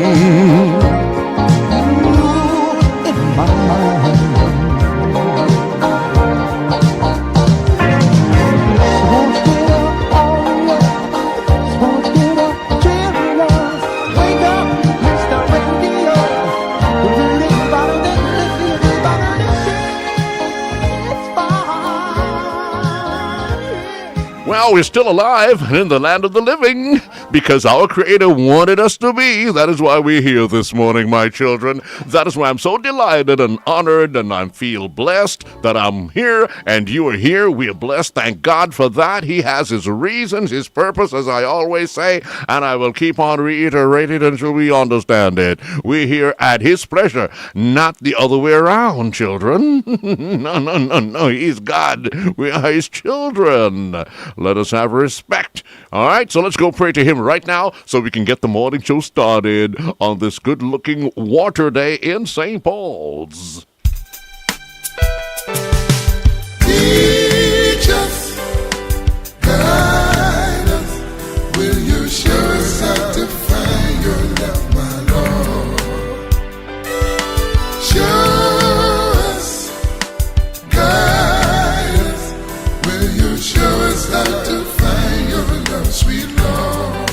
In my mind. Well, we're still alive and in the land of the living because our Creator wanted us to be. That is why we're here this morning, my children. That is why I'm so delighted and honored, and I feel blessed that I'm here and you are here. We are blessed. Thank God for that. He has His reasons, His purpose, as I always say, and I will keep on reiterating until we understand it. We're here at His pleasure, not the other way around, children. No. He's God. We are His children. Let us have respect. All right, so let's go pray to Him right now so we can get the morning show started on this good-looking water day in St. Paul's. Teach us, guide us, will you show us how to find your love, my Lord? Show us, guide us, will you show us how to find your love, sweet Lord?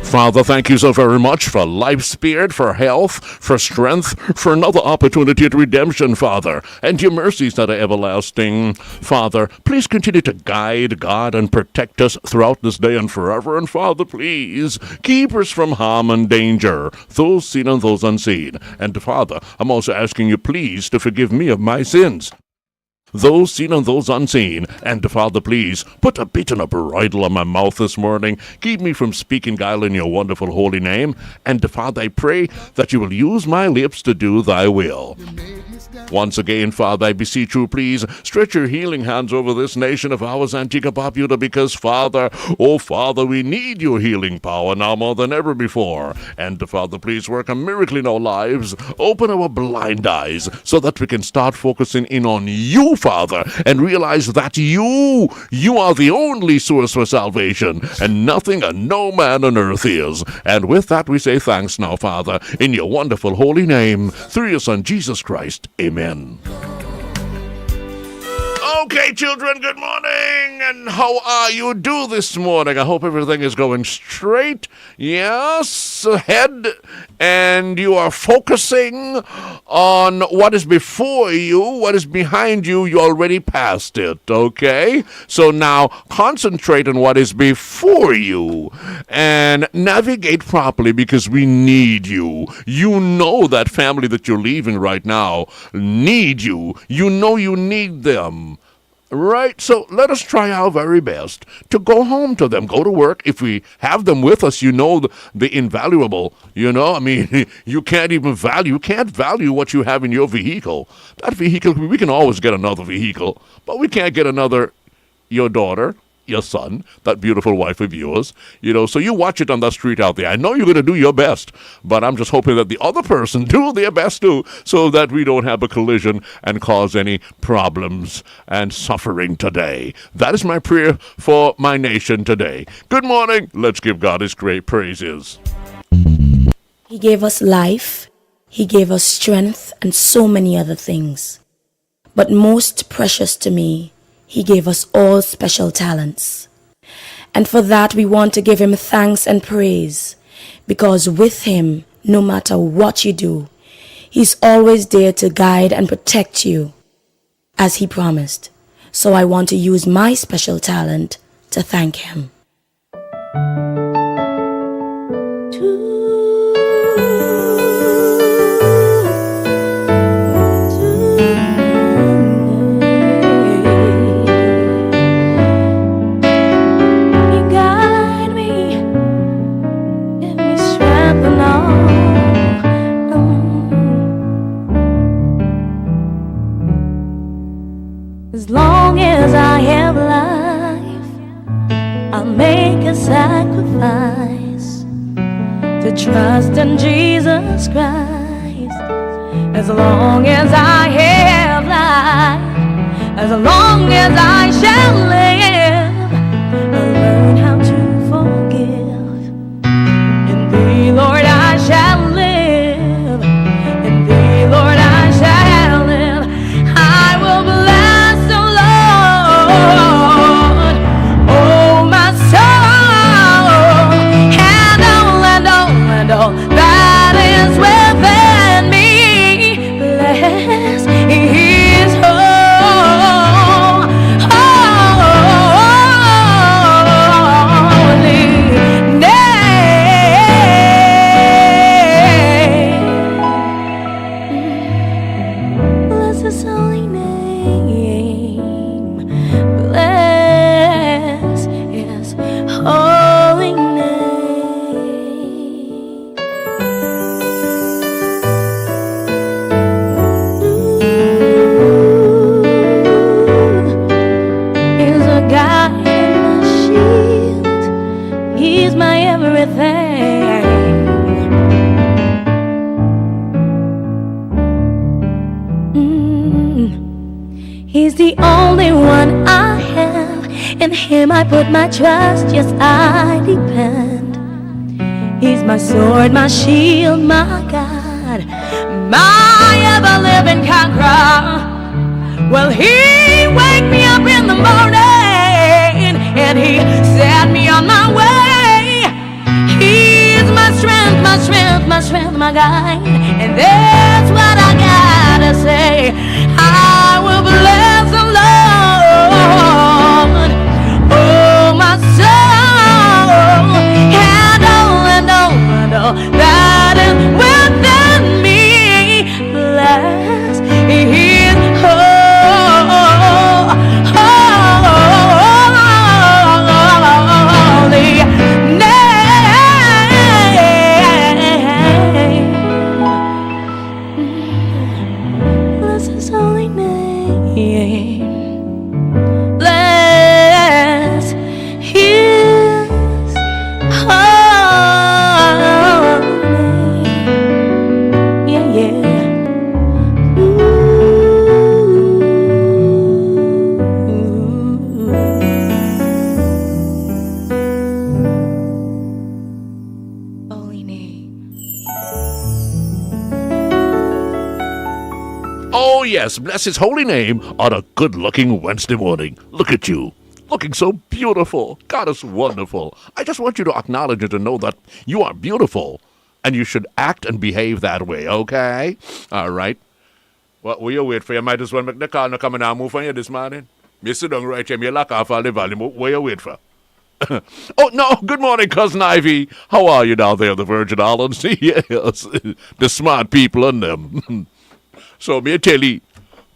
Father, thank you so very much for life, spirit, for health, for strength, for another opportunity at redemption, Father, and your mercies that are everlasting. Father, please continue to guide, God, and protect us throughout this day and forever. And Father, please keep us from harm and danger, those seen and those unseen. And Father, I'm also asking you, please, to forgive me of my sins, those seen and those unseen. And Father, please put a bit and a bridle on my mouth this morning. Keep me from speaking guile in your wonderful holy name. And Father, I pray that you will use my lips to do thy will. Once again, Father, I beseech you, please stretch your healing hands over this nation of ours, Antigua Popular, because Father, oh Father, we need your healing power now more than ever before. And Father, please work a miracle in our lives. Open our blind eyes so that we can start focusing in on you, Father, and realize that you are the only source for salvation, and nothing and no man on earth is. And with that, we say thanks now, Father, in your wonderful holy name, through your Son, Jesus Christ. Amen. Okay, children, good morning, and how are you do this morning? I hope everything is going straight, yes, ahead, and you are focusing on what is before you. What is behind you, you already passed it, okay? So now concentrate on what is before you and navigate properly, because we need you. You know that family that you're leaving right now need you. You know you need them. Right, so let us try our very best to go home to them, go to work. If we have them with us, you know, the invaluable, you know, I mean, you can't value what you have in your vehicle. That vehicle, we can always get another vehicle, but we can't get your daughter, your son, that beautiful wife of yours, you know, so you watch it on the street out there. I know you're going to do your best, but I'm just hoping that the other person do their best too, so that we don't have a collision and cause any problems and suffering today. That is my prayer for my nation today. Good morning. Let's give God His great praises. He gave us life, He gave us strength, and so many other things. But most precious to me, He gave us all special talents. And for that, we want to give Him thanks and praise, because with Him, no matter what you do, He's always there to guide and protect you, as He promised. So I want to use my special talent to thank Him. As long as I have life, I'll make a sacrifice to trust in Jesus Christ. As long as I have life, as long as I shall live, I'll learn how to forgive. In Thee, Lord, I shall live. Him I put my trust, yes, I depend. He's my sword, my shield, my God, my ever-living conqueror. Well, He wake me up in the morning and He set me on my way. He's my strength, my strength, my strength, my guide. And that's what I gotta say. I will bless the Lord, oh my soul, and all that is within me. Bless His holy name. Bless His holy name. Bless His holy name. Yeah, yeah. Holy name. Oh, yes, bless His holy name on a good-looking Wednesday morning. Look at you, looking so beautiful. God is wonderful. I just want you to acknowledge and to know that you are beautiful, and you should act and behave that way, okay? All right. What will you wait for? You might as well make the call no come and now move on you this morning. You sit down right here, you lock off all the volume. What you wait for? Oh, no, good morning, Cousin Ivy. How are you down there in the Virgin Islands? Yes, the smart people in them. So me tell you,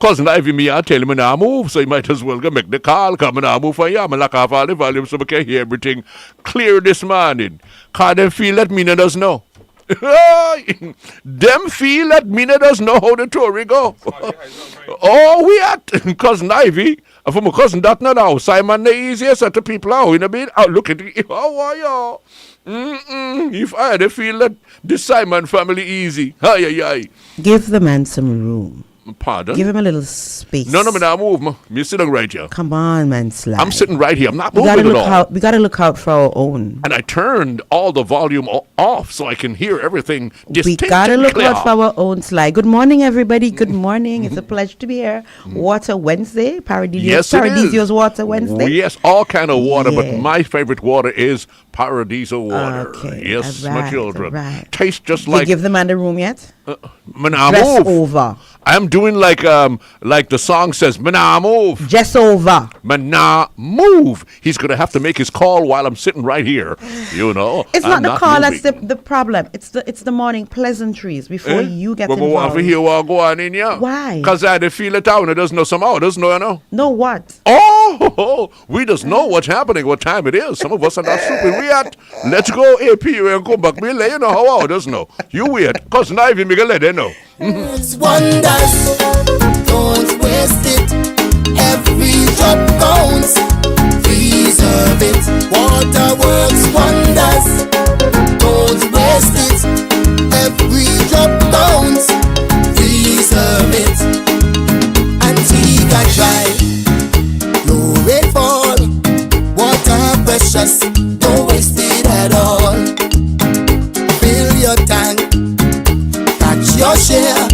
Cousin Ivy, me I tell him now move, so you might as well go make the call, come and now move for you. I'm lock off all the volume so we can hear everything clear this morning. Cause them feel that me no does know. Them feel that me no does know how the story go. Oh, we at Cousin Ivy. From my cousin that now, Simon the easiest at the people out, you know what I mean? Oh, look at it. How are you? If I had a feel that the Simon family easy. Aye. Give the man some room. Pardon? Give him a little space. No, now move. Me sitting right here. Come on, man, slide. I'm sitting right here. I'm not We moving gotta at look all. out. We gotta look out for our own. And I turned all the volume off so I can hear everything We distinctly gotta look clear. out for our own slide. Good morning, everybody. Good morning. It's a pleasure to be here. Water Wednesday, Yes, it is. Paradisio's Water Wednesday. Yes, all kind of water, but Yeah. my favorite water is Paradiso water. Okay, Yes, my alright, children. alright. Tastes just You like give the man the room yet? Mana Dress move. over. I'm doing like the song says, Mana move. Just over. Mana move. He's gonna have to make his call while I'm sitting right here. You know. It's I'm not the call moving. that's the problem. It's the morning pleasantries before you get But we want to involved. hear what go on in here. Why? Because I dey feel it out and it doesn't know somehow. It doesn't know, you know. No what? Oh, we just know what's happening, what time it is. Some of us are not stupid. We at let's go AP and come back. We'll let you know how it doesn't know. You wait. Cause now even me gonna let you know. It's wonders, don't waste it. Every drop counts, preserve it. Water works wonders, don't waste it. Every drop counts, preserve it. Antigua dry, no rainfall. Water precious, don't waste it at all. Fill your tank, catch your share.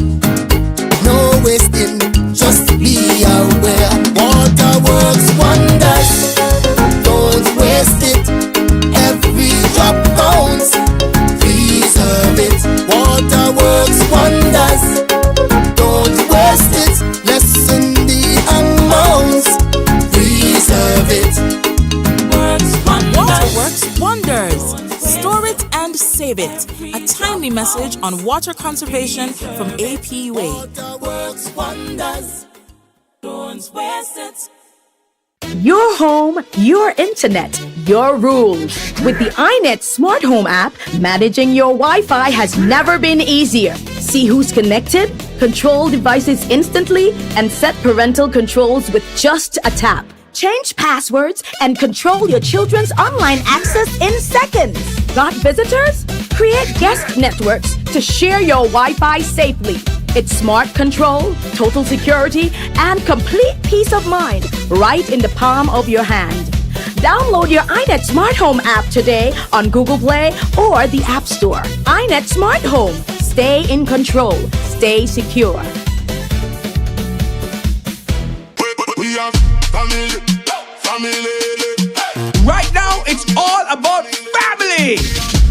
No wasting, just be aware. Water works wonders, don't waste it. Every drop counts, preserve it. Water works wonders, don't waste it. Lessen the amounts, preserve it. Water works wonders. Store it and save it. A timely message on water conservation from APUA. Water works wonders, don't waste it. Your home, your internet, your rules. With the iNet Smart Home app, managing your Wi-Fi has never been easier. See who's connected, control devices instantly, and set parental controls with just a tap. Change passwords and control your children's online access in seconds. Got visitors? Create guest networks to share your Wi-Fi safely. It's smart control, total security, and complete peace of mind right in the palm of your hand. Download your iNet Smart Home app today on Google Play or the App Store. iNet Smart Home. Stay in control. Stay secure. We have family. Right now, it's all about family.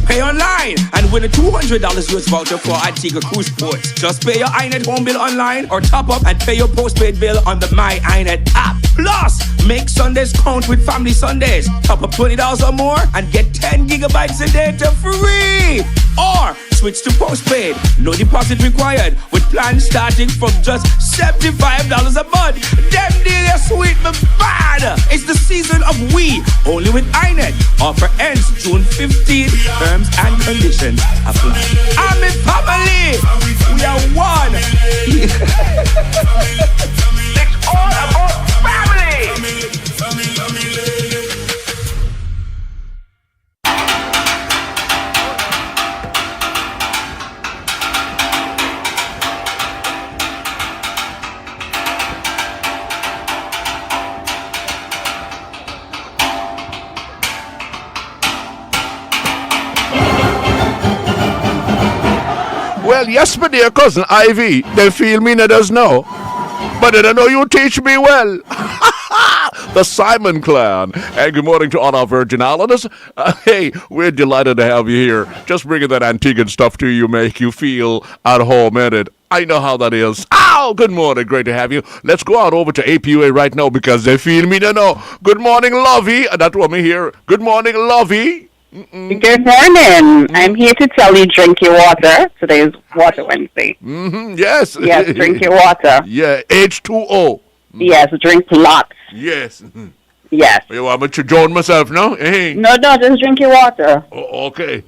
Pay online and win a $200 US voucher for Antigua Cruise Ports. Just pay your iNet home bill online or top up and pay your postpaid bill on the My iNet app. Plus, make Sundays count with Family Sundays. Top up $20 or more and get 10 gigabytes of data free. Or switch to postpaid. No deposit required with plans starting from just $75 a month. Them deal is sweet but bad. It's the season of we. Only with iNet. Offer ends June 15th. Terms and conditions apply. I'm in family. We are one. It's all about family. Well, yes, my dear cousin Ivy, they feel me that does know. But they don't know you teach me well. The Simon Clan. And good morning to all our Virgin Islanders. Hey, we're delighted to have you here. Just bringing that Antiguan stuff to you, make you feel at home in it. I know how that is. Ow! Good morning. Great to have you. Let's go out over to APUA right now because they feel me to know. Good morning, Lovey. That's what me here. Good morning, Lovey. Good morning. I'm here to tell you drink your water. Today is Water Wednesday. Yes. Yes, drink your water. Yeah, H2O. Yes, drink lots. Yes. Yes. You want me to drown myself now? Hey. No, just drink your water. Oh, okay.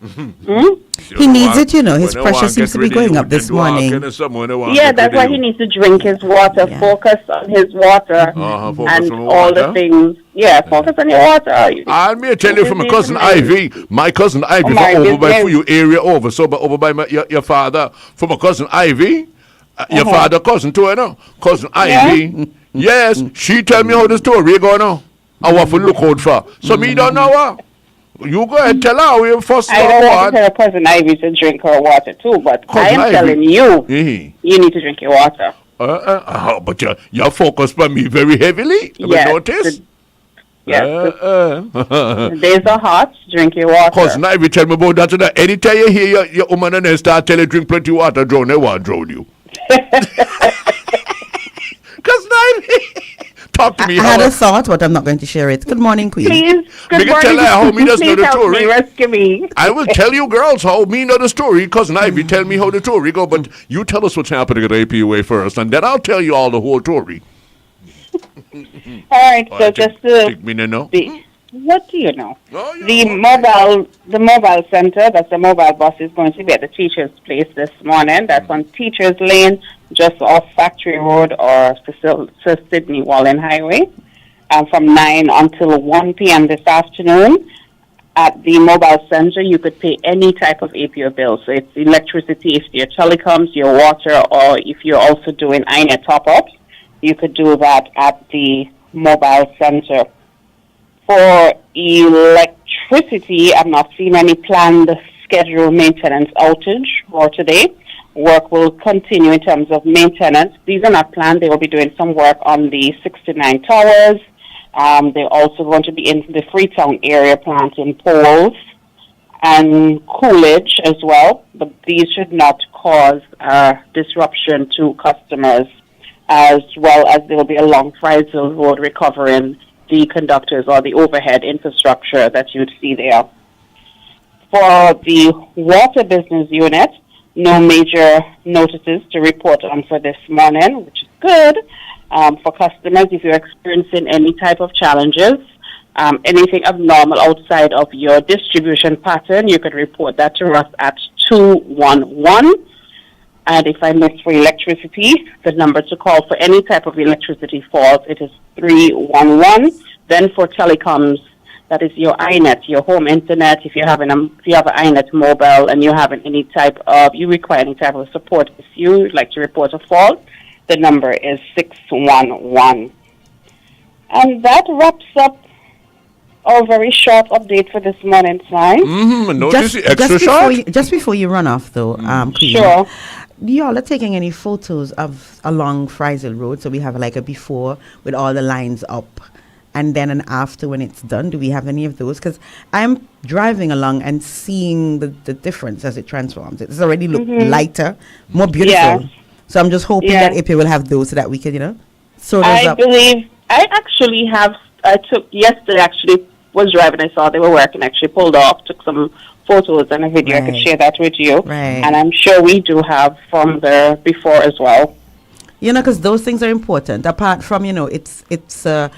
He needs it, you know. His pressure seems to be going up this morning. Yeah, that's why he needs to drink his water. Yeah. Focus on his water and all the things. Yeah, focus on your water. I may tell you from my cousin Ivy. My cousin Ivy from over by for you area over. So over by your father. From my cousin Ivy. Your father cousin too, you know. Cousin Ivy. Yes, she tell me how the story going on. I want to look out for. So me don't know what. You go ahead and tell her we first. I don't want to tell cousin Ivy to drink her water too, but cousin I am telling you, you need to drink your water. But you're focused on me very heavily. Yes. Notice? Yes. The days are hot. Drink your water. Cousin Ivy tell me about that. Today. Anytime you hear your woman and they start telling you drink plenty of water, drown, they won't drown you. Cousin Ivy. Talk to me. I had a thought, but I'm not going to share it. Good morning, Queen. Please, good morning. Tell her how me does know the story. Rescue me. I will tell you girls how me know the story. Cousin Ivy tell me how the story go, but you tell us what's happening at APUA first, and then I'll tell you all the whole story. All right, so just to me to know. What do you know? Oh, the mobile center, that's the mobile bus, is going to be at the Teachers Place this morning. That's on Teachers Lane, just off Factory Road or Sydney Wallen Highway, from 9 until 1 p.m. this afternoon. At the mobile center, you could pay any type of APO bill. So it's electricity, if your telecoms, your water, or if you're also doing iNet top-ups, you could do that at the mobile center. For electricity, I'm not seeing any planned scheduled maintenance outage for today. Work will continue in terms of maintenance. These are not planned. They will be doing some work on the 69 towers. They're also going to be in the Freetown area planting poles and Coolidge as well. But these should not cause disruption to customers, as well as there will be a long Friesville Road recovering the conductors or the overhead infrastructure that you'd see there. For the water business unit, no major notices to report on for this morning, which is good. For customers, if you're experiencing any type of challenges, anything abnormal outside of your distribution pattern, you could report that to us at 211. And if I miss for electricity, the number to call for any type of electricity fault, it is 311. Then for telecoms, that is your iNet, your home internet. If you have an iNet mobile and you require any type of support, if you would like to report a fault, the number is 611. And that wraps up our very short update for this morning tonight. Notice the extra shot. Just before you run off, though, Queen. Sure. Y'all are taking any photos of along Friesel Road? So we have like a before with all the lines up, and then an after when it's done. Do we have any of those? Because I'm driving along and seeing the difference as it transforms. It's already look lighter, more beautiful. Yes. So I'm just hoping that AP will have those so that we can, sort those I up. believe I actually have. I took yesterday. Actually, was driving. I saw they were working. Actually, pulled off, took some photos and a video. I could share that with you. Right. And I'm sure we do have from the before as well. Because those things are important. Apart from, it's a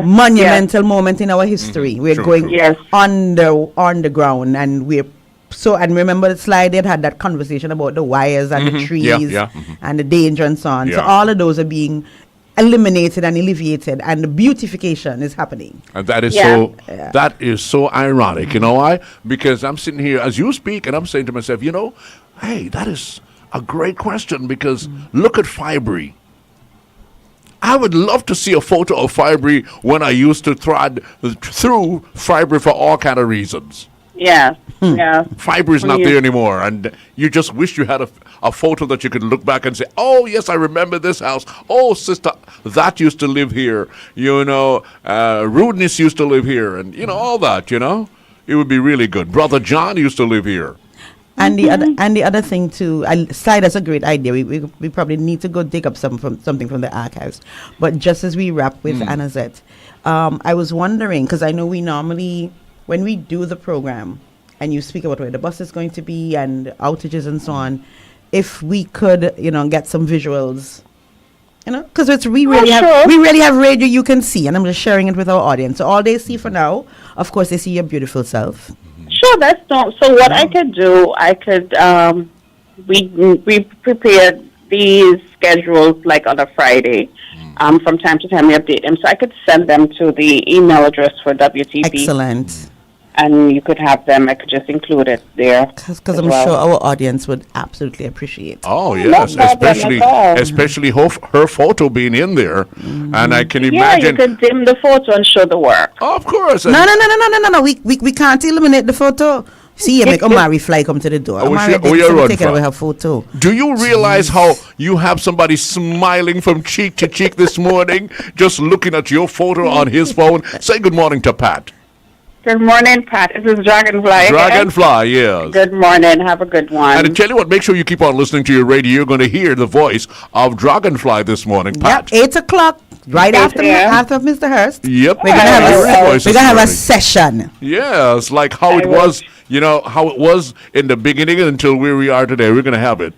monumental moment in our history. We're True, going true. on the ground, and and remember the slide, they had that conversation about the wires and the trees and the danger and so on. So Yeah. all of those are being eliminated and alleviated, and the beautification is happening. And that is Yeah. that is so ironic. You know why? Because I'm sitting here as you speak, and I'm saying to myself, hey, that is a great question, because look at Fibry. I would love to see a photo of Fibry when I used to trod through Fibry for all kind of reasons. Yeah. Yeah. Fiber is not there anymore, and you just wish you had a photo that you could look back and say, oh, yes, I remember this house. Oh, sister, that used to live here. Rudeness used to live here, and, all that, It would be really good. Brother John used to live here. And the other thing too, slide is a great idea. We probably need to go dig up something from the archives. But just as we wrap with Anazet, I was wondering, because I know we normally, when we do the program, and you speak about where the bus is going to be and outages and so on, if we could, get some visuals, because we really have radio you can see, and I'm just sharing it with our audience. So all they see for now, of course, they see your beautiful self. Sure, that's not. So what I could do, we prepared these schedules like on a Friday. From time to time we update them, so I could send them to the email address for WTP. Excellent. And you could have them. I could just include it there. Because I'm sure our audience would absolutely appreciate. Oh yes, especially her photo being in there, and I can imagine. Yeah, you could dim the photo and show the work. Oh, of course. No. We can't eliminate the photo. See, you make Omari fly come to the door. Omari take away her photo. Do you realize how you have somebody smiling from cheek to cheek this morning, just looking at your photo on his phone? Say good morning to Pat. Good morning, Pat. This is Dragonfly. Dragonfly, yes. Good morning. Have a good one. And I tell you what, make sure you keep on listening to your radio. You're going to hear the voice of Dragonfly this morning, Pat. Yep, 8 o'clock, right after Mr. Hurst. Yep. We're going to have a session. Yes, like how it was, how it was in the beginning until where we are today. We're going to have it.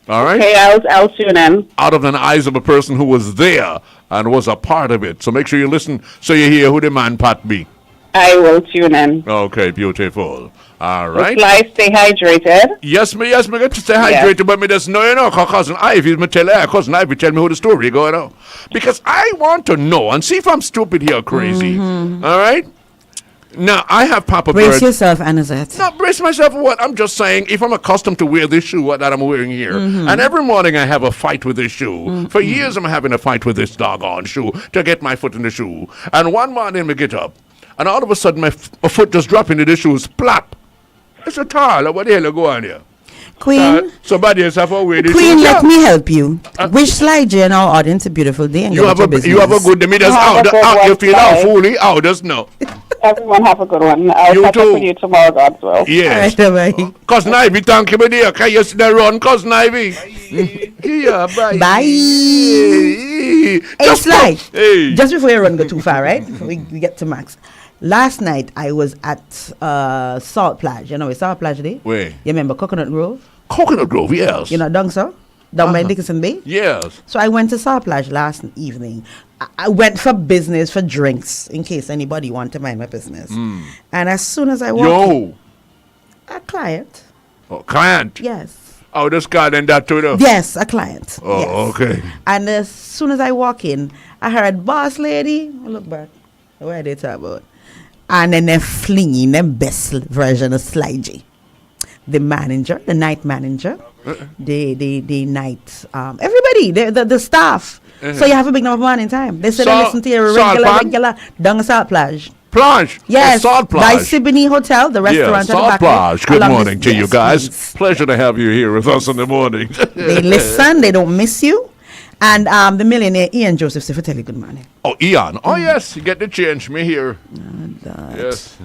All right? Okay, I'll tune in. Out of the eyes of a person who was there and was a part of it. So make sure you listen so you hear who the man Pat be. I will tune in. Okay, beautiful. All right. Fly, stay hydrated. Yes, me got to stay hydrated, but me just know, cousin Ivy, me tell her, cousin Ivy, tell me who the story going on. Because I want to know and see if I'm stupid here or crazy. All right? Now, I have Papa Bird. Brace yourself, Anazet. Not brace myself for what? I'm just saying, if I'm accustomed to wear this shoe that I'm wearing here, and every morning I have a fight with this shoe. For years I'm having a fight with this doggone shoe to get my foot in the shoe. And one morning I get up, and all of a sudden my foot just drop into the shoes, plop. It's a tall. What the hell go on here? Queen, somebody else have a way. Queen, let me help you. Wish Slide J and our audience a beautiful day. And you have a good day. Me just out. You feel how fully out. Just know. Everyone have a good one. I'll catch up with you tomorrow, God's will. Yes. Bye. Cousin Ivy, thank you, my dear. Can you see the run, Cousin Ivy? Yeah, bye. Bye. Hey, Slide. Hey. Just before you run go too far, right? Before we get to Max. Last night I was at Salt Plage. You know it's Salt Plage Day? Where? You remember Coconut Grove? Coconut Grove, yes. You know down so? Down by Dickinson Bay? Yes. So I went to Salt Plage last evening. I went for business, for drinks, in case anybody want to mind my business. And as soon as I walked in, a client. Oh, client? Yes. Oh, this guy then that too though? Yes, a client. Oh, yes. Okay. And as soon as I walk in, I heard boss lady. I look back. What are they talking about? And then they're flinging the best version of Sly J. The manager, the night manager, the night, everybody, the staff. So you have a big enough morning time. They said they listen to your regular down Salt Plage. Plage. Yes, Salt by Plage. Siboney Hotel, the Yeah, restaurant at the Salt back. Plage. Good along morning to you yes, guys. please. Pleasure to have you here with us in the morning. They listen, they don't miss you. And the millionaire Ian Joseph Sifateli, good morning. Oh, Ian. Oh, yes. You get to change me here. Yes.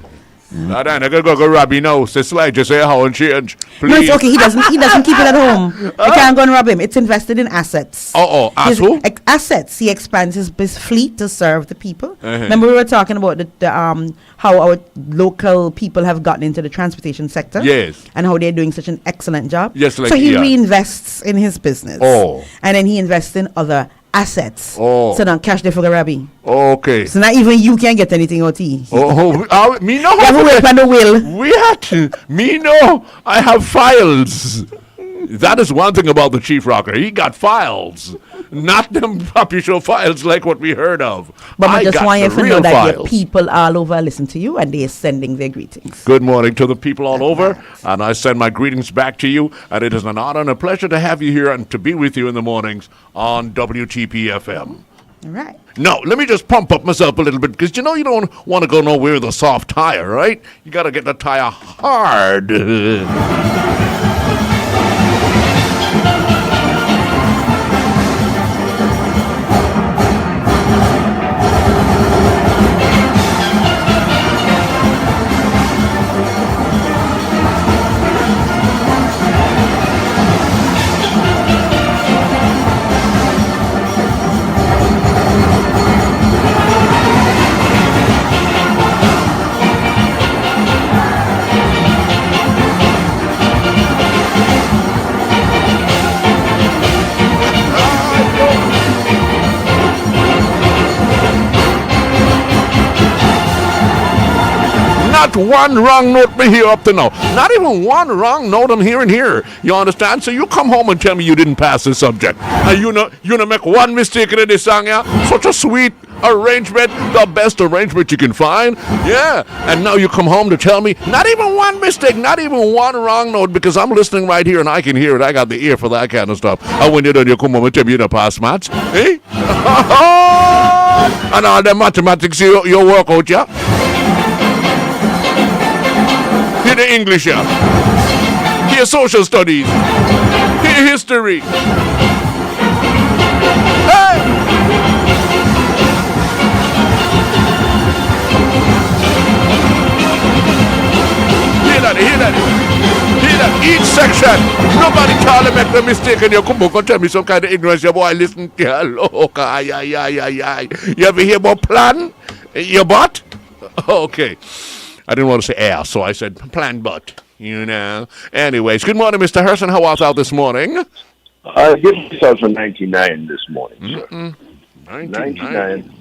I gotta go Robbie now. Say slide, just say how and change. Please. No, it's okay. He doesn't keep it at home. You can't go and rob him. It's invested in assets. As who? Assets. He expands his fleet to serve the people. Remember we were talking about how our local people have gotten into the transportation sector. Yes. And how they're doing such an excellent job. Yes, like so he reinvests in his business. Oh. And then he invests in other assets. Oh. So now cash there for Rabbi. Okay. So not even you can get anything out of me no. You have a whip and a will. We had to. Me no. I have files. That is one thing about the Chief Rocker. He got files. Not them popular files like what we heard of. But I just want you to know that files. your people all over listen to you and they are sending their greetings. Good morning to the people all over. And I send my greetings back to you. And it is an honor and a pleasure to have you here and to be with you in the mornings on WTP FM. All right. Now, let me just pump up myself a little bit because you know you don't want to go nowhere with a soft tire, right? You got to get the tire hard. Not one wrong note me here up to now. Not even one wrong note I'm hearing here. You understand? So you come home and tell me you didn't pass the subject. And you know make one mistake in this song, yeah? Such a sweet arrangement, the best arrangement you can find. Yeah. And now you come home to tell me not even one mistake, not even one wrong note, because I'm listening right here and I can hear it. I got the ear for that kind of stuff. And when you're done, you come home and tell me you didn't pass maths. Eh? And all the mathematics you work out, yeah? Hear the English, yeah. Hear social studies. Hear history. Hey! Hear that. Each section. Nobody can make the mistake and you come back and tell me some kind of ignorance. Your boy, listen to you ever hear about plan? Your butt? Okay. I didn't want to say ass, so I said plan butt, you know. Anyways, good morning, Mr. Herson. How art thou this morning? I give myself a 99 this morning, sir. 99.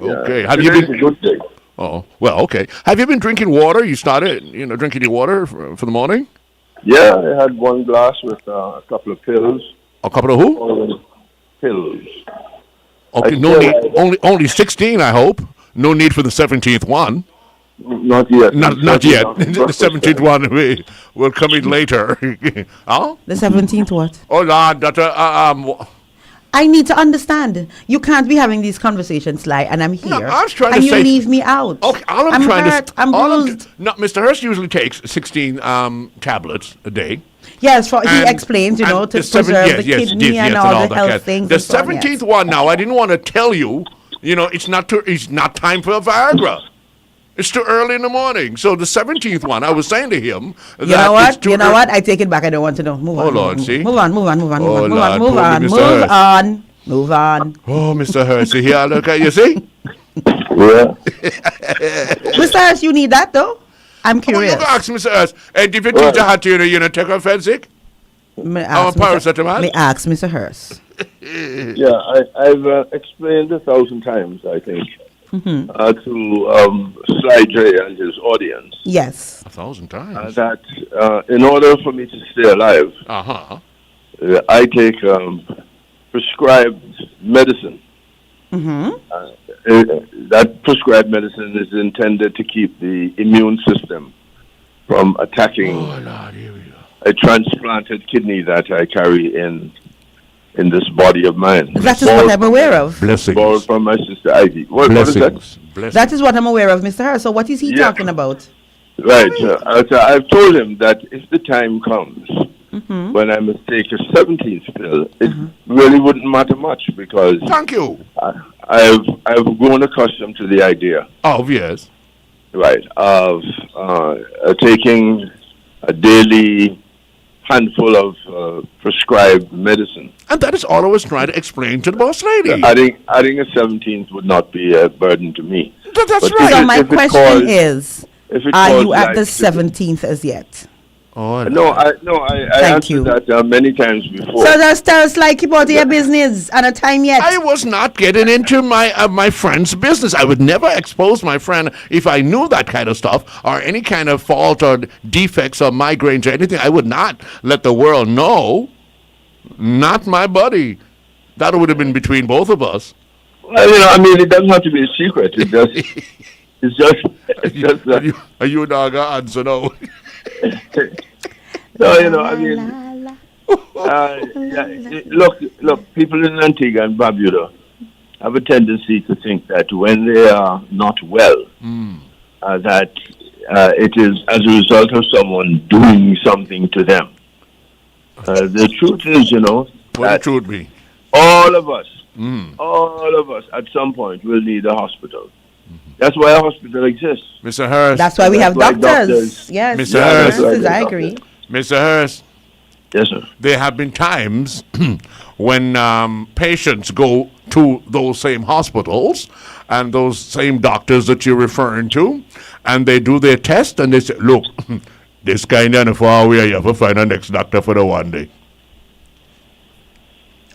Okay. Yeah, Have you been? A good day. Oh, well, okay. Have you been drinking water? You started, drinking your water for the morning? Yeah, I had one glass with a couple of pills. A couple of who? Pills. Okay, no need. Only 16, I hope. No need for the 17th one. Not yet. Not yet. The 17th one will come in later. Oh? The 17th what? Oh, Lord, I need to understand. You can't be having these conversations, and I'm here. No, I was trying and to you say, leave me out. Okay, I'm hurt. I'm bruised. No, Mr. Hurst usually takes 16 tablets a day. Yes, he explains, to preserve the kidney and all the health things. The 17th one now, I didn't want to tell you, it's not time for a Viagra. It's too early in the morning. So the 17th one, I was saying to him that you know what? You know what? I take it back. I don't want to know. Move on. Hold on, see? Move on. Oh, Lord, Move on. Oh, Mr. Hurst, here, look at you, see? Yeah. Mr. Hurst, you need that, though? I'm curious. Oh, you ask Mr. Hurst. And if your teacher had to, take offense, sick? May I ask Mr. Hurst? Yeah, I've explained 1,000 times, I think. To Sly J and his audience. Yes. 1,000 times. That in order for me to stay alive, I take prescribed medicine. That prescribed medicine is intended to keep the immune system from attacking a transplanted kidney that I carry in in this body of mine. That is what I'm aware of. Blessings. Borrowed from my sister Ivy. What is that? Blessings. That is what I'm aware of, Mr. Harris. So what is he talking about? Right. So I've told him that if the time comes when I must take a 17th pill, it really wouldn't matter much because Thank you. I've grown accustomed to the idea, Oh, yes. right, of taking a daily handful of prescribed medicine. And that is all I was trying to explain to the boss lady. Adding a 17th would not be a burden to me. That's But right. So my if it question calls- is, if it are calls you at life the to- 17th as yet? Oh, No, I Thank answered you. that many times before. So just tell us like about your business and a time yet. I was not getting into my friend's business. I would never expose my friend if I knew that kind of stuff or any kind of fault or defects or migraines or anything. I would not let the world know. Not my buddy. That would have been between both of us. Well, it doesn't have to be a secret. It's just that. Are you a dog? Answer no. No, look, people in Antigua and Barbuda have a tendency to think that when they are not well, that it is as a result of someone doing something to them. The truth is, What the that truth be? all of us at some point will need a hospital. That's why a hospital exists. Mr. Harris. That's why we have why doctors. Yes, Mr. yes, Harris. nurses, I agree. Mr. Harris. Yes, sir. There have been times when patients go to those same hospitals and those same doctors that you're referring to, and they do their test and they say, look, this kind of far away, you have to find a next doctor for the one day.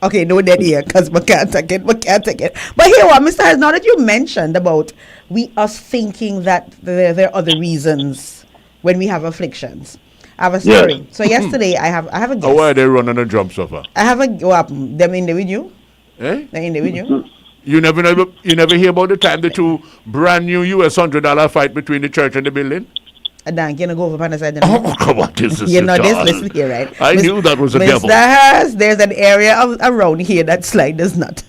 Okay, no dead here, because we can't take it. But here, what, Mr. Harris, now that you mentioned about us thinking that there are other reasons when we have afflictions, I have a story. Yes. So yesterday, I have a guest. Oh, why are they running a jump sofa? I have them in there with you? Eh? They're in there with you? You never hear about the time the two brand new US $100 fight between the church and the building? And then you're going to go over on the side. Oh, come on, this is You know this, all. listen here, right? I knew that was a Mr. devil. Harris, there's an area around here that slide does not.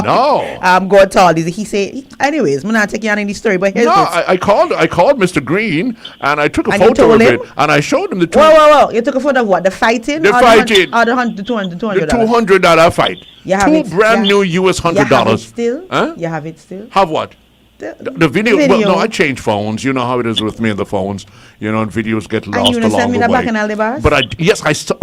No. Go to all these. He say, anyways, I'm not taking on any story, but here's No, this. I called Mr. Green and I took a And you photo told of him? it and I showed him the two. Whoa. You took a photo of what? The fighting? The Or fighting. Or the $200. The $200 fight. You have Two it- brand yeah. new US $100. You have it still? Huh? You have it still? Have what? The video. video. Well, no, I change phones. You know how it is with me and the phones. And videos get lost you gonna along send me the that way. back in Aldebars? But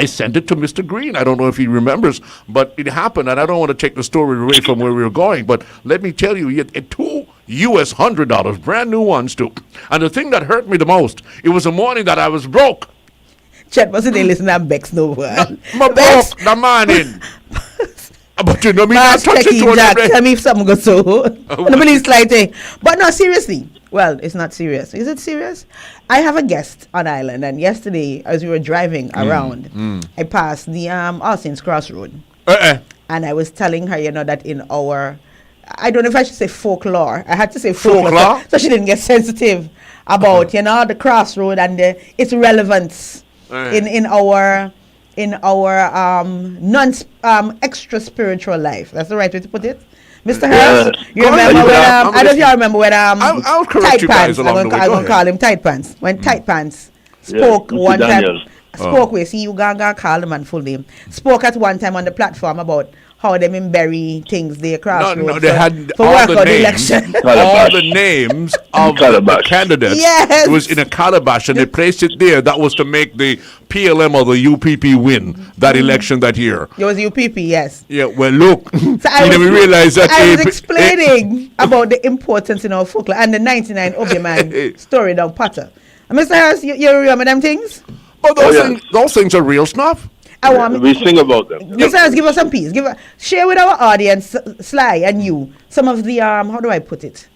I sent it to Mr. Green. I don't know if he remembers, but it happened, and I don't want to take the story away from where we were going. But let me tell you, two US $100, brand new ones too. And the thing that hurt me the most, it was a morning that I was broke. Chet wasn't they listen to Bex no one. My broke the morning. But you know me not Mass touch it checking to Jack. them. Tell me if something goes so. Nobody's slighting. But no, seriously. Well, it's not serious. Is it serious? I have a guest on island, and yesterday, as we were driving around, I passed the All Saints Crossroad, and I was telling her, that in our, I don't know if I should say folklore. I had to say folklore, so she didn't get sensitive about the crossroad and its relevance in our extra spiritual life. That's the right way to put it. Mr. Harris, you remember when I don't know if you remember when I'll correct Tight you guys Pants. along the way. I'm Go gonna call him Tight Pants. When Tight Pants spoke Mr. one Daniels. time, with see you gonna call the man full name. Spoke at one time on the platform about how them bury things they crossroads. No, they had for all work the on names, election. all the names of the candidates. Yes. It was in a calabash, and they placed it there. That was to make the PLM or the UPP win that election that year. It was UPP, yes. Yeah, well, look, So we realized that I was explaining about the importance in our folklore and the 99 Obeah story down Potter. And Mr. Harris, you remember them things? Oh, those things are real stuff. We sing about them. Mr. Harris, give us some peace. Share with our audience, Sly and you, some of the how do I put it?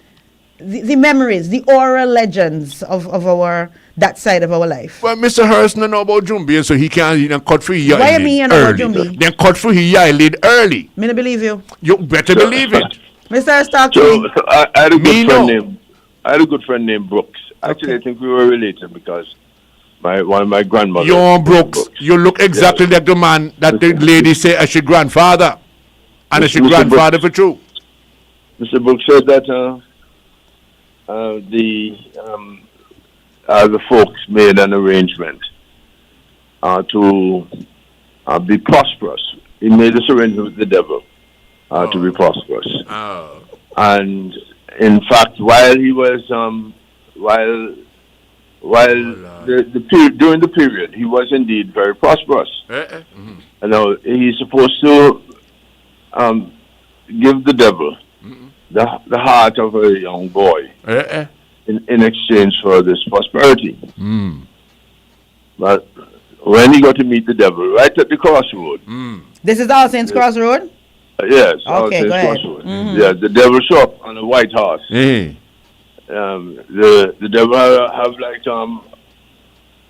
The memories, the oral legends of that side of our life. Well, Mr. Harris don't know about Jumbi, so he can't cut for his Why me and about Jumbi? Then cut for his eyelid early. Me not believe you. You better believe it. Mr. Harris, talk to So me. I had a good friend named Brooks. Actually, I think we were related because one of my grandmothers. Your Brooks, you look exactly like the man that the lady say as your grandfather. And as your grandfather for true. Mr. Brooks said that the folks made an arrangement to be prosperous. He made this arrangement with the devil to be prosperous. Oh. And in fact, while he was during the period, he was indeed very prosperous. Mm-hmm. You know, he's supposed to give the devil the heart of a young boy in exchange for this prosperity. But when he got to meet the devil right at the crossroad. This is All Saints Crossroad? Yes. Okay, go ahead. Yeah, the devil show up on a white horse. The devil have like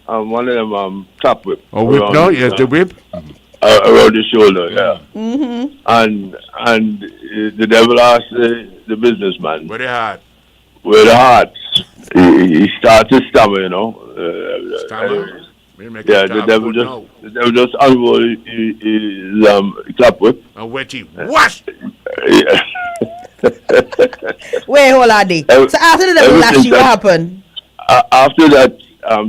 one of them top whip. A whip, no? Yes, the whip. Around the shoulder, yeah. And the devil asked the businessman. Where the heart? Where the heart? He started to stammer, you know. Stammer? Yeah, the devil just unrolled his clap whip. And wetty. What? Yeah. Wait, hold on. So after the devil lash, what happened? After that,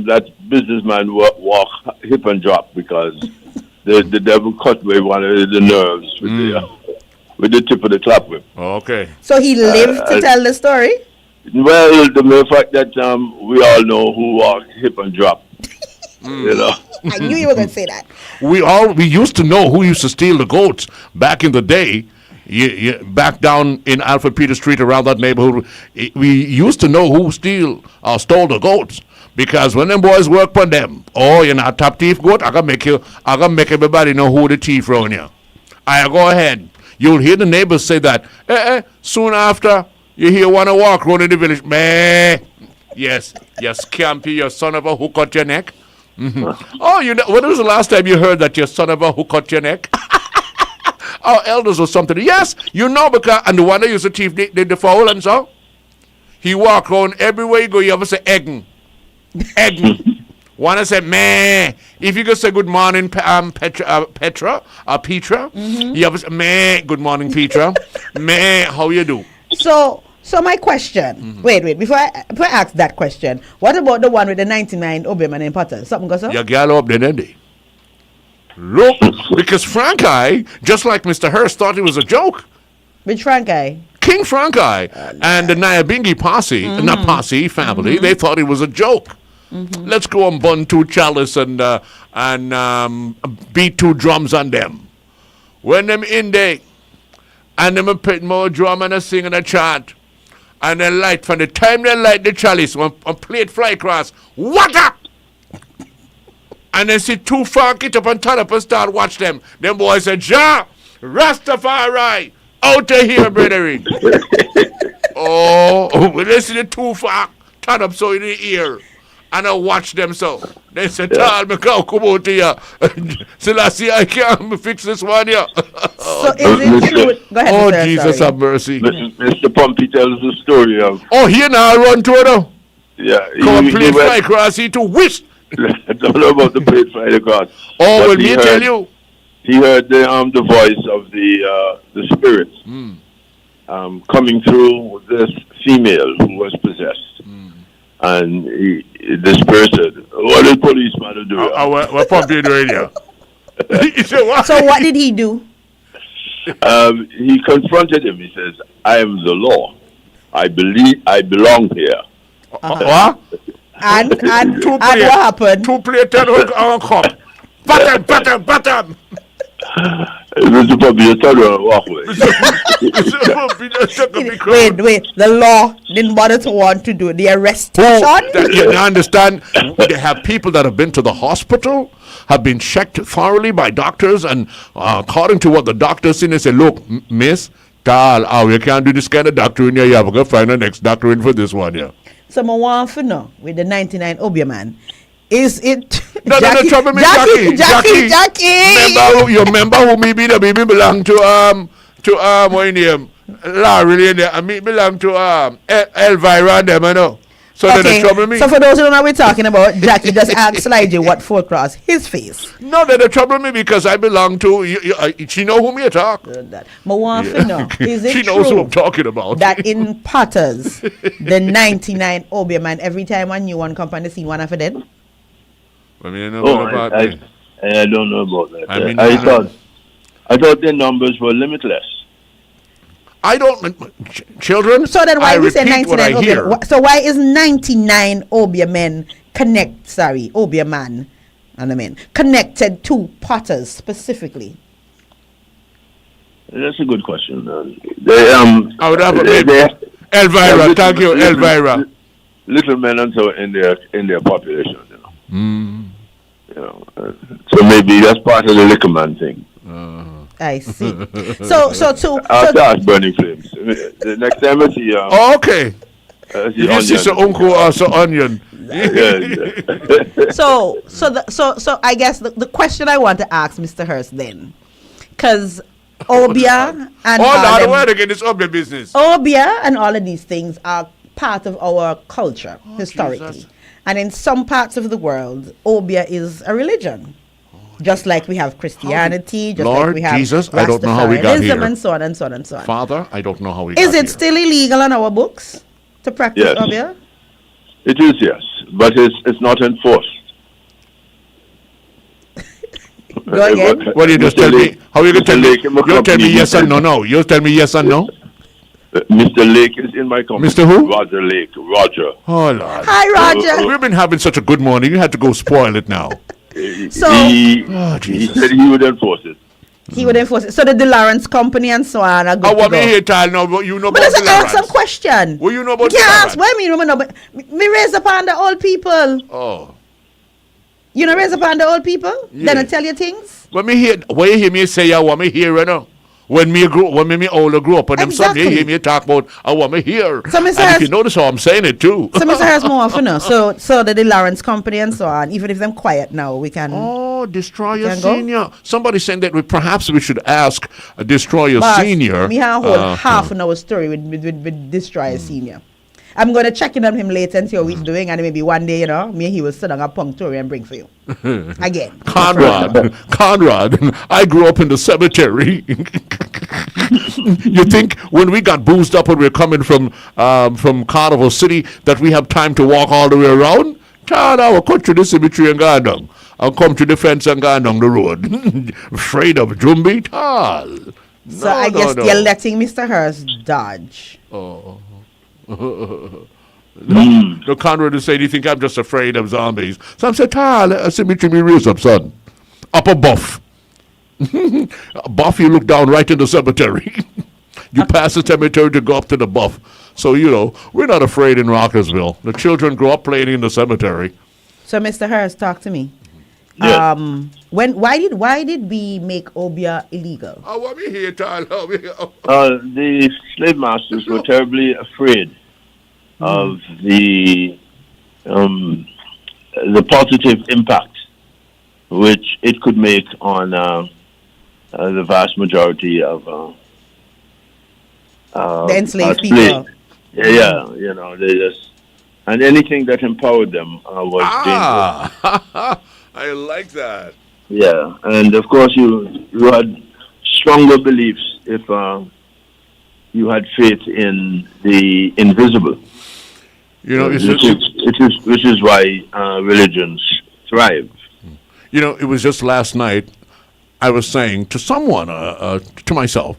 that businessman walk hip and drop because the devil cut away one of the nerves with the tip of the clap whip. Okay. So he lived to tell the story? Well, the mere fact that we all know who walked hip and drop. You know. I knew you were going to say that. We used to know who used to steal the goats back in the day. Back down in Alfred Peter Street around that neighborhood, we used to know who stole the goats. Because when them boys work on them, you're not top thief goat, I gonna make everybody know who the thief around you. I go ahead. You'll hear the neighbors say that. Soon after, you hear one walk around in the village. Meh. Yes, Scampy, your son of a who cut your neck. Oh, when was the last time you heard that your son of a who cut your neck? Our elders or something. Yes, because, and the one that used to thief the fowl and so. He walk around everywhere you go, you ever say egg. Wanna say meh. If you go say good morning, Petra, you ever say meh, good morning, Petra. Meh, how you do? So my question. Wait. Before I ask that question, what about the one with the 99 Oberman in Potter? Something goes on? Your gal up there, didn't they? Look, because Frank just like Mr. Hurst, thought it was a joke. Which Frank King Frank and the Nyabingi posse, not posse, family, they thought it was a joke. Let's go and bun two chalice and beat two drums on them. When them in there, and them a put more drum and a sing and a chant, and they light, from the time they light the chalice, one plate fly across, what up? And then see two funk it up and turn up and start watch them. Them boys say, Ja, Rastafari, out of here, brethren. We listen to two funk, turn up so in the ear. And I watch them so. They say, Tal, me come out here. Selassie, I can't fix this one here. So is it true? Go ahead, Mr. Jesus have mercy. Mr. Pumpy tells the story of... here now, I run to it. Yeah. Come and play fly across here to whisk. I don't know about the plate fly across. Well, me tell you. He heard the voice of the spirits coming through this female who was possessed. And the spirit said, what did policeman do? What Pumpy doing here? He said, what? So what did he do? He confronted him. He says, I am the law. I belong here. What? And what happened? Two plate 10 on cup. Bottom. Mr. Pumpy, you turn around and walk away. Wait. The law didn't bother to want to do the arrestation? You understand? They have people that have been to the hospital, have been checked thoroughly by doctors, and according to what the doctors seen, they say, look, miss, you can't do this kind of doctoring here. You have to go find the next doctor in for this one here. So I want to know, with the 99 Oberman, is it No, trouble me, Jackie. You remember who me belong to what name? Larry and me belong to Elvira and them, I know. So then they trouble me. So for those who don't know what we're talking about, Jackie just asked Sly what foot cross his face. No, they trouble me because I belong to. She know whom you talk. Is it she knows who I'm talking about. That in Potters, the 99 Obia man, every time a new one come on the scene, one after them? I don't know about that. I thought their numbers were limitless. I don't, children. So then why we say 99 Obia? So why is 99 Obia men Obia man, connected to Potters specifically? That's a good question. I would have Elvira, thank you, Elvira. Little men and so in their population, so maybe that's part of the liquor man thing. I see. So I'll ask Burning Flames. The next time I see okay. You see so uncle or so onion. So I guess the question I want to ask Mr. Hurst then, because Obia and this Obia business. Obia and all of these things are part of our culture historically. Jesus. And in some parts of the world, Obia is a religion. Just like we have Christianity, just Lord like we have Jesus, I don't know how we got here. And so on and so on and so on. Father, I don't know how we got here. Is it still illegal on our books to practice Obia? It is, yes. But it's not enforced. Go again. What you just tell me? How you going to tell me? You tell me yes and no. No, you tell me yes and no. Mr. Lake is in my company. Mr. Who? Roger Lake. Roger. Oh Lord. Hi, Roger. We've been having such a good morning. You had to go spoil it now. He said he would enforce it. He would enforce it. So the Lawrence Company and so on are good to go. Here, Tal, no, but you know about the Lawrence. Ask some question. Well, you know about the Lawrence. What do you mean? No, but me raise upon the old people. Oh. You know raise upon the old people? Yeah. Then I tell you things? When you hear me say, I want me hear, you know. When me older grew up and them son, you hear me talk about I want me here. So and if you notice how I'm saying it too. So Mr. Harris more often now. So the Lawrence Company and so on, even if them quiet now, we can Destroyer Senior. Somebody saying that perhaps we should ask Destroyer Senior. We have a whole half an hour story with Destroyer Senior. I'm going to check in on him later and see how he's doing, and maybe one day, he will sit on a punctuary and bring for you. Again. Conrad, I grew up in the cemetery. You think when we got boozed up when we were coming from Carnival City that we have time to walk all the way around? Child, I will cut through the cemetery and go down. I'll come to the fence and go down the road. Afraid of Jumbi? So I guess you're letting Mr. Hurst dodge. Oh. No, Conrad is saying, you think I'm just afraid of zombies? So I'm saying, cemetery me raise up, son. Up a buff. Buff, you look down right in the cemetery. You pass the cemetery to go up to the buff. So, we're not afraid in Rockersville. The children grow up playing in the cemetery. So, Mr. Harris, talk to me. Yes. Why did we make Obia illegal? Oh, what me here, Tyler? The slave masters were terribly afraid of the positive impact which it could make on the vast majority of the enslaved people. Yeah, they just, and anything that empowered them was dangerous. I like that. Yeah, and of course you had stronger beliefs if you had faith in the invisible. Which is why religions thrive. It was just last night I was saying to someone, to myself,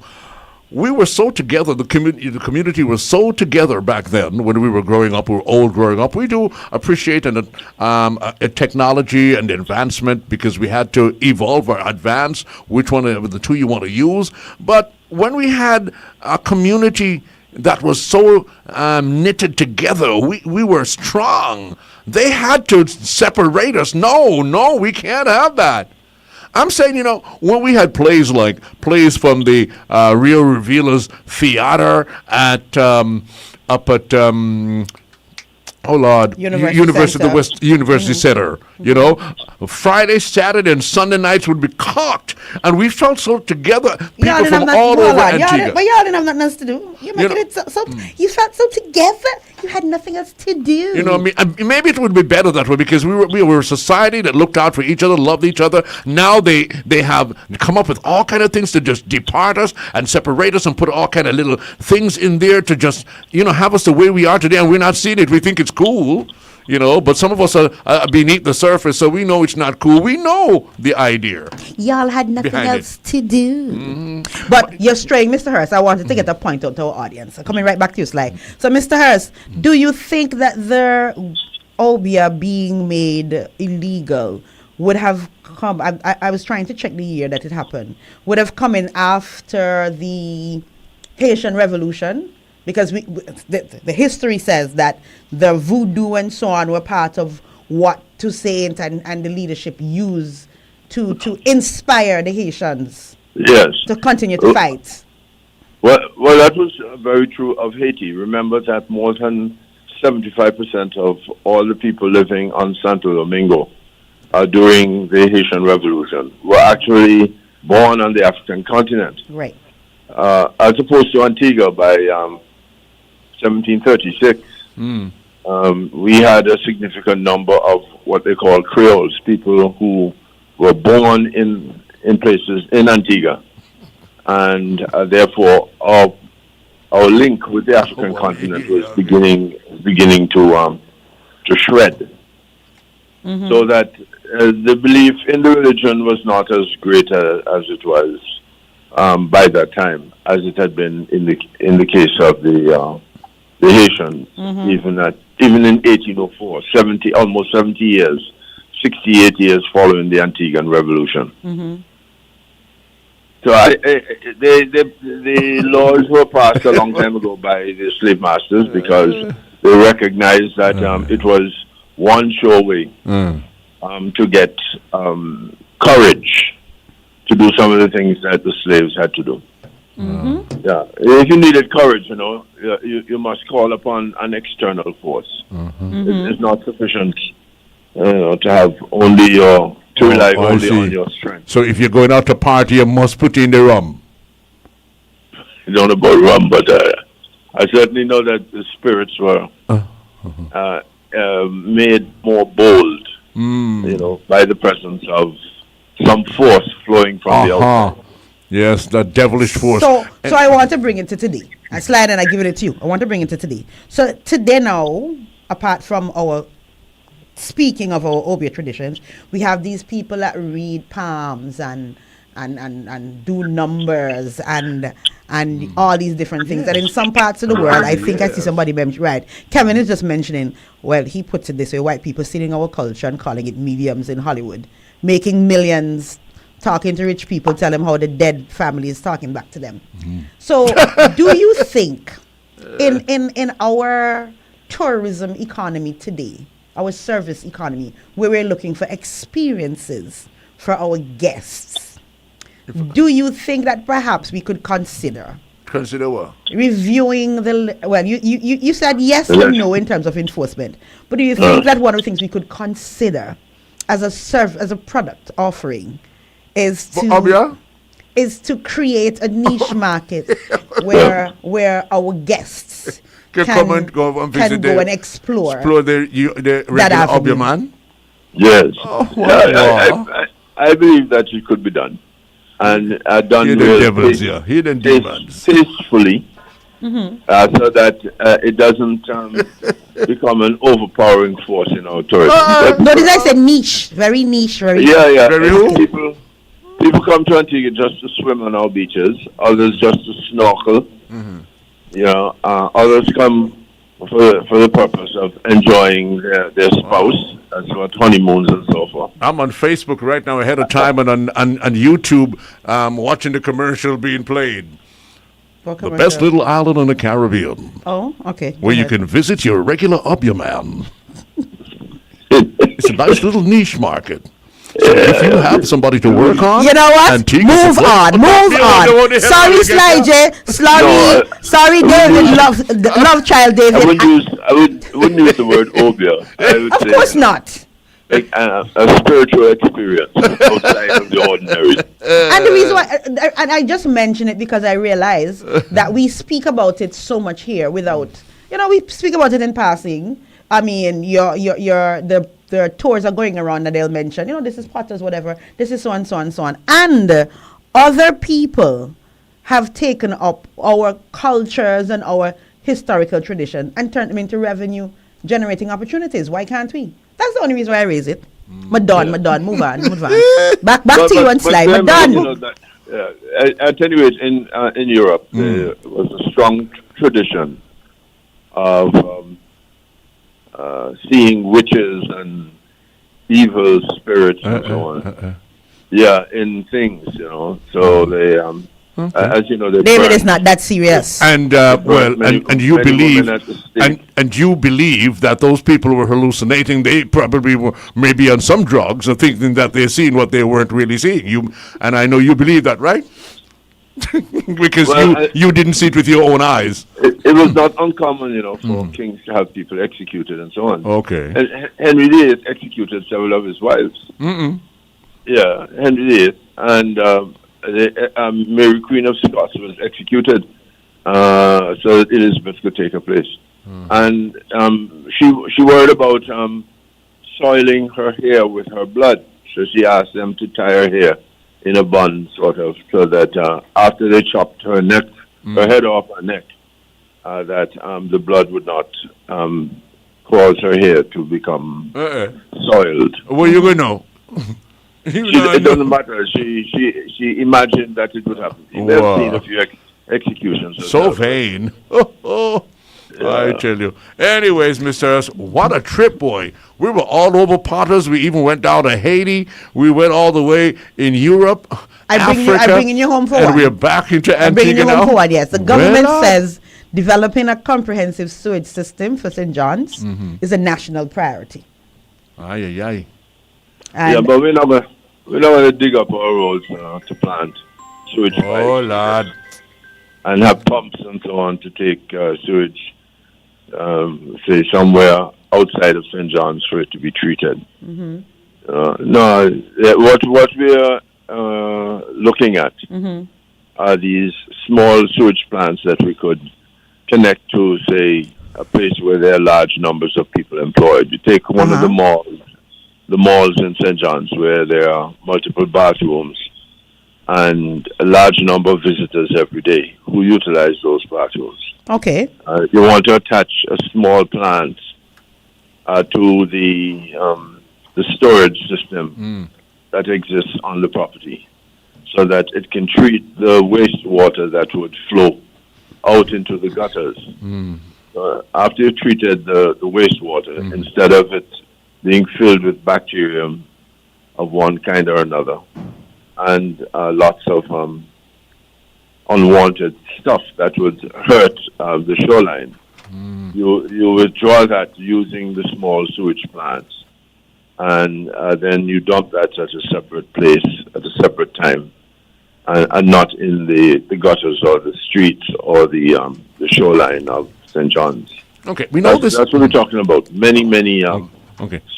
we were so together, the community was so together back then when we were growing up, we were old growing up. We do appreciate a technology and advancement because we had to evolve or advance which one of the two you want to use. But when we had a community that was so knitted together, we were strong. They had to separate us. No, we can't have that. I'm saying, when we had plays from the Real Revealers Theater up at University Center, Friday, Saturday, and Sunday nights would be cocked, and we felt so together. People from all over Antigua. But y'all didn't have nothing else to do. You felt so together. You had nothing else to do. You know, maybe it would be better that way because we were a society that looked out for each other, loved each other. Now they have come up with all kind of things to just depart us and separate us and put all kind of little things in there to just, have us the way we are today, and we're not seeing it. We think it's cool. But some of us are beneath the surface, so we know it's not cool. We know the idea. Y'all had nothing else to do. Mm-hmm. But you're straying, Mr. Hurst. I wanted to get a point out to our audience. Coming right back to you, Sly. So, Mr. Hurst, do you think that the obia being made illegal would have come, I was trying to check the year that it happened, would have come in after the Haitian Revolution? Because the history says that the voodoo and so on were part of what Toussaint and the leadership used to inspire the Haitians to continue to fight. Well, that was very true of Haiti. Remember that more than 75% of all the people living on Santo Domingo during the Haitian Revolution were actually born on the African continent. Right. As opposed to Antigua by 1736, we had a significant number of what they call Creoles, people who were born in places in Antigua, and therefore our link with the African continent was beginning to shred. Mm-hmm. So that the belief in the religion was not as great as it was by that time as it had been in the case of the Haitians, even in 1804, almost 70 years, 68 years following the Antiguan Revolution. Mm-hmm. So the laws were passed a long time ago by the slave masters because they recognized that it was one sure way to get courage to do some of the things that the slaves had to do. Mm-hmm. Yeah, if you needed courage, you must call upon an external force. Mm-hmm. It's not sufficient, to have only to rely only on your strength. So if you're going out to party, you must put in the rum. I don't know about rum, but I certainly know that the spirits were made more bold, by the presence of some force flowing from the outside. Yes, that devilish force. So I want to bring it to today. I slide and I give it to you. I want to bring it to today. So today now, apart from our speaking of our obia traditions, we have these people that read palms and do numbers and all these different things. And in some parts of the world, I think I see somebody right. Kevin is just mentioning, well, he puts it this way: white people stealing our culture and calling it mediums in Hollywood, making millions, talking to rich people, tell them how the dead family is talking back to them. Mm-hmm. So do you think in our tourism economy today, our service economy, where we're looking for experiences for our guests, do you think that perhaps we could consider what? Reviewing you said yes or no in terms of enforcement, but do you think that one of the things we could consider as a product offering is to create a niche market where our guests can go and explore the regular obia man? Yes. I believe that it could be done. And done hidden demons. Tastefully, so that it doesn't become an overpowering force in our tourism. Notice I said niche, very niche, very. Yeah. People come to Antigua just to swim on our beaches. Others just to snorkel. Mm-hmm. Others come for the purpose of enjoying their spouse. That's what honeymoons and so forth. I'm on Facebook right now ahead of time and on YouTube watching the commercial being played. The best little island in the Caribbean. Oh, okay. Where you can visit your regular obia man. It's a nice little niche market. So if you have somebody to work on, you know what? Move on. Sorry, Sly J. Sorry, David. Love child, David. I wouldn't use the word obia. I would say, of course not. Like a spiritual experience outside of the ordinary. And the reason why, and I just mention it because I realize that we speak about it so much here without, we speak about it in passing. I mean, the tours are going around that they'll mention, this is Potters, whatever, this is so and so and so on. And other people have taken up our cultures and our historical tradition and turned them into revenue generating opportunities. Why can't we? That's the only reason why I raise it. Madon, move on. Back to you on slide. Madon. I tell you, in Europe, there was a strong tradition of seeing witches and evil spirits and so on. Yeah, in things, So they, as you know, David is not that serious. And and you believe, and you believe that those people were hallucinating. They probably were maybe on some drugs and thinking that they're seeing what they weren't really seeing. And I know you believe that, right? Because you didn't see it with your own eyes. It was not uncommon, for kings to have people executed and so on. Okay. And Henry VIII executed several of his wives. Yeah, Henry VIII. And Mary Queen of Scots was executed so that Elizabeth could take her place. And she worried about soiling her hair with her blood. So she asked them to tie her hair in a bun, sort of, so that after they chopped her neck, her head off her neck, that the blood would not cause her hair to become soiled. Well, you going to know. It doesn't matter. She imagined that it would happen. We've seen a few executions. So vain. I tell you. Anyways, Mr. S, what a trip, boy. We were all over Potters. We even went down to Haiti. We went all the way in Europe, Africa. I'm bringing you home for and one. we are back into Antigua. I'm bringing you home for one, yes. The government Well, says developing a comprehensive sewage system for St. John's is a national priority. Aye. Yeah, but we're not going to dig up our roads to plant sewage pipes. Oh, Lord. And have pumps and so on to take sewage, say, somewhere outside of St. John's for it to be treated. No, what we are looking at are these small sewage plants that we could connect to, say, a place where there are large numbers of people employed. You take one of the malls in St. John's where there are multiple bathrooms and a large number of visitors every day who utilize those bathrooms. Okay. You want to attach a small plant to the storage system that exists on the property so that it can treat the wastewater that would flow out into the gutters. After you've treated the wastewater, instead of it being filled with bacterium of one kind or another, and lots of unwanted stuff that would hurt the shoreline. You withdraw that using the small sewage plants, and then you dump that at a separate place at a separate time, and not in the gutters or the streets or the shoreline of St. John's. Okay, we know this. That's what we're talking about. Many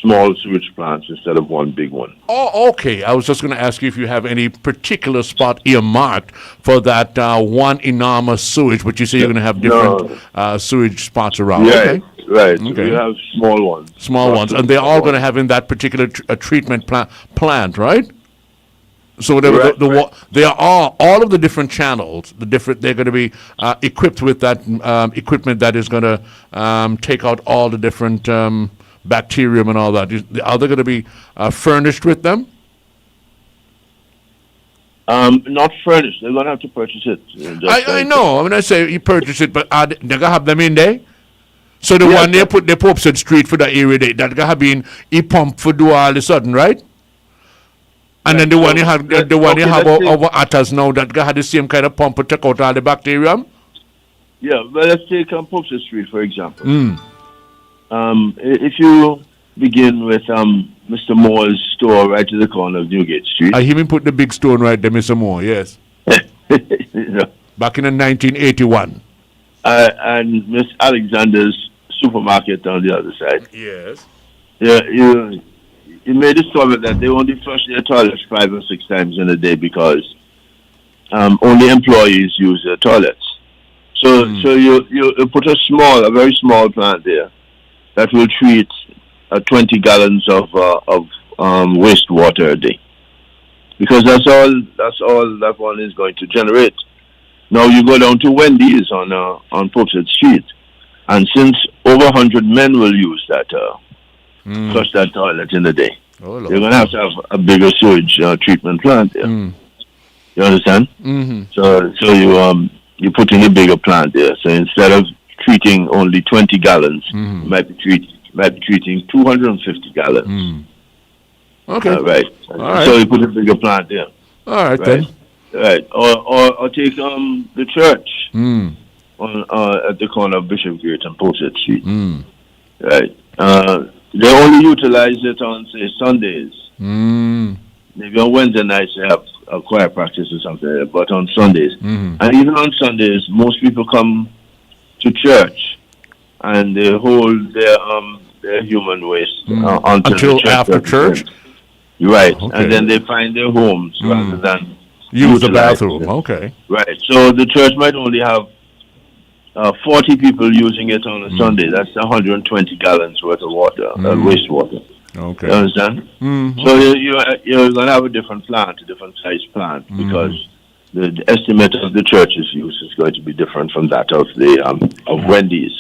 small sewage plants instead of one big one. Oh, okay. I was just going to ask you if you have any particular spot earmarked for that one enormous sewage, but you say you're going to have different sewage spots around. Yeah, okay. Right. Okay. We have small ones. Small ones, and they're all going to have in that particular treatment plant, right? So whatever they are all of the different channels, they're going to be equipped with that equipment that is going to take out all the different bacterium and all that. Are they going to be furnished with them? Not furnished. They're going to have to purchase it. I know. I mean, I say you purchase it, but they're going to have them in there? So the one they put the Popset Street for the area, that going to have been a pump for do all of a sudden, right? And then the one you have over Atas now, that guy had the same kind of pump to take out all the bacterium? Yeah, well, let's take Popset Street, for example. If you begin with Mr. Moore's store right to the corner of Newgate Street. I even put the big stone right there, Mr. Moore, yes. Back in 1981. And Miss Alexander's supermarket on the other side. Yes. Yeah, you may discover that they only flush their toilets 5 or 6 times in a day because only employees use their toilets. So you put a very small plant there that will treat 20 gallons of wastewater a day, because that's all that one is going to generate. Now you go down to Wendy's on Popset Street, and since over 100 men will use that flush that toilet in a day, you're going to have a bigger sewage treatment plant there. You understand? So you're putting a bigger plant there. So instead of treating only 20 gallons, you might be treating 250 gallons. Okay. Right. All right. So you put a bigger plant there. All right, then. Right. Or take the church on at the corner of Bishop Gate and Posted Street. Right. They only utilize it on, say, Sundays. Maybe on Wednesday nights they have a choir practice or something, but on Sundays. And even on Sundays, most people come to church and they hold their human waste until after church? Right. Okay. And then they find their homes rather than use the bathroom. Okay. Right. So the church might only have 40 people using it on a Sunday. That's 120 gallons worth of water, wastewater. Okay. You understand? So you're going to have a different plant, a different size plant, because the estimate of the church's use is going to be different from that of of Wendy's.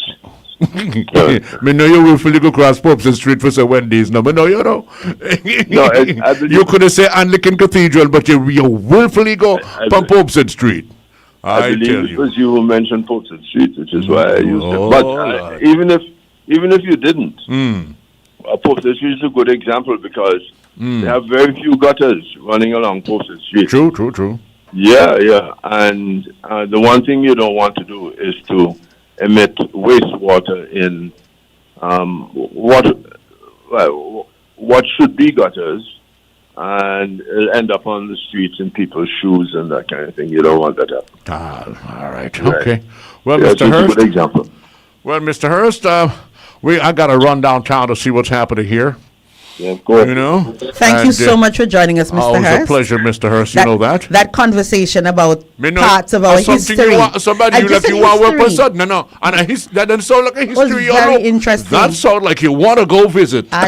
Me know you willfully go cross Popson Street for some Wendy's. No, me know you know. No, I believe you couldn't say Anglican Cathedral, but you willfully go from Popson Street. I believe it was you who mentioned Popson Street, which is why I used it. But even if you didn't, Popson Street is a good example because they have very few gutters running along Popson Street. True. Yeah. And the one thing you don't want to do is to emit wastewater in what should be gutters, and it'll end up on the streets in people's shoes and that kind of thing. You don't want that to happen. All right. Okay. Well, Yeah, Mr. Hurst. a good example. Well, Mr. Hurst, I got to run downtown to see what's happening here. Yeah, of course. You know. Thank you so much for joining us, Mr. Always Hurst. a pleasure, Mr. Hurst. You know that. That conversation about Me know, parts of our something history. Somebody you like you want to work with something. No. And that doesn't sound like a history. Was very interesting. That sounds like you want to go visit. I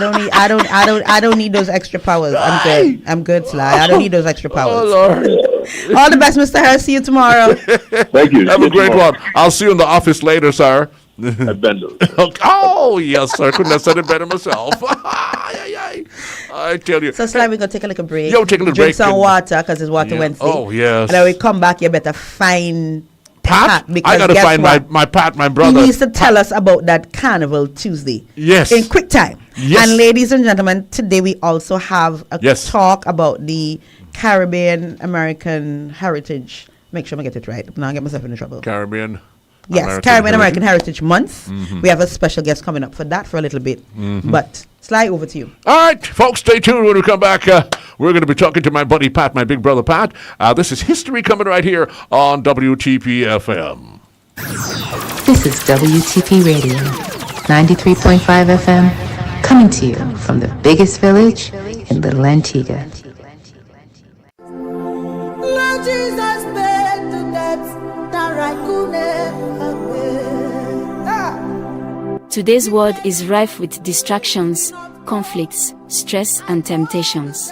don't need those extra powers. I'm good, Sly. I don't need those extra powers. Oh, Lord. All the best, Mr. Hurst. See you tomorrow. Thank you. Have a great one. I'll see you in the office later, sir. At Bendel. Oh, yes, sir. Couldn't have said it better myself. I tell you. So, Sly, we're going to take a little break. Yo, take a little Drink break. some water because it's Water Wednesday. Oh, yes. And when we come back, you better find Pat. Because I got to guess find what? my Pat, my brother. He needs to tell us about that Carnival Tuesday. Yes. In quick time. Yes. And ladies and gentlemen, today we also have a Yes. talk about the Caribbean American heritage. Make sure I get it right. Now I get myself into trouble. Caribbean. Yes, Caribbean American Heritage Month. We have a special guest coming up for that for a little bit. But Sly, over to you. All right, folks, stay tuned. When we come back, we're going to be talking to my buddy Pat, my big brother Pat. This is history coming right here on WTP FM. This is WTP Radio, 93.5 FM, coming to you from the biggest village in Little Antigua. Lord Jesus paid the debts that I could never pay. Today's world is rife with distractions, conflicts, stress, and temptations.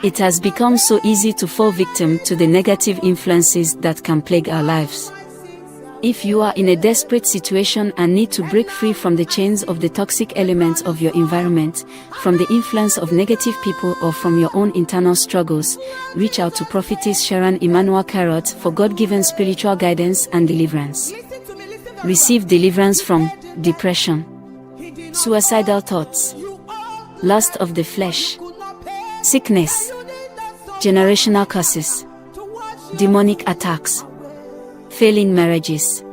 It has become so easy to fall victim to the negative influences that can plague our lives. If you are in a desperate situation and need to break free from the chains of the toxic elements of your environment, from the influence of negative people, or from your own internal struggles, reach out to Prophetess Sharon Emmanuel Carrot for God-given spiritual guidance and deliverance. Receive deliverance from depression, suicidal thoughts, lust of the flesh, sickness, generational curses, demonic attacks, failing marriages.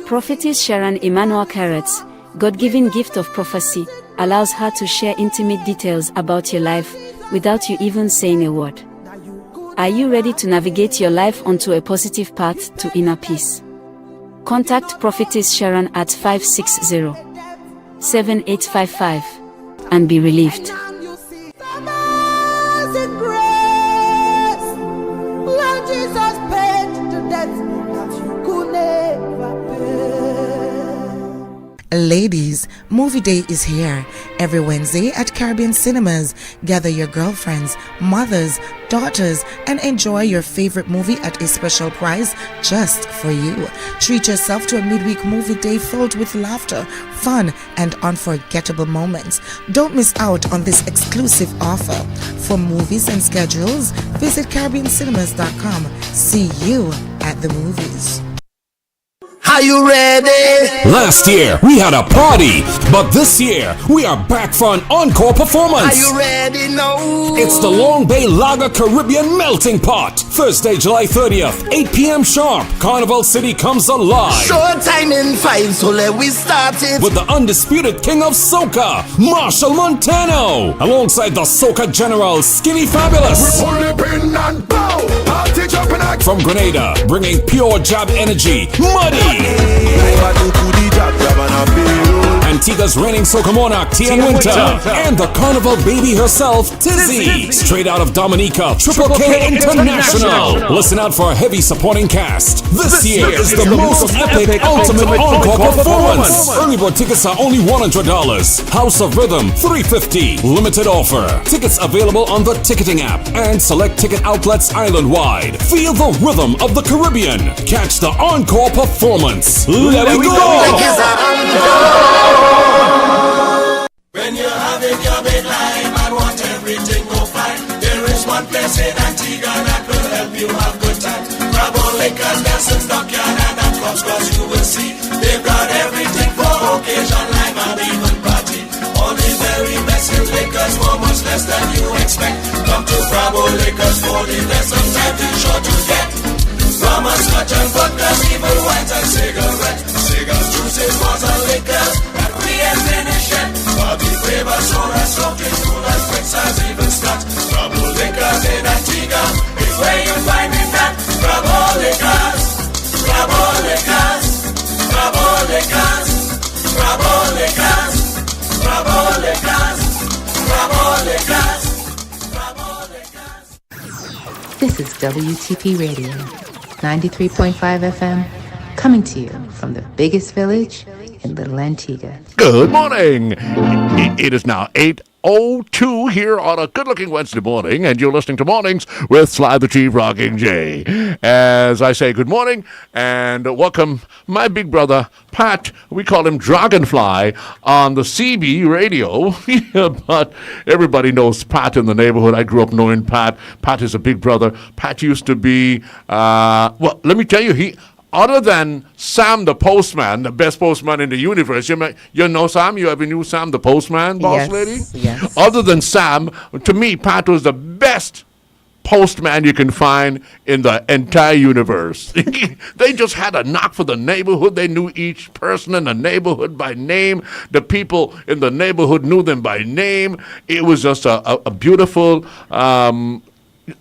Prophetess Sharon Emmanuel Carrot's God-given gift of prophecy allows her to share intimate details about your life without you even saying a word. Are you ready to navigate your life onto a positive path to inner peace? Contact Prophetess Sharon at 560-7855 and be relieved. Lord Jesus paid the debt that you could never Movie Day is here. Every Wednesday at Caribbean Cinemas, gather your girlfriends, mothers, daughters, and enjoy your favorite movie at a special price just for you. Treat yourself to a midweek movie day filled with laughter, fun, and unforgettable moments. Don't miss out on this exclusive offer. For movies and schedules, visit CaribbeanCinemas.com. See you at the movies. Are you ready? Last year, we had a party, but this year, we are back for an encore performance. Are you ready? No. It's the Long Bay Lager Caribbean Melting Pot. Thursday, July 30th, 8 p.m. sharp. Carnival City comes alive. Showtime in 5, so let we start it. With the undisputed king of soca, Marshall Montano. Alongside the soca general, Skinny Fabulous. From Grenada, bringing pure jab energy, Muddy. Antigua's reigning soca monarch, Tian Winter. And the carnival baby herself, Tizzy. Straight out of Dominica, Triple K International. Listen out for a heavy supporting cast. This year is the most epic ultimate encore performance. Early bird tickets are only $100. House of Rhythm, $350. Limited offer. Tickets available on the ticketing app and select ticket outlets island-wide. Feel the rhythm of the Caribbean. Catch the encore performance. Let it go! When you're having your big life and want everything go fine, there is one place in Antigua that will help you have good time. Grab on Lakers, Nelson's Dockyard, and that comes cause you will see they've got everything for occasion, live and even party. All the very best in Lakers for much less than you expect. Come to Bravo Lakers for the best, sometimes too short to get. Rum and scotch and vodka, even wines and cigarettes. Cigars, juices, bars and liquors that we ain't finished yet. Bobby flavor, soda, soft drinks, coolers, quick size, even scotch. Bravo Liquors in Antigua is where you find it at. Bravo Liquors, Bravo Liquors, Bravo Liquors, Bravo Liquors, Bravo Liquors, Bravo Liquors, Bravo Liquors. This is WTP Radio, 93.5 FM, coming to you from the biggest village in Little Antigua. Good morning. It is now 8:02 here on a good-looking Wednesday morning, and you're listening to Mornings with Sly the Chief Rocking J. As I say good morning and welcome my big brother, Pat. We call him Dragonfly on the CB radio, but everybody knows Pat in the neighborhood. I grew up knowing Pat. Pat is a big brother. Pat used to be, well, let me tell you, other than Sam the postman, the best postman in the universe, you know Sam? You ever knew Sam the postman, boss lady? Yes. Other than Sam, to me, Pat was the best postman you can find in the entire universe. They just had a knock for the neighborhood. They knew each person in the neighborhood by name. The people in the neighborhood knew them by name. It was just a beautiful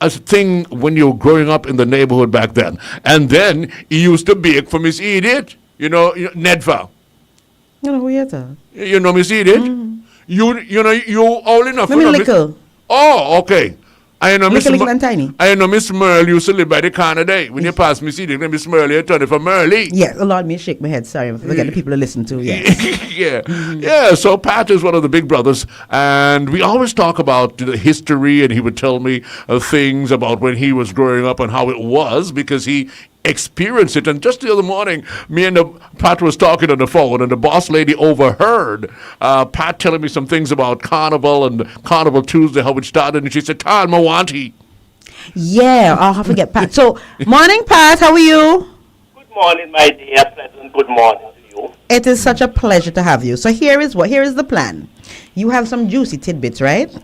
a thing when you were growing up in the neighborhood back then. And then he used to bake for Miss Edith, Nedva. You know who you are? You know Miss Edith? You old enough. Let me little. Oh, okay. I know Little and tiny. I know Miss Merle used to live by the corner there. When you pass Miss Edith, Miss Merle, you turn it for Merle. Yeah, Lord, me shake my head. Sorry, I forget the people to listen to. Yeah. Yeah. So Pat is one of the big brothers, and we always talk about the history, and he would tell me things about when he was growing up and how it was, because he experienced it. And just the other morning, me and Pat was talking on the phone, and the boss lady overheard Pat telling me some things about Carnival and Carnival Tuesday, how it started, and she said, "Tal Mawanti." Yeah, I'll forget Pat. So, morning, Pat. How are you? Good morning, my dear. Pleasant good morning to you. It is such a pleasure to have you. So here is the plan. You have some juicy tidbits, right?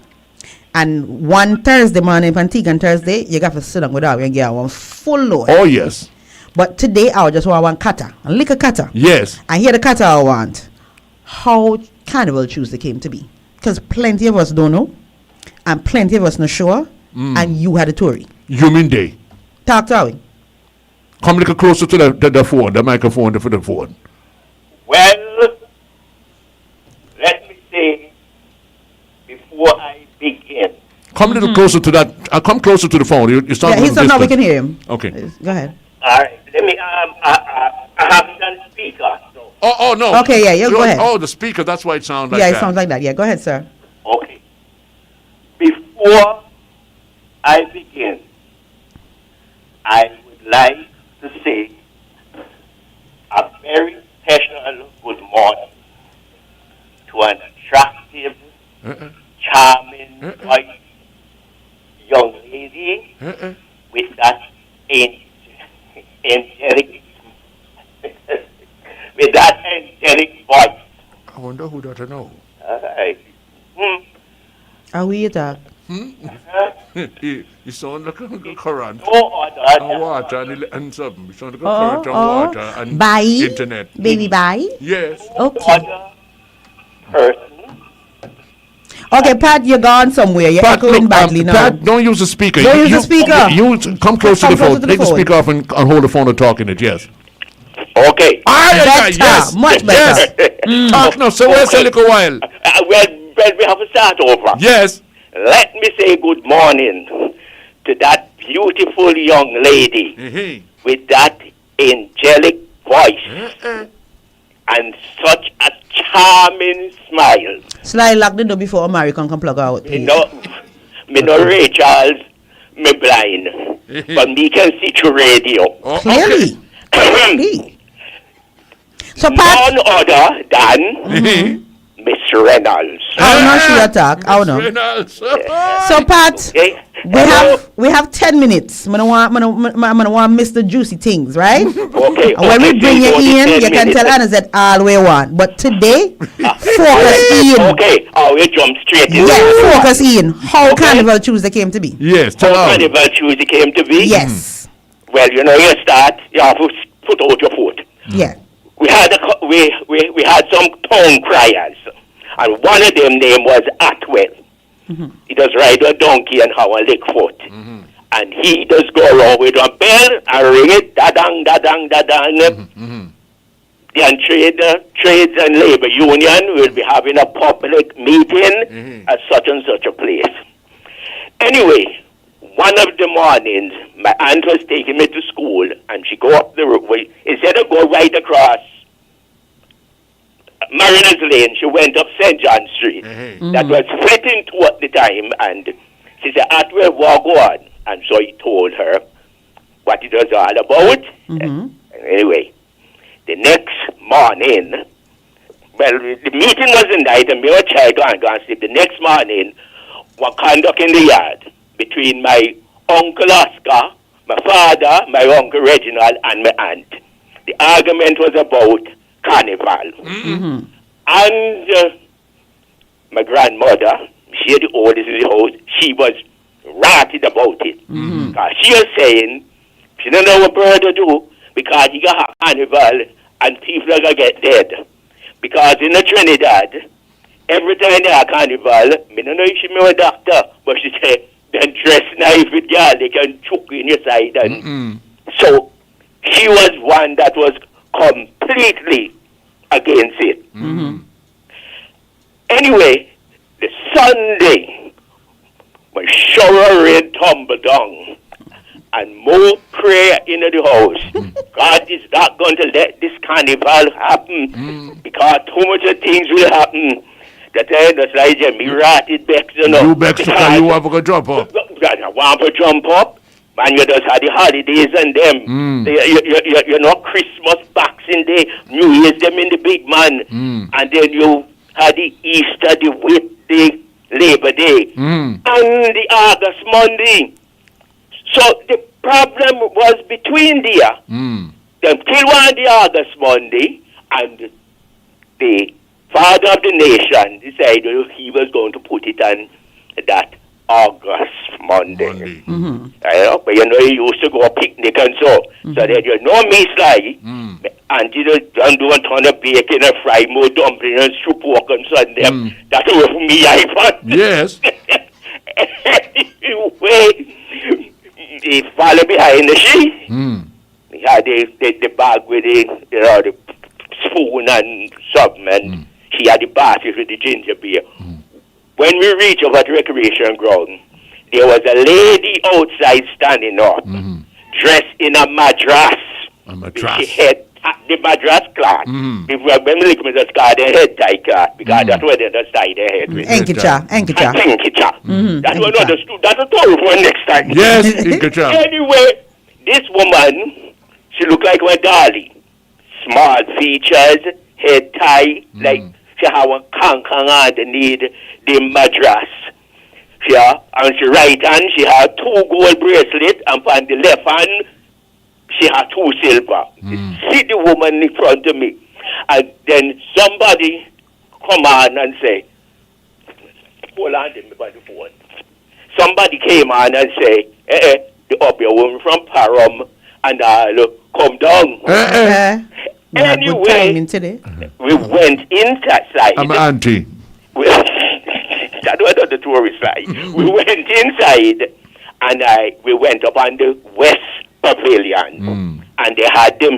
And one Thursday morning, Antigua Thursday, you got to sit down with her and get one full load. Oh, yes. But today, I just want one kata, a liquor kata. Yes. And here the kata I want. How Carnival Tuesday came to be. Because plenty of us don't know. And plenty of us not sure. And you had a story. You mean day? Talk to me. Come a little closer to the phone, the microphone for the phone. Well, let me say, before I begin. Come a little closer to that. Come closer to the phone. You start. Yeah, he's now we can hear him. Okay. Go ahead. All right. Let me. I have it on speaker. So Oh, no. Okay, yeah, go ahead. Oh, the speaker, that's why it sounds like that. that. Yeah, it sounds like that. Yeah, go ahead, sir. Okay. Before I begin, I would like to say a very special good morning to an attractive, charming, white young lady with that angelic with that angelic voice. I wonder who that I know. How are you talk? You sound like a current. And water and something. You sound like a current and water and bye. internet. Baby, bye. Yes. Okay. Person. Okay, Pat, you're gone somewhere. You're echoing badly now. Pat, don't use the speaker. Don't use the speaker. You come close to the phone. Take the speaker off and hold the phone and talk in it. Yes. Okay. Yes. Much better. Yes. Talk now. So where's a little while? Well, we have to start over. Yes. Let me say good morning to that beautiful young lady with that angelic voice and such a charming smile. Slide lock the door before Omari can plug out. Me no Rachel's, me blind, but me can see through radio. Clearly. Clearly. So Pat, none other than Miss Reynolds. How no she attack? How no? So Pat, we have 10 minutes. I don't want miss the juicy things, right? Okay. And when we bring you in, you can tell Anna that all we want. But today, focus in. Okay. We jump straight in. Yeah, focus in. How Carnival Tuesday came to be. Yes. How Carnival Tuesday came to be. Yes. Well, you start. You have to put out your foot. Yeah. We had we had some tongue criers, and one of them name was Atwell. He does ride a donkey and have a lick foot, and he does go around with a bell and ring it, da dang da dang da dang. And trades and labor union will be having a public meeting at such and such a place. Anyway, one of the mornings, my aunt was taking me to school, and she go up the road. Instead of go right across Mariners Lane, she went up St. John Street. That was split in two at the time, and she said, Atwell, walk on. And so he told her what it was all about. Anyway, the next morning, well, the meeting was the night, and me and a child go and sleep. The next morning, we're conducting the yard between my Uncle Oscar, my father, my Uncle Reginald, and my aunt. The argument was about Carnival. And my grandmother, she the oldest in the house, she was ratted about it. Because she was saying, she don't know what brother do, because he got a carnival and people are going to get dead. Because in the Trinidad, every time they have carnival, I don't know if she know a doctor, but she said, then dress knife with garlic and choke in your side. And so she was one that was completely against it. Anyway, the Sunday, when shower rain tumble down and more prayer into the house, God is not going to let this carnival happen because too much of things will happen. That I just like me ratted back, you know. You back because you want to jump up. I want to jump up. Man, you just had the holidays and them. You know, Christmas, Boxing Day, New Year's, them in the big man. And then you had the Easter, the Whit Day, Labor Day. And the August Monday. So the problem was between there. Them still want the August Monday, and the father of the nation decided he was going to put it on that August Monday. But you know, he used to go picnic and so. So then you know me, Sly, and you don't do a ton of bacon and fry more dumpling and soup pork and so on them. That's what me I Yes. Anyway, he followed behind the sheep. He had the bag with the spoon and something, and she had the basket with the ginger beer. When we reached over the recreation ground, there was a lady outside standing up, dressed in a madras. She had the madras cloth. If we have ligament just called the head tie cloth because that's where they just tie their head with. Enkicha. That's one understood. That's a story for next time. Yes, Enkicha. Anyway, this woman, she look like my dolly. Small features, head tie, like she have a cancan underneath the madras. She have, on she right hand, she have 2 gold bracelets, and on the left hand, she had 2 silver. See the woman in front of me. And then somebody come on and say, hold on to me by the phone. Somebody came on and say, the up your woman from Param and I'll come down. Anyway, we went inside. I'm auntie. That was on the tourist side. We went inside and we went up on the west pavilion. And they had the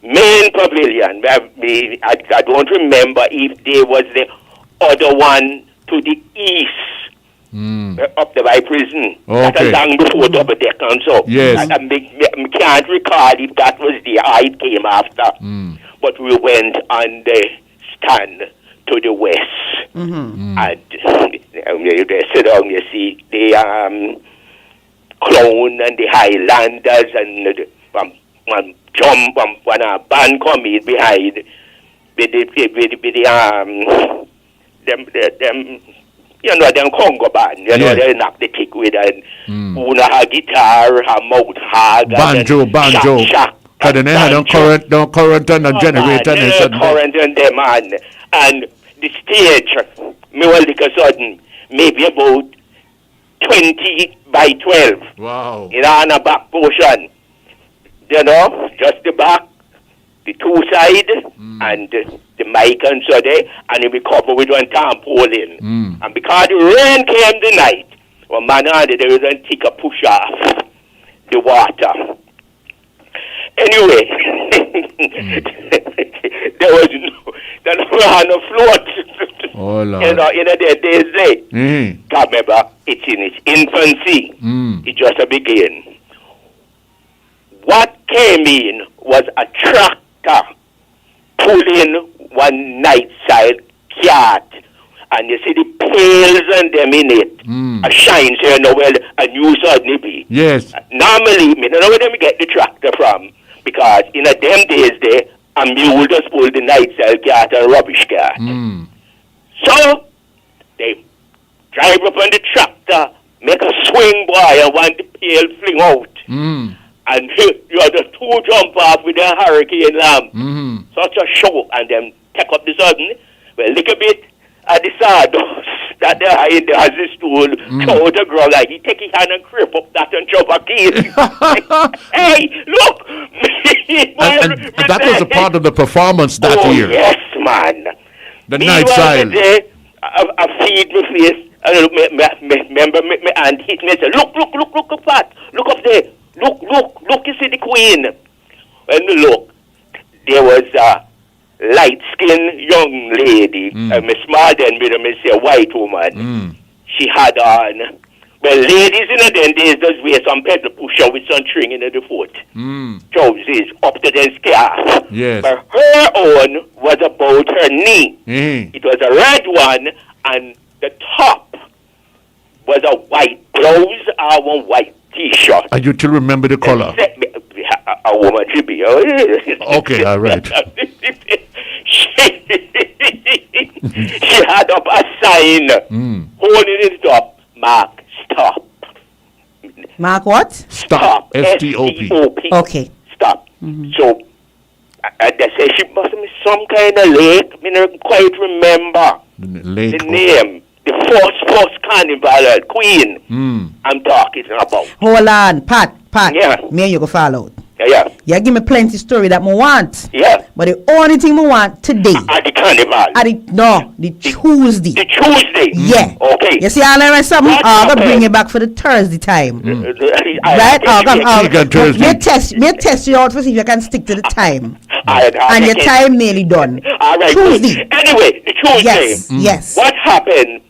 main pavilion. I don't remember if there was the other one to the east. Up there by prison. Okay. That's long before double deck and so. Yes. I can't recall if that was the it came after. But we went on the stand to the west. And they sit down, you see the clown and the Highlanders and jump when a band come in behind with them you know, them Congo band, you know, they knock the kick with and una have guitar, have mouth hard, banjo. Because they had no current and a generator and something. Current and them and the stage, me will like a sudden, maybe about 20 by 12. Wow. In on a back portion. You know, just the back, the 2 side, and the mic and so there, and it be covered with one tarpaulin. And because the rain came the night, one man had it, there was a take a push off the water. Anyway, there was no float. Oh, Lord. You know, in the days there. God, remember, it's in its infancy. It just a begin. What came in was a tractor pulling one night side cat, and you see the pails and them in it. A shine, so you know where a new suddenly be. Yes. Normally, me don't know where them get the tractor from, because in a them days there, a mule just pull the night side cat and rubbish cat. So they drive up on the tractor, make a swing boy, and want the pail fling out. And you have the 2 jump off with a hurricane lamb. Such a show. And then take up the sudden, well, lick a bit at the sawdust that they're hiding there as the stool, throw the ground like he take his hand and creep up that and chop a key. Hey, look! and that was a part of the performance that year. Yes, man. The night side. I feed my face. Remember, my aunt hit me and said, look, Pat. Look up there. Look, you see the queen. When we look, there was a light-skinned young lady, Miss Marden with me say a white woman. She had on, well, ladies in the then days does wear some pedal pusher with some string in the foot. Trousers up to the scarf. Yes. But her own was about her knee. It was a red one, and the top was a white blouse or one white T-shirt. And you still remember the color? A woman should be. Okay, all right. She had up a sign holding it up, Mark, stop. Mark what? Stop. S-T-O-P. Okay. Stop. So, they say she must be some kind of lake. I don't quite remember the name. The first carnival queen I'm talking about. Hold on, Pat. Yeah. Me and you go follow out. Yeah. You give me plenty story that I want. Yeah. But the only thing I want today. At the carnival. The Tuesday. The Tuesday? Yeah. Okay. You see, I'll learn something. I'm going to bring you back for the Thursday time. Right? Me test you out to see if you can stick to the time. And your time nearly done. All right. Tuesday. Anyway, the Tuesday. Yes. What happened?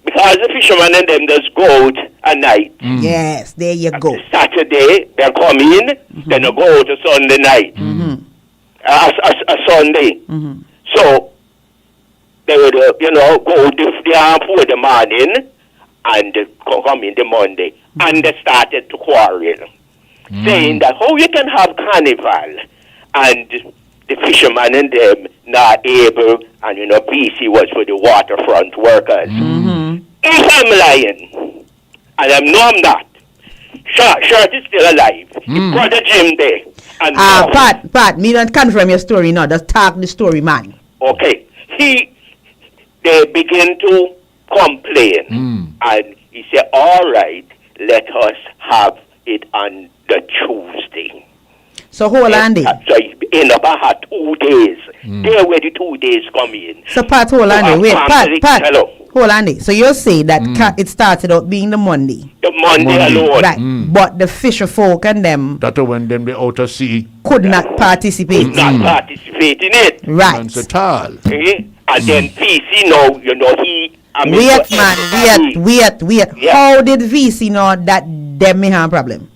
Because the fishermen and them just go out at night. Yes, there you go. Saturday, they come in, then they go out to Sunday night. a Sunday. So they would, go there for the morning and come in the Monday. And they started to quarrel, saying that how you can have carnival and the fishermen and them not able, and PC was for the waterfront workers. If I'm lying, and I'm not, Shirt is still alive. His brother Jim there. And Pat, me don't confirm your story now. Just talk the story, man. Okay. They begin to complain. And he said, all right, let us have it on the Tuesday. So hold on there. So in about 2 days. There were the 2 days coming. So Pat, hold on there. Wait, Pat. Hello. Hold on there. So you say that it started out being the Monday. The Monday alone. Right. But the fisher folk and them that when them the outer sea could not participate. Could not participate in it. Right. At all. And then VC now, he Wait. Yeah. How did VC know that them may have a problem?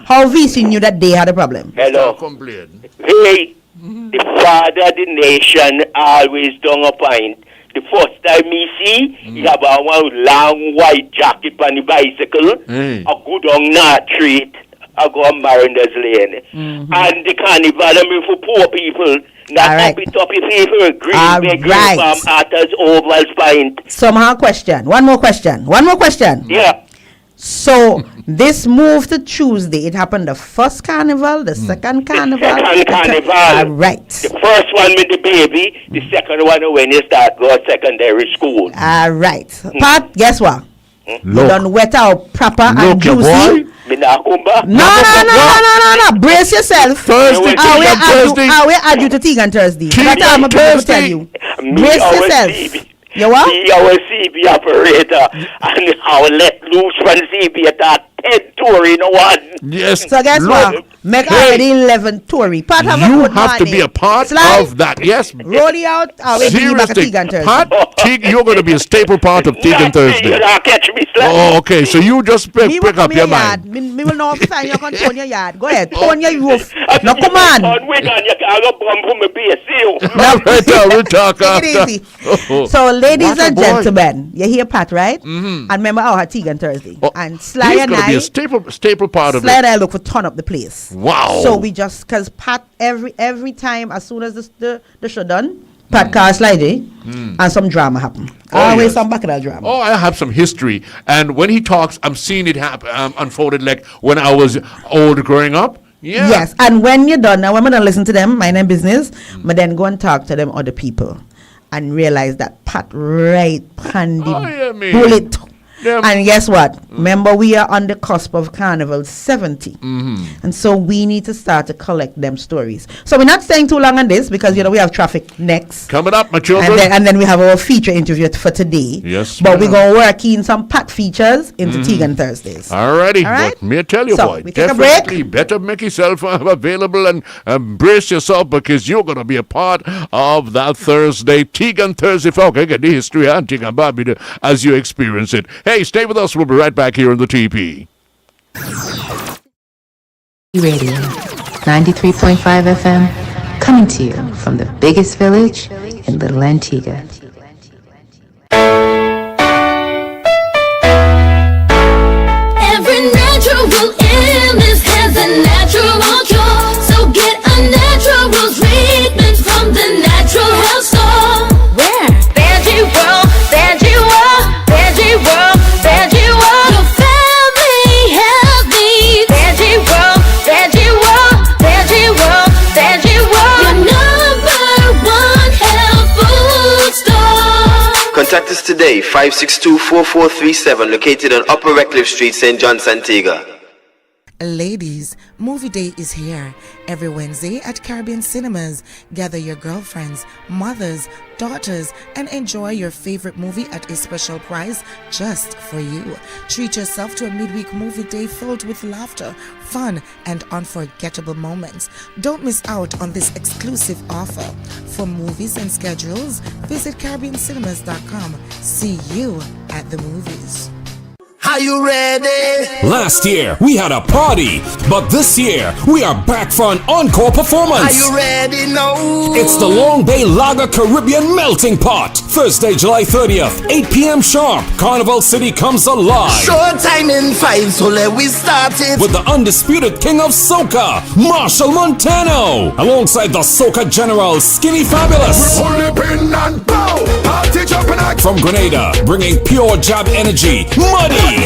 How VC knew that they had a problem? Hello. Complain. Hey, the father of the nation always done a point. The first time me see, he have a one long white jacket on the bicycle, a good on that treat, I go on Mariners Lane. And the carnival, I mean, for poor people, not uppy people, green bay, green farm, Arthur's Oval Pint. Somehow question. One more question. Yeah. So this move to Tuesday, it happened the first carnival, the second carnival. Second carnival. All right. The first one with the baby, the second one when you start go secondary school. All right. Pat, guess what? You done wet out proper and juicy. No. Brace yourself. Thursday. I will add you to Tegan Thursday. That's all I'm going to tell you. Brace yourself. You what? Me, our CB operator, and I'll let loose from CB at that 10 tour in one. Yes. So guess what? Make already 11 Tory. Pat, have a good have to be a part of that. Yes. Roll it out. I'll wait you back at Tegan Thursday. Pat, you're going to be a staple part of Tegan Thursday. You'll catch me Oh, okay. So you just pick up your mind. Me will know if you can tone your yard. Go ahead. Tone your roof. No, come on. We'll talk after. Take it easy. So, ladies and gentlemen, you hear Pat, right? And remember our Tegan Thursday. And Sly and I. Be a staple part of Sly and I look for turn up the place. Wow. So we just, because Pat, every time, as soon as the show done, Pat calls Sly and some drama happen. Always some bacchanal drama. Oh, I have some history. And when he talks, I'm seeing it unfolded like when I was old growing up. Yeah. Yes, and when you're done, now when I listen to them, mind their business, but then go and talk to them other people and realize that Pat right pandy bullet. And guess what? Remember, we are on the cusp of Carnival 70. And so we need to start to collect them stories. So we're not staying too long on this because, we have traffic next. Coming up, my children. And then we have our feature interview for today. Yes. But we're going to work in some Pat features into Tegan Thursdays. Alrighty. All right? But me tell you, boy. We take definitely a break. better make yourself available and brace yourself because you're going to be a part of that Thursday, Tegan Thursday. Folk, I get the history and Tegan Bobby as you experience it. Hey, stay with us. We'll be right back here in the TP. Radio 93.5 FM, coming to you from the biggest village in Little Antigua. Every natural illness has a natural cure, so get a natural treatment from the Natural Health Store. Where? Veggie World, Veggie World, Veggie World, Veggie World. Your family healthy. Veggie World, Veggie World, Veggie World, Veggie World. Your #1 health food store. Contact us today, 562-4437, located on Upper Redcliffe Street, St. John's, Antigua. Ladies, Movie Day is here. Every Wednesday at Caribbean Cinemas, gather your girlfriends, mothers, daughters, and enjoy your favorite movie at a special price just for you. Treat yourself to a midweek movie day filled with laughter, fun, and unforgettable moments. Don't miss out on this exclusive offer. For movies and schedules, visit CaribbeanCinemas.com. See you at the movies. Are you ready? Last year, we had a party, but this year, we are back for an encore performance. Are you ready now? It's the Long Bay Lager Caribbean Melting Pot. Thursday, July 30th, 8 p.m. sharp. Carnival City comes alive. Showtime in 5, so let we start it. With the undisputed king of soca, Marshall Montano. Alongside the soca general, Skinny Fabulous. From Grenada, bringing pure jab energy, Muddy.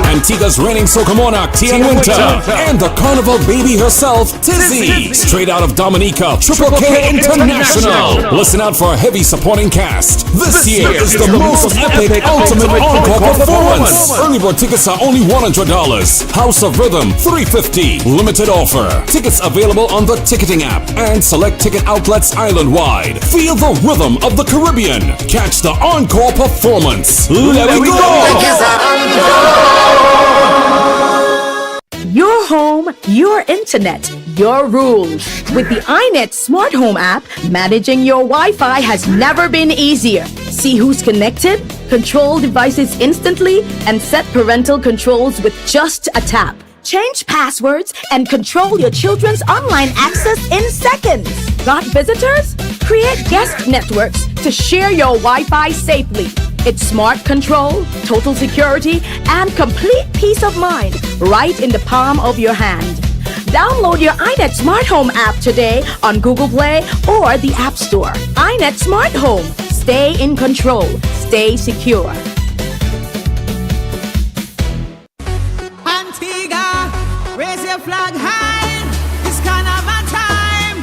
Antigua's reigning soca monarch, Tian Winter. And the carnival baby herself, Tizzy. Straight out of Dominica, Triple K International. Listen out for a heavy supporting cast. This year is the most epic ultimate encore performance. Early bird tickets are only $100. House of Rhythm, $350. Limited offer. Tickets available on the ticketing app and select ticket outlets island-wide. Feel the rhythm of the Caribbean. Catch the encore performance. Let we go! Your home, your internet, your rules. With the iNet Smart Home app, managing your Wi-Fi has never been easier. See who's connected, control devices instantly, and set parental controls with just a tap. Change passwords and control your children's online access in seconds. Got visitors? Create guest networks to share your Wi-Fi safely. It's smart control, total security, and complete peace of mind right in the palm of your hand. Download your iNet Smart Home app today on Google Play or the App Store. iNet Smart Home. Stay in control. Stay secure. Antigua, raise your flag high. It's kind of a time.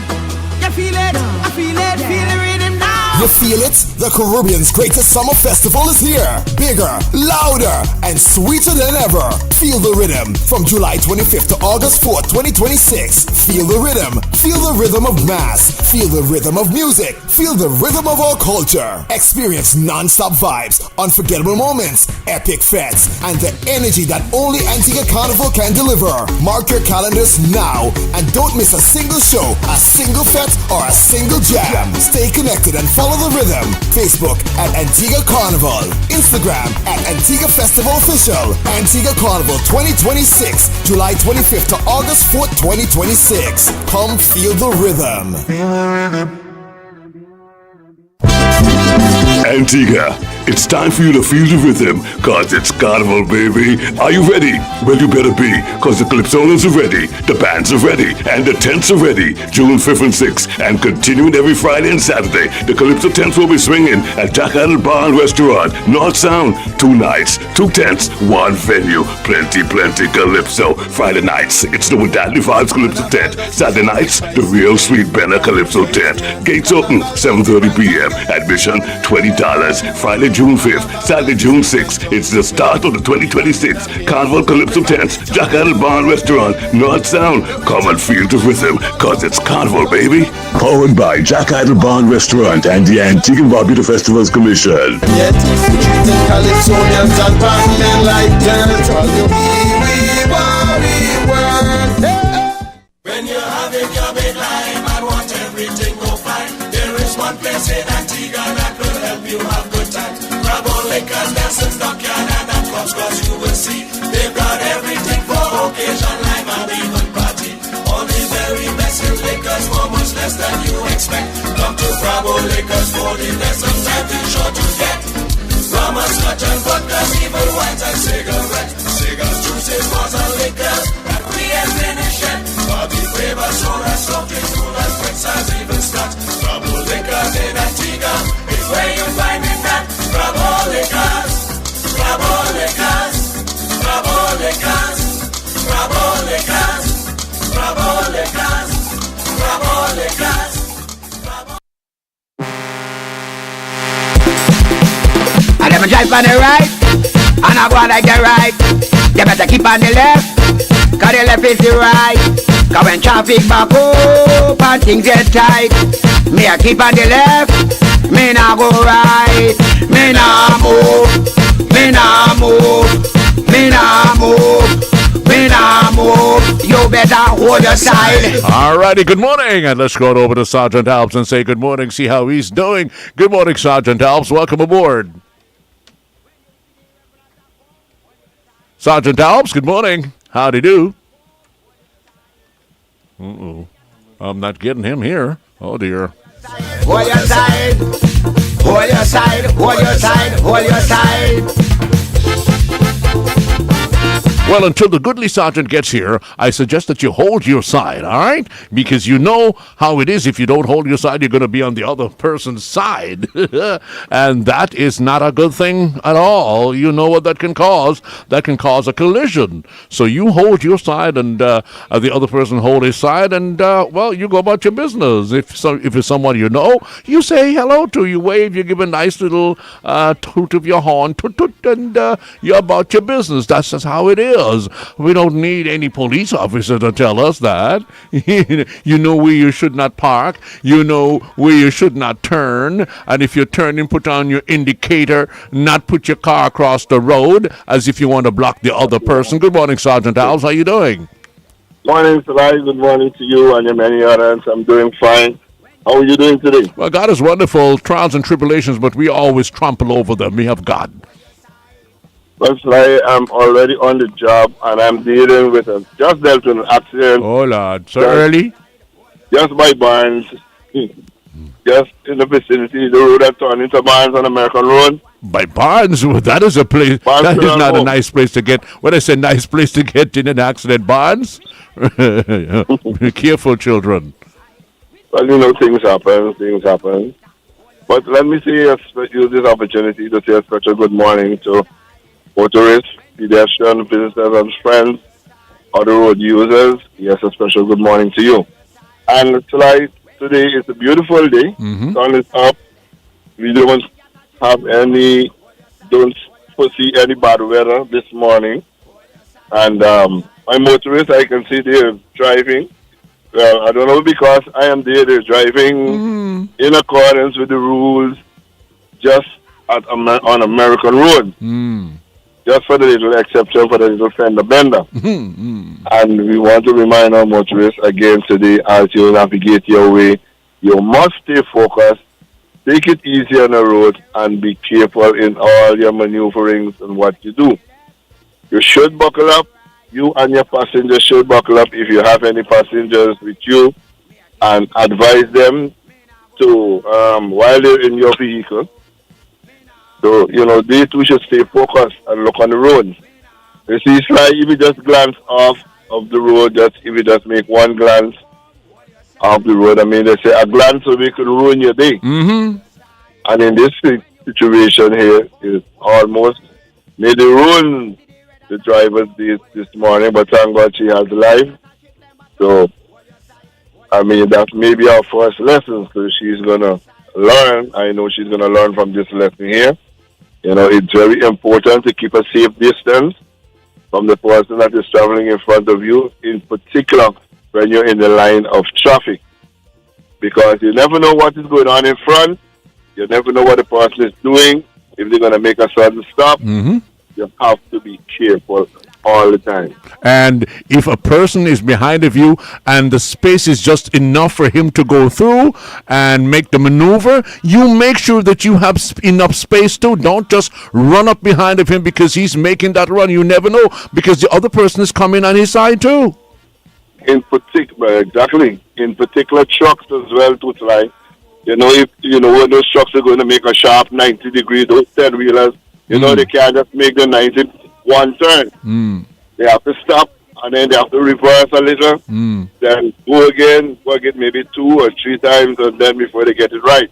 You feel it? I feel it. Feel the rhythm now. You feel it? The Caribbean's greatest summer festival is here. Bigger, louder, and sweeter than ever. Feel the rhythm from July 25th to August 4th, 2026. Feel the rhythm. Feel the rhythm of mass. Feel the rhythm of music. Feel the rhythm of our culture. Experience non-stop vibes, unforgettable moments, epic fests, and the energy that only Antigua Carnival can deliver. Mark your calendars now and don't miss a single show, a single fete, or a single jam. Stay connected and follow the rhythm. Facebook at Antigua Carnival. Instagram at Antigua Festival Official. Antigua Carnival 2026, July 25th to August 4th, 2026. Come feel the rhythm. Antigua, it's time for you to feel the rhythm, cause it's Carnival, baby. Are you ready? Well, you better be, cause the Calypsonas are ready, the bands are ready, and the tents are ready. June 5th and 6th, and continuing every Friday and Saturday, the Calypso tents will be swinging at Jack Idle Bar and Restaurant, North Sound. 2 nights, 2 tents, 1 venue. Plenty Calypso. Friday nights, it's the Wadadley Vibes Calypso tent. Saturday nights, the Real Sweet Benna Calypso tent. Gates open 7:30 p.m. Admission $20. Friday, June 5th, Saturday, June 6th. It's the start of the 2026 Carnival Calypso Tents, Jack Idle Bar and Restaurant, North Sound. Come and feel the rhythm, cause it's Carnival, baby. Powered by Jack Idle Bar and Restaurant and the Antigua and Barbuda Festivals Commission. Calypsonians and bangmen like dirt. All you When you're having your big life and want everything go fine, there is one place in Antigua that will help you have good time. Grab all liquors, Nelson's Dockyard and that clubs, cause you will see they've got everything for occasion, life and even party. All the very best in liquors for much less than you expect. Come to Bravo Liquors for the best, sometimes it's sure to get. Rum and scotch and vodka, even wines and cigarettes. Cigars, juices, bars and liquors that we ain't finished yet. Bobby flavor, soda, soft drinks, coolers, quick size, even scotch. Bravo Liquors in Antigua is where you find it at. Bravo Liquors, Bravo Liquors, Bravo Liquors, Bravo Liquors, Bravo Liquors, Bravo Liquors. And them drive on the right, and I go on like the right. You better keep on the left, cause the left is the right. Cause when traffic back up and things get tight, me I keep on the left, me nah go right. Me nah move, me nah move, me nah move, me nah move. You better hold your side. Alrighty, good morning, and let's go over to Sergeant Alps and say good morning, see how he's doing. Good morning, Sergeant Alps, welcome aboard. Sergeant Alps, good morning. Howdy do. Uh-oh. I'm not getting him here. Oh, dear. Hold your side. Hold your side. Hold your side. Hold your side. Well, until the goodly sergeant gets here, I suggest that you hold your side, all right? Because you know how it is. If you don't hold your side, you're going to be on the other person's side. And that is not a good thing at all. You know what that can cause. That can cause a collision. So you hold your side and the other person hold his side, and, well, you go about your business. If it's someone you know, you say hello to, you wave, you give a nice little toot of your horn, toot, toot, and you're about your business. That's just how it is. We don't need any police officer to tell us that. You know where you should not park. You know where you should not turn. And if you're turning, put on your indicator, not put your car across the road as if you want to block the other person. Good morning, Sergeant Alves. How you doing? Morning, Sly. Good morning to you and your many others. I'm doing fine. How are you doing today? Well, God is wonderful. Trials and tribulations, but we always trample over them. We have God. Well, Sly, I'm already on the job, and I'm dealing with just dealt with an accident. Oh, Lord. So early? Just by Barnes. Just in the vicinity, the road that turned into Barnes on American Road. By Barnes? Well, that is a place. That is not a nice place to get. When I say nice place to get in an accident, Barnes? Be careful, children. Well, you know, things happen. But let me use this opportunity to say a special good morning to motorists, pedestrians, visitors, and friends, other road users. Yes, a special good morning to you. And today is a beautiful day. Sun is up. We don't foresee any bad weather this morning. And my motorists, I can see they're driving. Well, I don't know, because I am there. They're driving in accordance with the rules, just on American Road. Just for the little exception for the little fender bender. And we want to remind our motorists again today, as you navigate your way, you must stay focused, take it easy on the road, and be careful in all your maneuverings and what you do. You should buckle up. You and your passengers should buckle up if you have any passengers with you, and advise them to, while they're in your vehicle, so, you know, they too should stay focused and look on the road. You see, Sly, if you just glance off of the road, if you just make one glance off the road, I mean, they say a glance away can ruin your day. And in this situation here, is almost made it ruin the driver's day this morning, but thank God she has life. So, I mean, that's maybe our first lesson, so she's going to learn. I know she's going to learn from this lesson here. You know, it's very important to keep a safe distance from the person that is traveling in front of you, in particular when you're in the line of traffic. Because you never know what is going on in front. You never know what the person is doing. If they're going to make a sudden stop, you have to be careful all the time. And if a person is behind of you and the space is just enough for him to go through and make the maneuver, you make sure that you have enough space too. Don't just run up behind of him because he's making that run. You never know, because the other person is coming on his side too. In particular, exactly. In particular, trucks as well, too, like, you know, if you know when those trucks are going to make a sharp 90 degree, those 10 wheelers, you know, they can't just make the 90 one turn. They have to stop, and then they have to reverse a little, then go again maybe 2 or 3 times, and then before they get it right.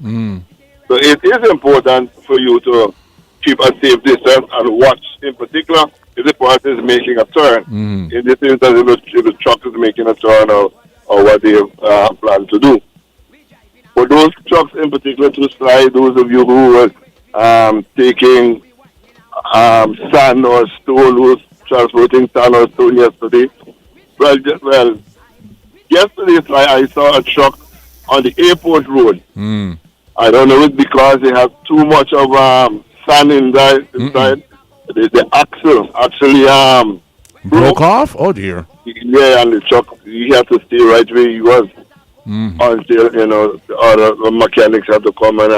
So it is important for you to keep a safe distance and watch, in particular, if the person is making a turn. In this instance, if the truck is making a turn or what they plan to do. For those trucks in particular to slide, those of you who were taking sand or stone, who's transporting sand or stone yesterday. Well, yesterday I saw a truck on the airport road. I don't know if it's because they have too much of sand inside. The axle actually broke off? Oh dear. Yeah, and the truck, he had to stay right where he was. until, the other mechanics have to come and,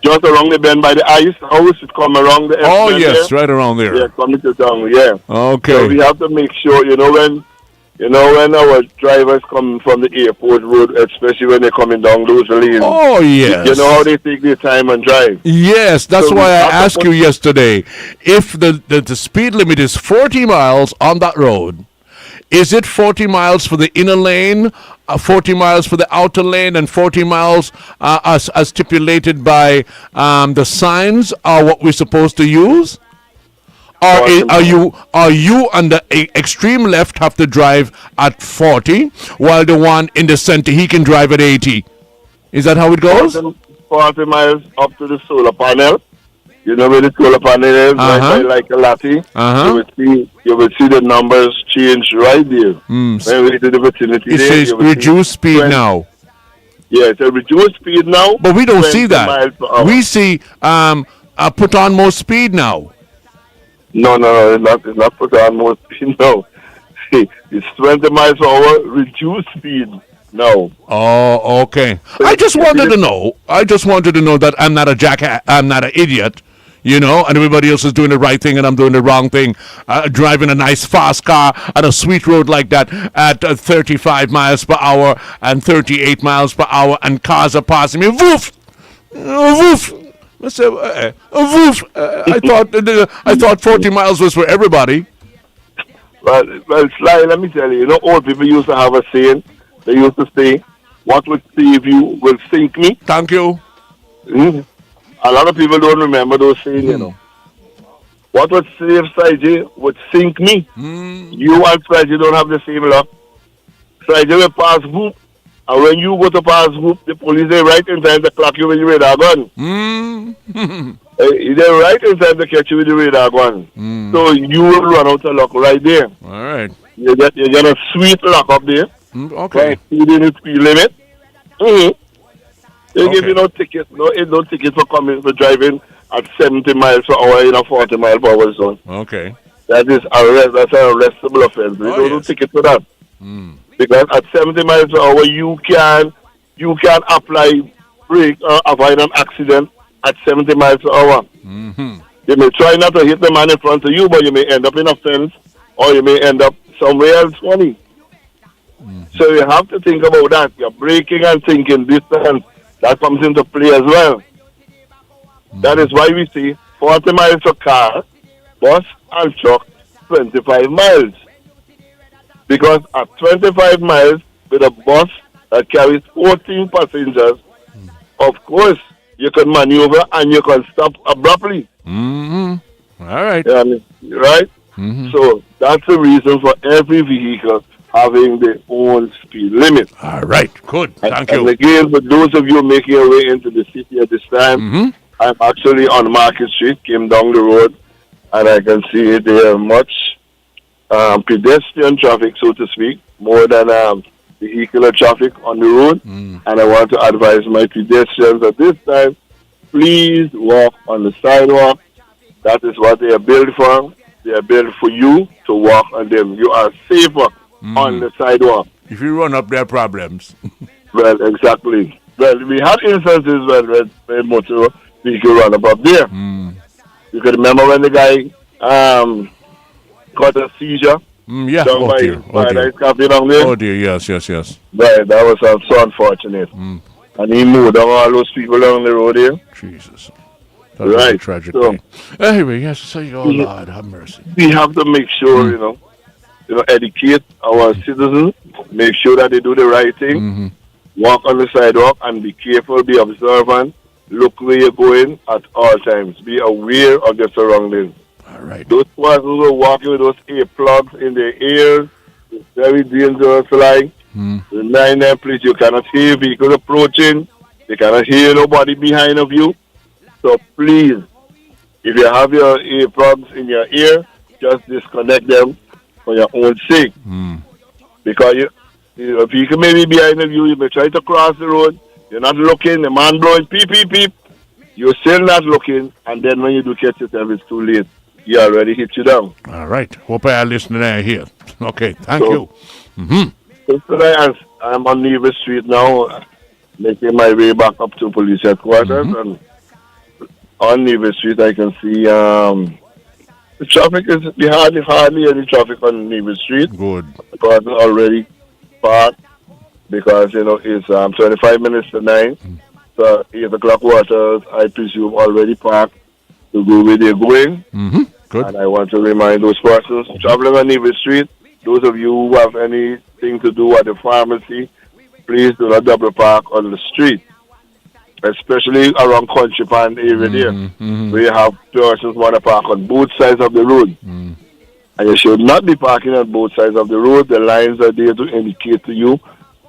just around the bend by the ice house, it come around the Oh, F-bend yes, there. right around there. Yeah, coming to town, yeah. Okay. So we have to make sure, when our drivers come from the airport road, especially when they're coming down those lanes. Oh, yes. You know how they take their time and drive. Yes, that's So why we I have to asked put- you yesterday if the speed limit is 40 miles on that road. Is it 40 miles for the inner lane, 40 miles for the outer lane, and 40 miles as stipulated by the signs are what we're supposed to use? Or are you on the extreme left have to drive at 40, while the one in the center he can drive at 80? Is that how it goes? 40 miles up to the solar panel. You know where the solar panel is, right by like a latte. You will see the numbers change right there. When we to the vicinity It there, says you will see reduce speed 20 now. Yeah, it's a reduced speed now. But we don't 20 see that. miles per hour. We see put on more speed now. No, it's not put on more speed, no. It's 20 miles per hour, reduced speed now. Oh, okay. I just wanted to know. That I'm not a jackass. I'm not an idiot. And everybody else is doing the right thing and I'm doing the wrong thing. Driving a nice fast car on a sweet road like that at 35 miles per hour and 38 miles per hour, and cars are passing me. Woof! Woof! I said, woof! I thought 40 miles was for everybody. Well, Sly, let me tell you, old people used to have a saying. They used to say, what would save you will sink me. Thank you. A lot of people don't remember those sayings, What would save Saiji would sink me. You and Saiji don't have the same luck. Saiji will pass Whoop, and when you go to pass Whoop, the police are right in time to clock you with your radar gun. They're right in time to catch you with the radar gun. So you will run out of luck right there. All right. You get a sweet luck up there. Okay. Exceeding the speed limit. They give you no ticket, no ticket for driving at 70 miles per hour in a 40 mile per hour zone. Okay. That's an arrestable offense. We don't do ticket for that. Because at 70 miles per hour you can apply brake or avoid an accident at 70 miles per hour. You may try not to hit the man in front of you, but you may end up in a fence or you may end up somewhere else funny. So you have to think about that. You're braking and thinking distance. That comes into play as well. That is why we see 40 miles for car, bus and truck, 25 miles. Because at 25 miles with a bus that carries 14 passengers, of course, you can maneuver and you can stop abruptly. All right. Right? So that's the reason for every vehicle having their own speed limit. All right, good. Thank you. And again, for those of you making your way into the city at this time, I'm actually on Market Street, came down the road, and I can see there much pedestrian traffic, so to speak, more than vehicular traffic on the road. And I want to advise my pedestrians at this time, please walk on the sidewalk. That is what they are built for. They are built for you to walk on them. You are safer on the sidewalk. If you run up their problems. Well, exactly. Well, we had instances when motor vehicle run up there. You can remember when the guy got a seizure. Yeah. Down by Nice Cafe down there. Oh dear, yes. Right, that was so unfortunate. And he moved down all those people along the road here. Jesus. That was a tragic so, thing. Anyway, yes, so Lord, have mercy. We have to make sure, educate our citizens, make sure that they do the right thing, walk on the sidewalk and be careful, be observant, look where you're going at all times. Be aware of your surroundings. All right. Those persons who are walking with those earplugs in their ears, it's very dangerous, like. The 9 place, you cannot hear vehicles approaching, you cannot hear nobody behind of you. So please, if you have your earplugs in your ear, just disconnect them for your own sake. Because a vehicle may be behind of you, you may try to cross the road, you're not looking, the man blowing beep, beep, beep. You're still not looking, and then when you do catch yourself, it's too late. He already hit you down. All right. Hope I are listening here. Okay, thank you. So today I'm on Nevis Street now, making my way back up to police headquarters. And on Nevis Street, I can see the traffic is hardly any traffic on Nevis Street. Good. Because it's already parked. Because, it's 25 minutes to 9. So 8 o'clock waters, I presume, already parked to go where they're going. Good. And I want to remind those persons traveling on Nevis Street, those of you who have anything to do at the pharmacy, please do not double park on the street, especially around Country Pond area there, where you have persons want to park on both sides of the road. And you should not be parking on both sides of the road. The lines are there to indicate to you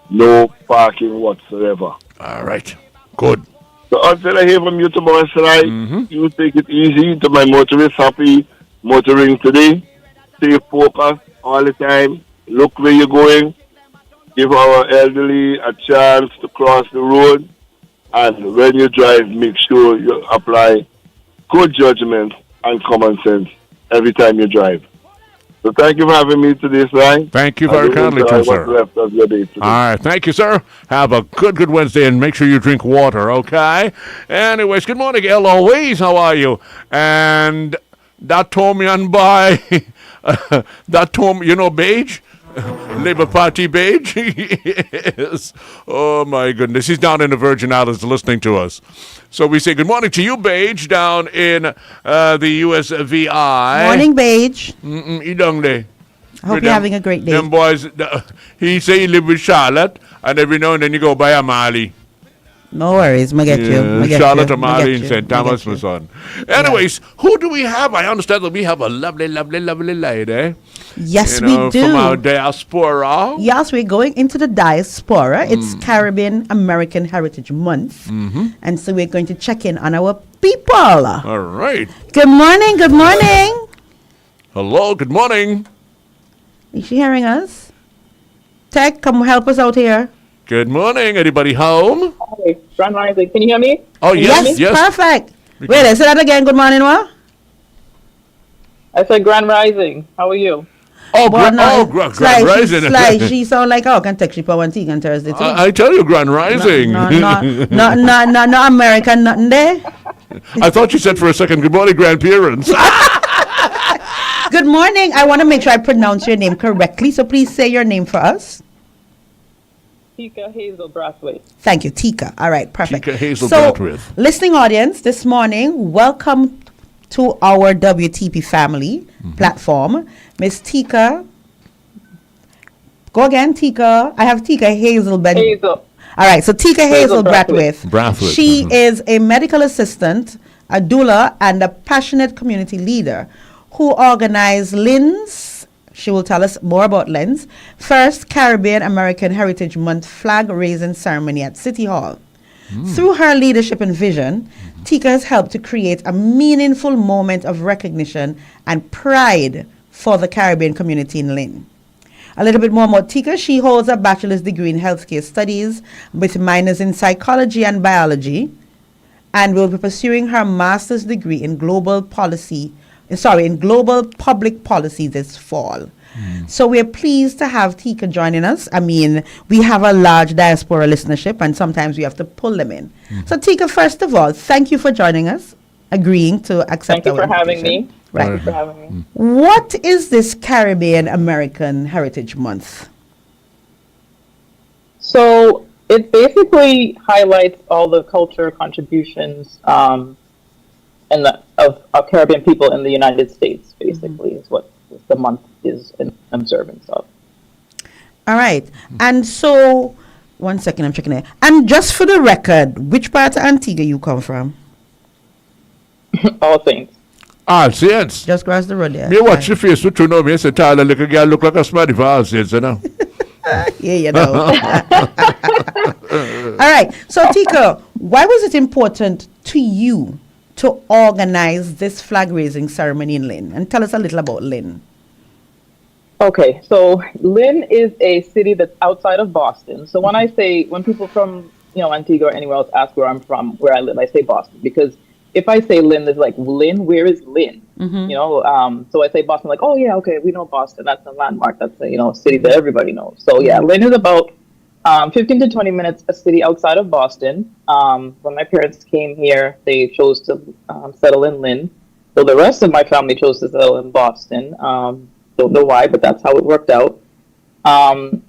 no parking whatsoever. All right. Good. So until I hear from you tomorrow, tonight, you take it easy. To my motorists, happy motoring today. Stay focused all the time. Look where you're going. Give our elderly a chance to cross the road. And when you drive, make sure you apply good judgment and common sense every time you drive. So thank you for having me today, Sly. Thank you very kindly, too, sir. Left of your day today. All right. Thank you, sir. Have a good Wednesday, and make sure you drink water, okay? Anyways, good morning, Eloise. How are you? And that Tomian by, that Tom, Beige? Labour Party Beige? Yes. Oh, my goodness. He's down in the Virgin Islands listening to us. So we say good morning to you, Beige, down in the USVI. Morning, Beige. He down there. I hope you're having a great day. Them boys, he say he live with Charlotte, and every now and then you go by a Mali. No worries, I get you. Charlotte O'Malley in St. Thomas, my son. Anyways, who do we have? I understand that we have a lovely, lovely, lovely lady. Yes, we do. From our diaspora. Yes, we're going into the diaspora. It's Caribbean American Heritage Month. And so we're going to check in on our people. All right. Good morning, good morning. Hello, good morning. Is she hearing us? Tech, come help us out here. Good morning. Anybody home? Hi, Grand Rising. Can you hear me? Oh, yes, perfect. Wait, say that again. Good morning, what? I said Grand Rising. How are you? Grand Rising. She sound like, can take she for one tea on Thursday too. I tell you, Grand Rising. No, American, nothing there. I thought you said for a second, good morning, grandparents. Good morning. I want to make sure I pronounce your name correctly, so please say your name for us. Tika Hazel Brathwaite. Thank you, Tika. All right, perfect. Tika Hazel so, Brathwaite. Listening audience, this morning, welcome to our WTP family platform. Miss Tika. Go again, Tika. I have Tika Hazel. All right, so Tika Hazel Brathwaite. She is a medical assistant, a doula, and a passionate community leader who organized Lynn's, she will tell us more about Lynn's, first Caribbean American Heritage Month flag raising ceremony at City Hall. Through her leadership and vision, Tika has helped to create a meaningful moment of recognition and pride for the Caribbean community in Lynn. A little bit more about Tika. She holds a bachelor's degree in healthcare studies with minors in psychology and biology, and will be pursuing her master's degree in global public policy this fall. So we're pleased to have Tika joining us. I mean, we have a large diaspora listenership, and sometimes we have to pull them in. So Tika, first of all, thank you for joining us, agreeing to accept our invitation. Having me. Right. Thank you for having me. What is this Caribbean American Heritage Month? So it basically highlights all the culture contributions of Caribbean people in the United States, basically, is what the month is in observance of. All right. And so, 1 second, I'm checking it. And just for the record, which part of Antigua you come from? All Saints. All Saints. Just across the road there. Me watch your face with you know me. I say, Tyler, little girl look like a smarty for All Saints, you know. Yeah, you know. All right. So, Tika, why was it important to you to organize this flag raising ceremony in Lynn? And tell us a little about Lynn. Okay, so Lynn is a city that's outside of Boston. So when people from Antigua or anywhere else ask where I'm from, where I live, I say Boston, because if I say Lynn, there's like Lynn. Where is Lynn? Mm-hmm. You know, so I say Boston, like, oh yeah, okay, we know Boston. That's a landmark. That's a city that everybody knows. So yeah, Lynn is about 15 to 20 minutes a city outside of Boston. When my parents came here, they chose to settle in Lynn. So the rest of my family chose to settle in Boston. Don't know why, but that's how it worked out.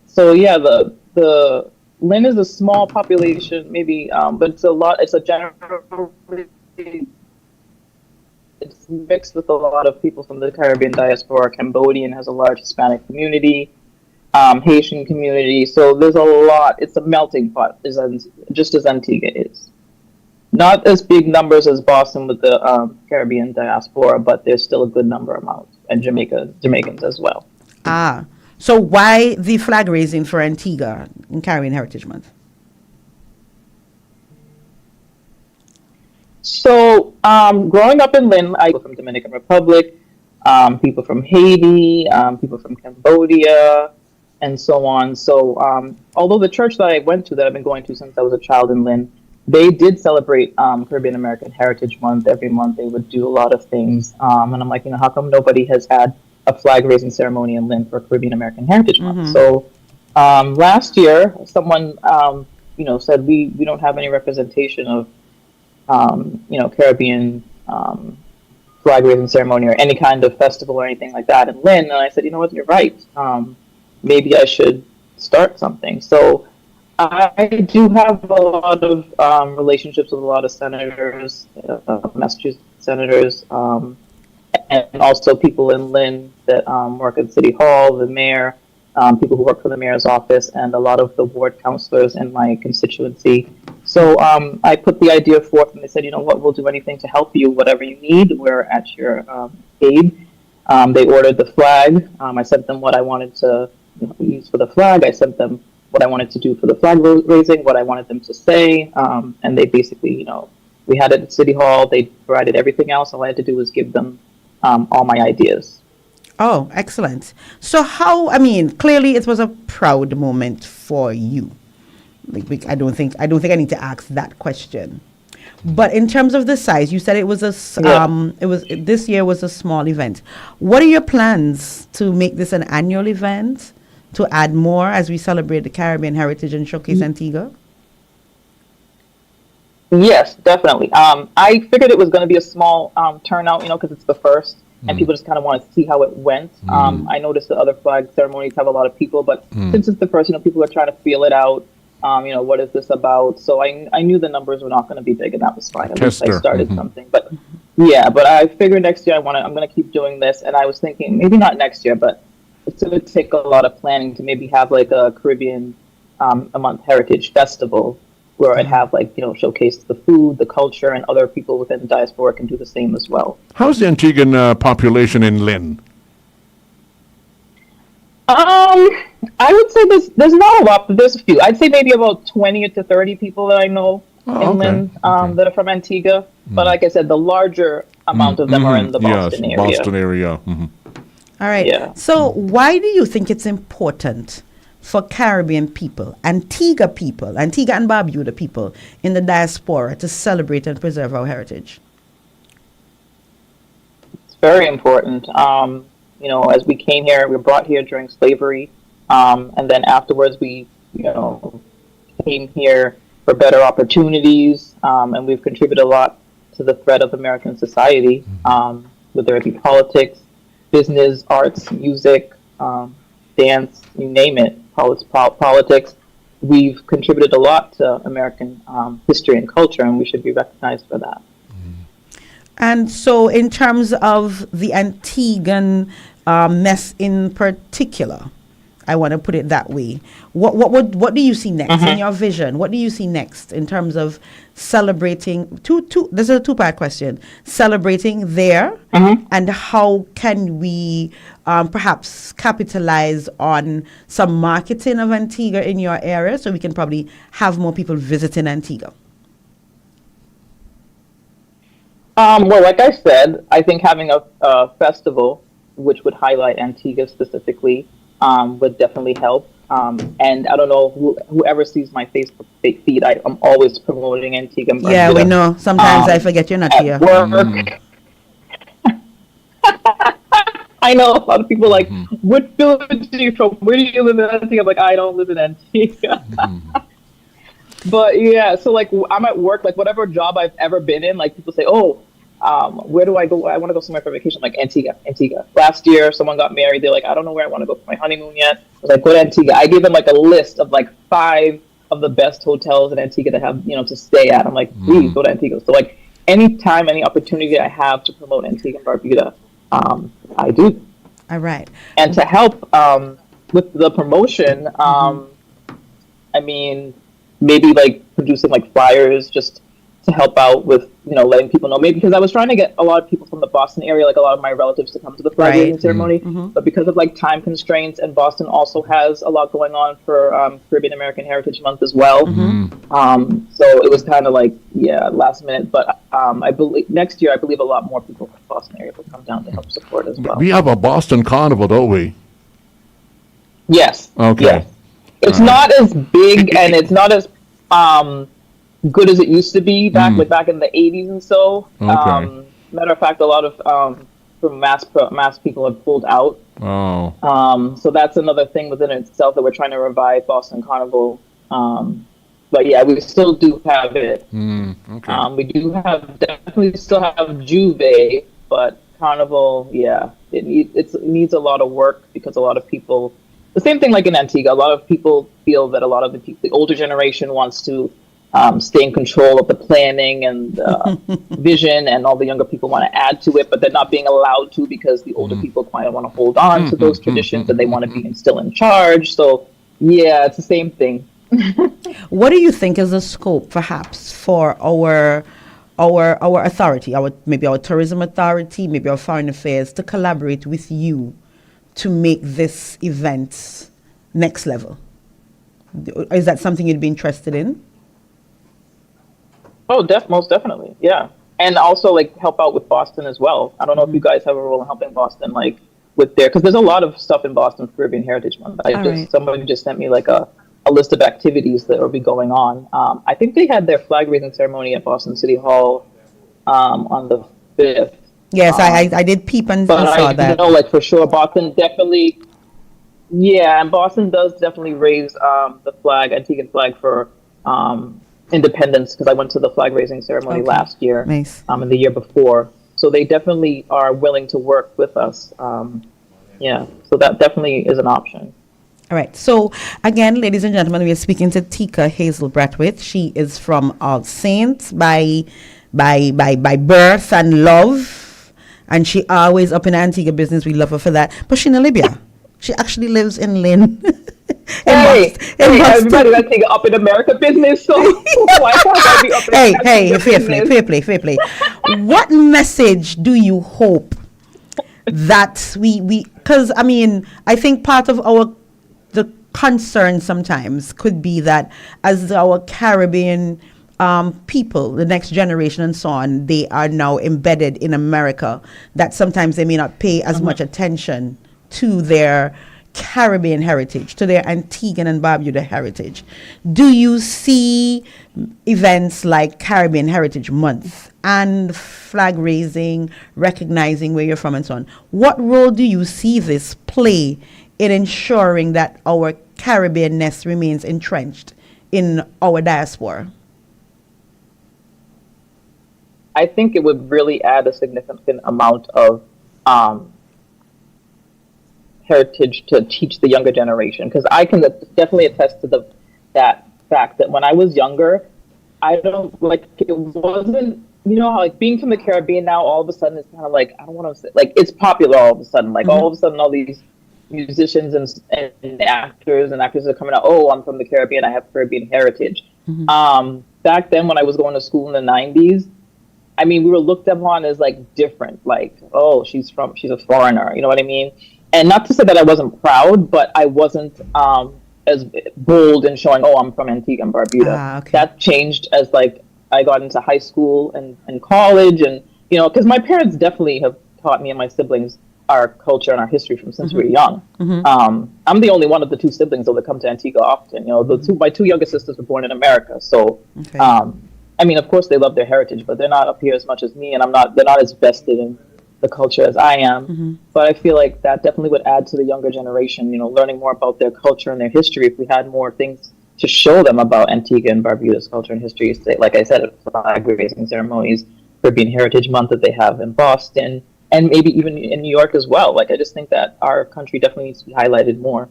So yeah, the Lynn is a small population, maybe, but it's a lot. It's a general. It's mixed with a lot of people from the Caribbean diaspora. Cambodian has a large Hispanic community, Haitian community. So there's a lot. It's a melting pot, just as Antigua is. Not as big numbers as Boston with the Caribbean diaspora, but there's still a good number amount, and Jamaicans as well. Ah, so why the flag raising for Antigua in Caribbean Heritage Month? So, growing up in Lynn, I go from Dominican Republic, people from Haiti, people from Cambodia, and so on. So, although the church that I went to, that I've been going to since I was a child in Lynn, they did celebrate Caribbean American Heritage Month. Every month they would do a lot of things. And I'm like, how come nobody has had a flag raising ceremony in Lynn for Caribbean American Heritage Month? So, last year, someone, said we don't have any representation of Caribbean flag raising ceremony or any kind of festival or anything like that in Lynn. And I said, you know what, you're right. Maybe I should start something. So I do have a lot of relationships with a lot of senators, Massachusetts senators, and also people in Lynn that work at City Hall, the mayor, people who work for the mayor's office, and a lot of the ward councilors in my constituency. So I put the idea forth, and they said, you know what, we'll do anything to help you, whatever you need. We're at your aid. They ordered the flag. I sent them what I wanted to use for the flag. I sent them what I wanted to do for the flag raising, what I wanted them to say, and they basically, we had it at City Hall. They provided everything else. All I had to do was give them all my ideas. Oh, excellent. So clearly it was a proud moment for you. I don't think I need to ask that question. But in terms of the size, you said it was this year was a small event. What are your plans to make this an annual event, to add more as we celebrate the Caribbean heritage and showcase Antigua? Yes, definitely. I figured it was going to be a small turnout, because it's the first, and people just kind of want to see how it went. I noticed the other flag ceremonies have a lot of people, but since it's the first, people are trying to feel it out. What is this about? So I knew the numbers were not going to be big, and that was fine. At least I started something. But but I figured next year I'm going to keep doing this, and I was thinking maybe not next year, but it's going to take a lot of planning to maybe have like a Caribbean a month heritage festival where I'd have showcase the food, the culture, and other people within the diaspora can do the same as well. How's the Antiguan population in Lynn? I would say there's not a lot, but there's a few. I'd say maybe about 20 to 30 people that I know in Lynn that are from Antigua. But like I said, the larger amount of them are in the Boston area. Boston area. Mm-hmm. All right. Yeah. So why do you think it's important for Caribbean people, Antigua and Barbuda people in the diaspora to celebrate and preserve our heritage? It's very important. As we came here, we were brought here during slavery, and then afterwards we, came here for better opportunities, and we've contributed a lot to the thread of American society, whether it be politics, business, arts, music, dance, you name it, politics. We've contributed a lot to American history and culture, and we should be recognized for that. And so in terms of the Antiguan mess in particular, I want to put it that way. What do you see next in your vision? What do you see next in terms of celebrating? This is a two-part question. Celebrating there, and how can we perhaps capitalize on some marketing of Antigua in your area so we can probably have more people visiting Antigua? Well, like I said, I think having a festival which would highlight Antigua specifically would definitely help. And I don't know whoever sees my Facebook feed. I'm always promoting Antigua and Barbuda. Yeah, we know. Sometimes I forget you're not here. Work. I know a lot of people like, what village are you from? Where do you live in Antigua? I'm like, I don't live in Antigua. But yeah, so like I'm at work, like whatever job I've ever been in, like people say, oh, where do I go? I want to go somewhere for vacation, like Antigua. Last year, someone got married. They're like, I don't know where I want to go for my honeymoon yet. I was like, go to Antigua. I gave them like a list of like 5 of the best hotels in Antigua to have, to stay at. I'm like, please go to Antigua. So like anytime, any opportunity I have to promote Antigua and Barbuda, I do. All right. And to help with the promotion, I mean, maybe like producing like flyers just to help out with, letting people know. Maybe because I was trying to get a lot of people from the Boston area, like a lot of my relatives, to come to the flag raising ceremony. But because of like time constraints, and Boston also has a lot going on for Caribbean American Heritage Month as well. So it was kind of like, last minute. But I believe next year, I believe a lot more people from the Boston area will come down to help support as well. We have a Boston Carnival, don't we? Yes. Okay. Yes. It's not as big and it's not as good as it used to be back in the 80s and so. Okay. Matter of fact, a lot of from mass people have pulled out. Oh. So that's another thing within itself that we're trying to revive Boston Carnival. But yeah, we still do have it. Okay. We do definitely still have Juve, but Carnival, it needs a lot of work because a lot of people. The same thing like in Antigua, a lot of people feel that a lot of the older generation wants to stay in control of the planning and vision, and all the younger people want to add to it, but they're not being allowed to because the older people kind of want to hold on to those traditions and they want to be still in charge. So yeah, it's the same thing. What do you think is the scope, perhaps, for our authority, maybe our tourism authority, maybe our foreign affairs, to collaborate with you to make this event next level? Is that something you'd be interested in? Oh, most definitely, yeah. And also like help out with Boston as well. I don't know if you guys have a role in helping Boston, like with because there's a lot of stuff in Boston for Caribbean Heritage Month. Somebody just sent me like a list of activities that will be going on. I think they had their flag raising ceremony at Boston City Hall on the 5th. Yes, I did peep and saw that. But I know, like, for sure, Boston definitely, and Boston does definitely raise the flag, Antiguan flag, for independence, because I went to the flag raising ceremony last year, and the year before. So they definitely are willing to work with us. So that definitely is an option. All right. So again, ladies and gentlemen, we are speaking to Tika Hazel Bratwith. She is from All Saints by birth and love. And she always up in Antigua business. We love her for that. But she's in Libya. She actually lives in Lynn. Everybody that's taking up in America business. So why can't I be up in America business? Fair play. What message do you hope that we because I mean, I think part of the concern sometimes could be that as our Caribbean people, the next generation and so on, they are now embedded in America, that sometimes they may not pay as much attention to their Caribbean heritage, to their Antiguan and Barbuda heritage. Do you see events like Caribbean Heritage Month and flag raising, recognizing where you're from and so on? What role do you see this play in ensuring that our Caribbean-ness remains entrenched in our diaspora? I think it would really add a significant amount of heritage to teach the younger generation, because I can definitely attest to that fact that when I was younger, it wasn't, how like being from the Caribbean now, all of a sudden it's kind of like, I don't want to say, like it's popular all of a sudden, like all of a sudden all these musicians and actors are coming out, oh, I'm from the Caribbean, I have Caribbean heritage. Back then when I was going to school in the 90s, I mean, we were looked upon as like different, like, oh, she's a foreigner, you know what I mean? And not to say that I wasn't proud, but I wasn't as bold in showing, oh, I'm from Antigua and Barbuda. That changed as like I got into high school and college, and because my parents definitely have taught me and my siblings our culture and our history from since we were young. Mhm. I'm the only one of the two siblings that come to Antigua often. You know, my two youngest sisters were born in America, so Okay. I mean, of course, they love their heritage, but they're not up here as much as me, and they're not as vested in the culture as I am. Mhm. But I feel like that definitely would add to the younger generation. You know, learning more about their culture and their history. If we had more things to show them about Antigua and Barbuda's culture and history, say, like I said, flag raising ceremonies, Caribbean Heritage Month that they have in Boston, and maybe even in New York as well. Like, I just think that our country definitely needs to be highlighted more.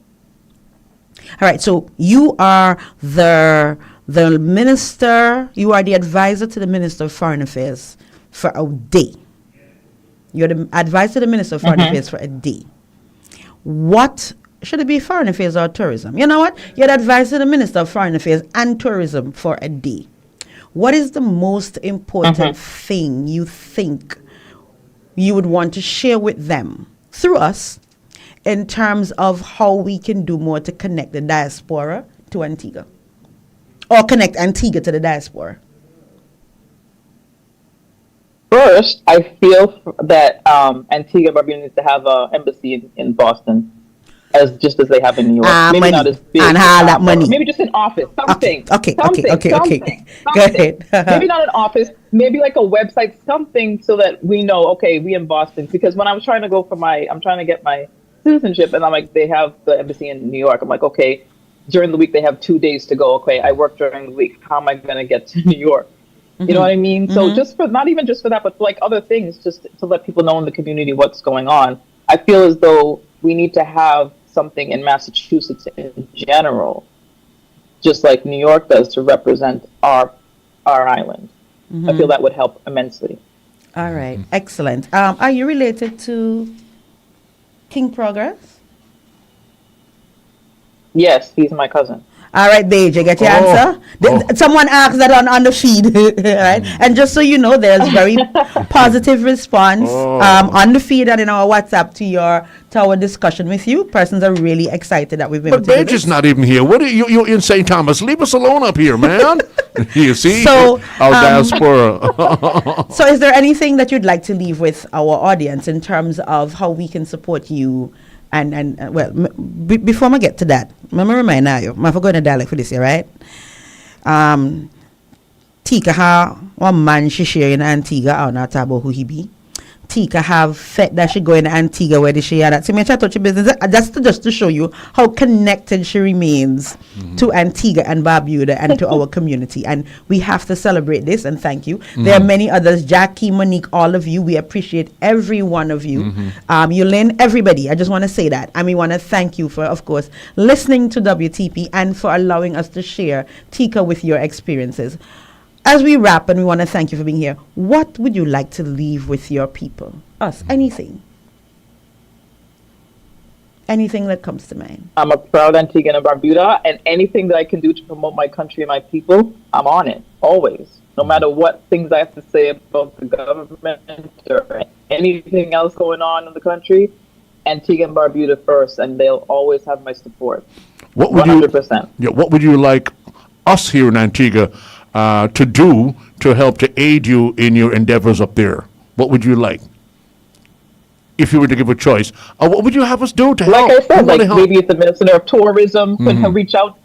All right, so you are the minister, you are the advisor to the Minister of Foreign Affairs for a day. You're the advisor to the Minister of Foreign Affairs for a day. What should it be, Foreign Affairs or Tourism? You know what? You're the advisor to the Minister of Foreign Affairs and Tourism for a day. What is the most important thing you think you would want to share with them through us in terms of how we can do more to connect the diaspora to Antigua? Or connect Antigua to the diaspora? First, I feel that Antigua and Barbuda needs to have an embassy in Boston, as they have in New York. Maybe money. not as big. And all that money. Maybe just an office, something. Okay. Go ahead. Maybe not an office, maybe like a website, something, so that we know, okay, we in Boston. Because when I was trying to I'm trying to get my citizenship, and I'm like, they have the embassy in New York. I'm like, okay, during the week they have 2 days to go. Okay, I work during the week. How am I going to get to New York? You know what I mean? So just for, not even just for that, but for like other things, just to let people know in the community what's going on. I feel as though we need to have something in Massachusetts in general, just like New York does, to represent our island. I feel that would help immensely. All right, excellent. Are you related to King Progress? Yes, he's my cousin. All right, Beige, you get your answer? Someone asked that on the feed, right? And just so you know, there's very positive response on the feed and in our WhatsApp to our discussion with you. Persons are really excited that we've been able But to do Beige this. is not even here. What are you in St. Thomas? Leave us alone up here, man. You see? So, our diaspora. So is there anything that you'd like to leave with our audience in terms of how we can support you? And before I get to that, let me remind you, I'm going to dialect for this year, right? Tika ha one man she share in Antigua or not about who he be. Tika have fet that she go in Antigua where she had that. So me try to touch your business. That's just to show you how connected she remains to Antigua and Barbuda and to our community. And we have to celebrate this and thank you. There are many others, Jackie, Monique, all of you. We appreciate every one of you. Yulin, everybody. I just want to say that. And we want to thank you for, of course, listening to WTP and for allowing us to share Tika with your experiences. As we wrap, and we want to thank you for being here, what would you like to leave with your people? Us, anything. Anything that comes to mind. I'm a proud Antiguan and Barbuda, and anything that I can do to promote my country and my people, I'm on it, always. No matter what things I have to say about the government or anything else going on in the country, Antigua and Barbuda first, and they'll always have my support. What would 100%. What would you like us here in Antigua to do to help to aid you in your endeavors up there? What would you like? If you were to give a choice, what would you have us do to help? Like I said, like maybe if the Minister of Tourism could reach out,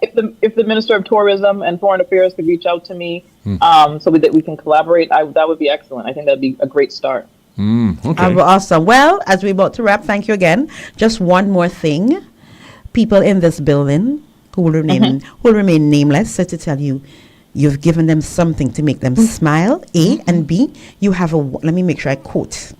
if the Minister of Tourism and Foreign Affairs could reach out to me, so that we can collaborate, that would be excellent. I think that'd be a great start. Okay. Awesome. Well, as we're about to wrap, thank you again. Just one more thing. People in this building who will remain nameless, so to tell you, you've given them something to make them smile, A, and B, you have let me make sure I quote.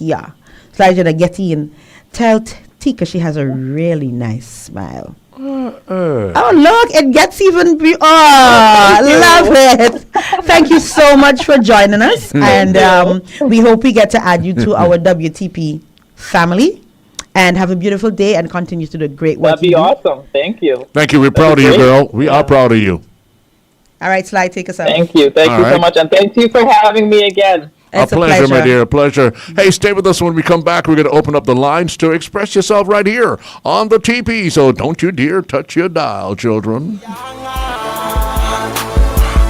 Yeah. So I should get in. Tell Tika she has a really nice smile. Oh, look, it gets even love it. Thank you so much for joining us. And we hope we get to add you to our WTP family. And have a beautiful day and continue to do great work. That'd be awesome. Thank you. Thank you. We're proud of you, girl. We are proud of you. All right, Sly, take us out. Thank you. Thank you so much. And thank you for having me again. It's a pleasure, my dear. A pleasure. Hey, stay with us when we come back. We're going to open up the lines to express yourself right here on the TP. So don't you dare touch your dial, children.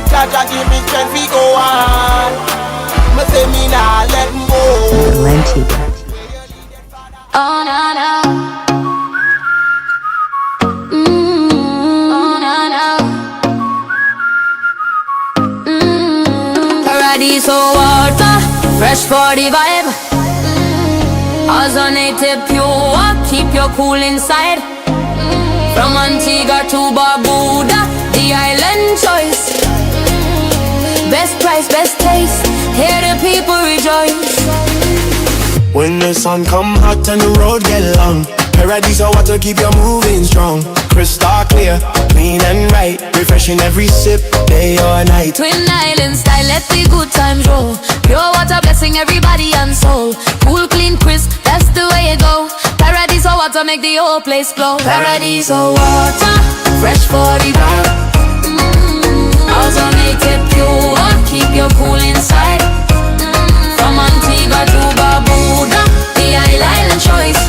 Jaja, give me strength, we go on. Me say me nah let go. Antigua. Oh, na, na. Oh, na, na. Paradiso water, fresh for the vibe. Ozonated pure, keep you cool inside. From Antigua to Barbuda, the island choice. Best price, best taste, hear the people rejoice. When the sun come hot and the road get long, Paradiso water keep you moving strong. Crystal clear, clean and right, refreshing every sip, day or night. Twin Island style, let the good times roll. Pure water blessing everybody and soul. Cool, clean, crisp, that's the way it go. Paradiso water make the whole place glow. Paradiso water, fresh for the vibe. Also make it pure, keep you cool inside. From Antigua to Barbuda, the island choice.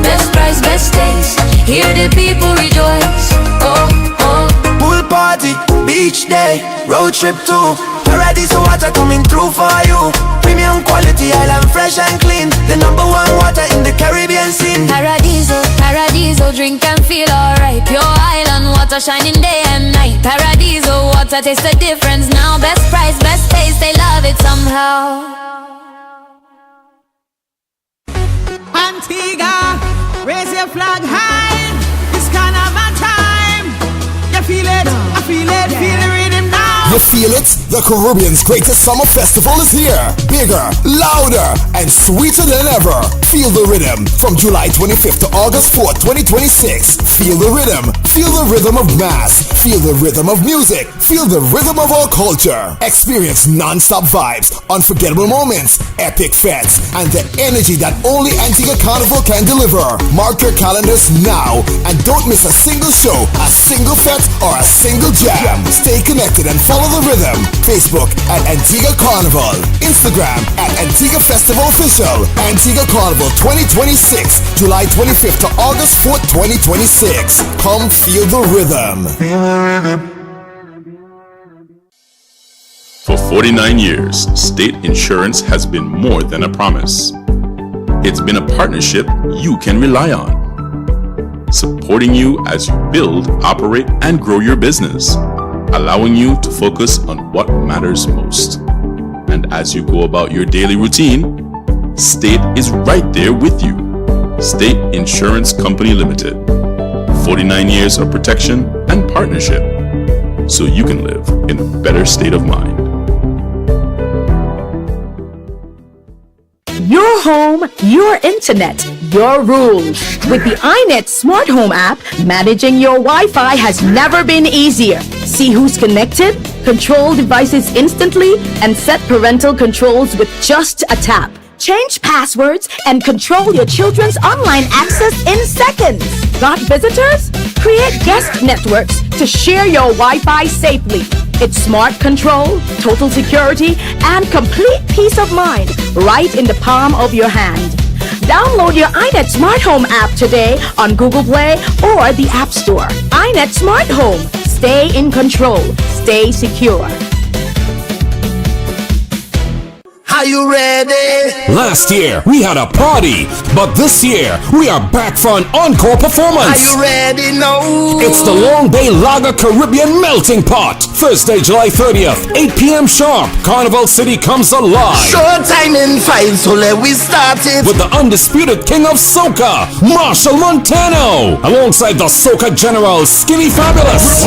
Best price, best taste, hear the people rejoice. Oh, oh. Pool party, beach day, road trip too. Paradiso water coming through for you. Premium quality, island fresh and clean. The number one water in the Caribbean scene. Paradiso, Paradiso, drink and feel alright. Pure island water shining day and night. Paradiso water, taste the difference now. Best price, best taste, they love it somehow. Antigua, raise your flag high. It's kind of a time. You feel it, I feel it, feel the rhythm now. You feel it? The Caribbean's greatest summer festival is here. Bigger, louder, and sweeter than ever. Feel the rhythm from July 25th to August 4th, 2026. Feel the rhythm. Feel the rhythm of mass. Feel the rhythm of music. Feel the rhythm of our culture. Experience non-stop vibes, unforgettable moments, epic fests, and the energy that only Antigua Carnival can deliver. Mark your calendars now and don't miss a single show, a single fete, or a single jam. Stay connected and follow the rhythm. Facebook at Antigua Carnival. Instagram at Antigua Festival Official. Antigua Carnival 2026, July 25th to August 4th, 2026. Come feel the rhythm. For 49 years, state insurance has been more than a promise. It's been a partnership you can rely on, supporting you as you build, operate, and grow your business, allowing you to focus on what matters most. And as you go about your daily routine, State is right there with you. State Insurance Company Limited. 49 years of protection and partnership, so you can live in a better state of mind. Your home, your internet, your rules. With the iNet Smart Home app, managing your Wi-Fi has never been easier. See who's connected, control devices instantly, and set parental controls with just a tap. Change passwords and control your children's online access in seconds. Got visitors? Create guest networks to share your Wi-Fi safely. It's smart control, total security, and complete peace of mind right in the palm of your hand. Download your iNet Smart Home app today on Google Play or the App Store. iNet Smart Home. Stay in control. Stay secure. Are you ready? Last year, we had a party, but this year, we are back for an encore performance. Are you ready now? It's the Long Bay Lager Caribbean Melting Pot. Thursday, July 30th, 8 p.m. sharp. Carnival City comes alive. Showtime in 5, so let we start it. With the undisputed king of soca, Marshall Montano. Alongside the soca general, Skinny Fabulous.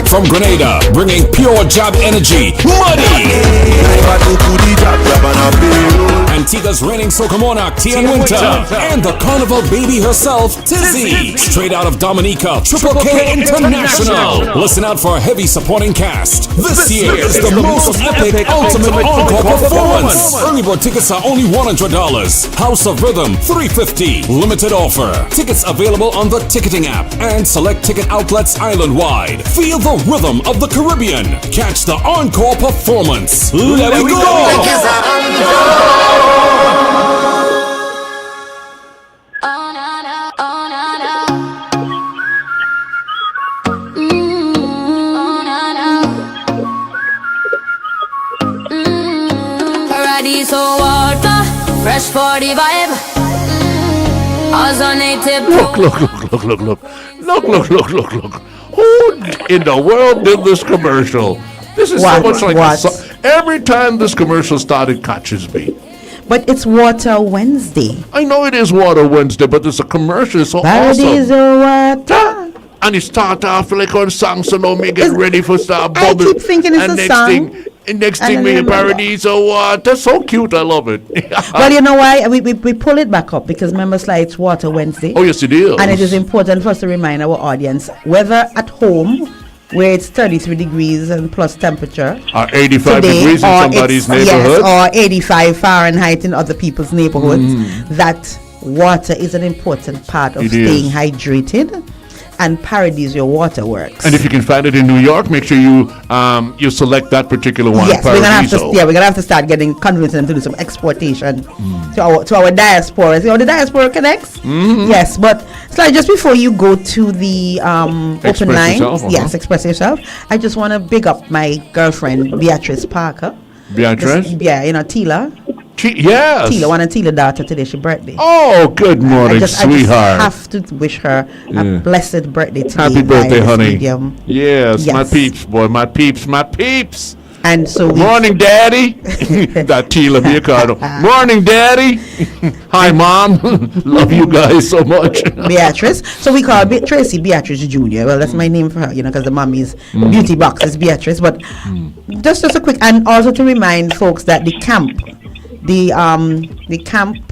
From Grenada, bringing pure jab energy, Muddy. Antigua's reigning soca monarch, Tian Winter. And the carnival baby herself, Tizzy. Straight out of Dominica, Triple K International. Listen out for a heavy supporting cast. This year is the most epic ultimate encore performance. Early bird tickets are only $100. House of Rhythm, $350. Limited offer. Tickets available on the ticketing app and select ticket outlets island-wide. Feel the rhythm of the Caribbean. Catch the encore performance. Let we go! Paradiso water, Fresh for the vibe. Ozonated Look. Who in the world did this commercial? This is so much like every time this commercial started catches me. But it's Water Wednesday. I know it is Water Wednesday, but it's a commercial. It's so Paradies awesome. Water. And it start off like on song, so now me get ready for start bubble. I keep thinking it's and a song. Next thing me Paradies Water. So cute, I love it. Well, you know why? We pull it back up because remember, it's Water Wednesday. Oh, yes, it is. And it is important for us to remind our audience, whether at home, where it's 33 degrees and plus temperature, or 85 today, degrees in somebody's neighborhood, or 85 Fahrenheit in other people's neighborhoods, that water is an important part of staying hydrated. And Paradies Your Water works. And if you can find it in New York, make sure you select that particular one. Yes, we're gonna have to start convincing them to do some exportation to our diaspora. See how the diaspora connects? Yes, but just before you go to the open line, express yourself. I just want to big up my girlfriend Beatrice Parker. Beatrice? Tila. Yes. Tila daughter today, she birthday. Oh, good morning, sweetheart. I just have to wish her a blessed birthday today. Happy birthday, honey. Medium. Yes, my peeps, boy, my peeps. And so morning, Daddy. That Tila Miacado. Morning, Daddy. Hi, Mom. Love you guys so much. Beatrice. So we call Tracy Beatrice Jr. Well, that's my name for her, because the mommy's beauty box is Beatrice. But just a quick, and also to remind folks that the camp,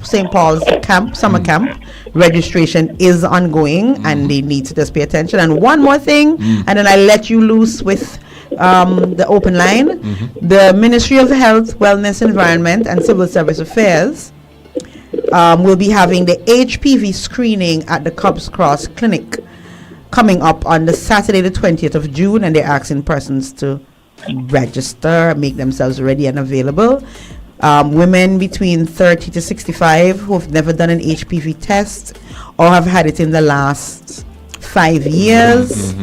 St. Paul's camp, summer camp registration is ongoing, and they need to just pay attention. And one more thing, and then I let you loose with the open line. The Ministry of Health, Wellness, Environment and Civil Service Affairs will be having the HPV screening at the Cubs Cross Clinic coming up on the Saturday the 20th of June, and they're asking persons to register, make themselves ready and available. Women between 30 to 65 who have never done an HPV test or have had it in the last 5 years.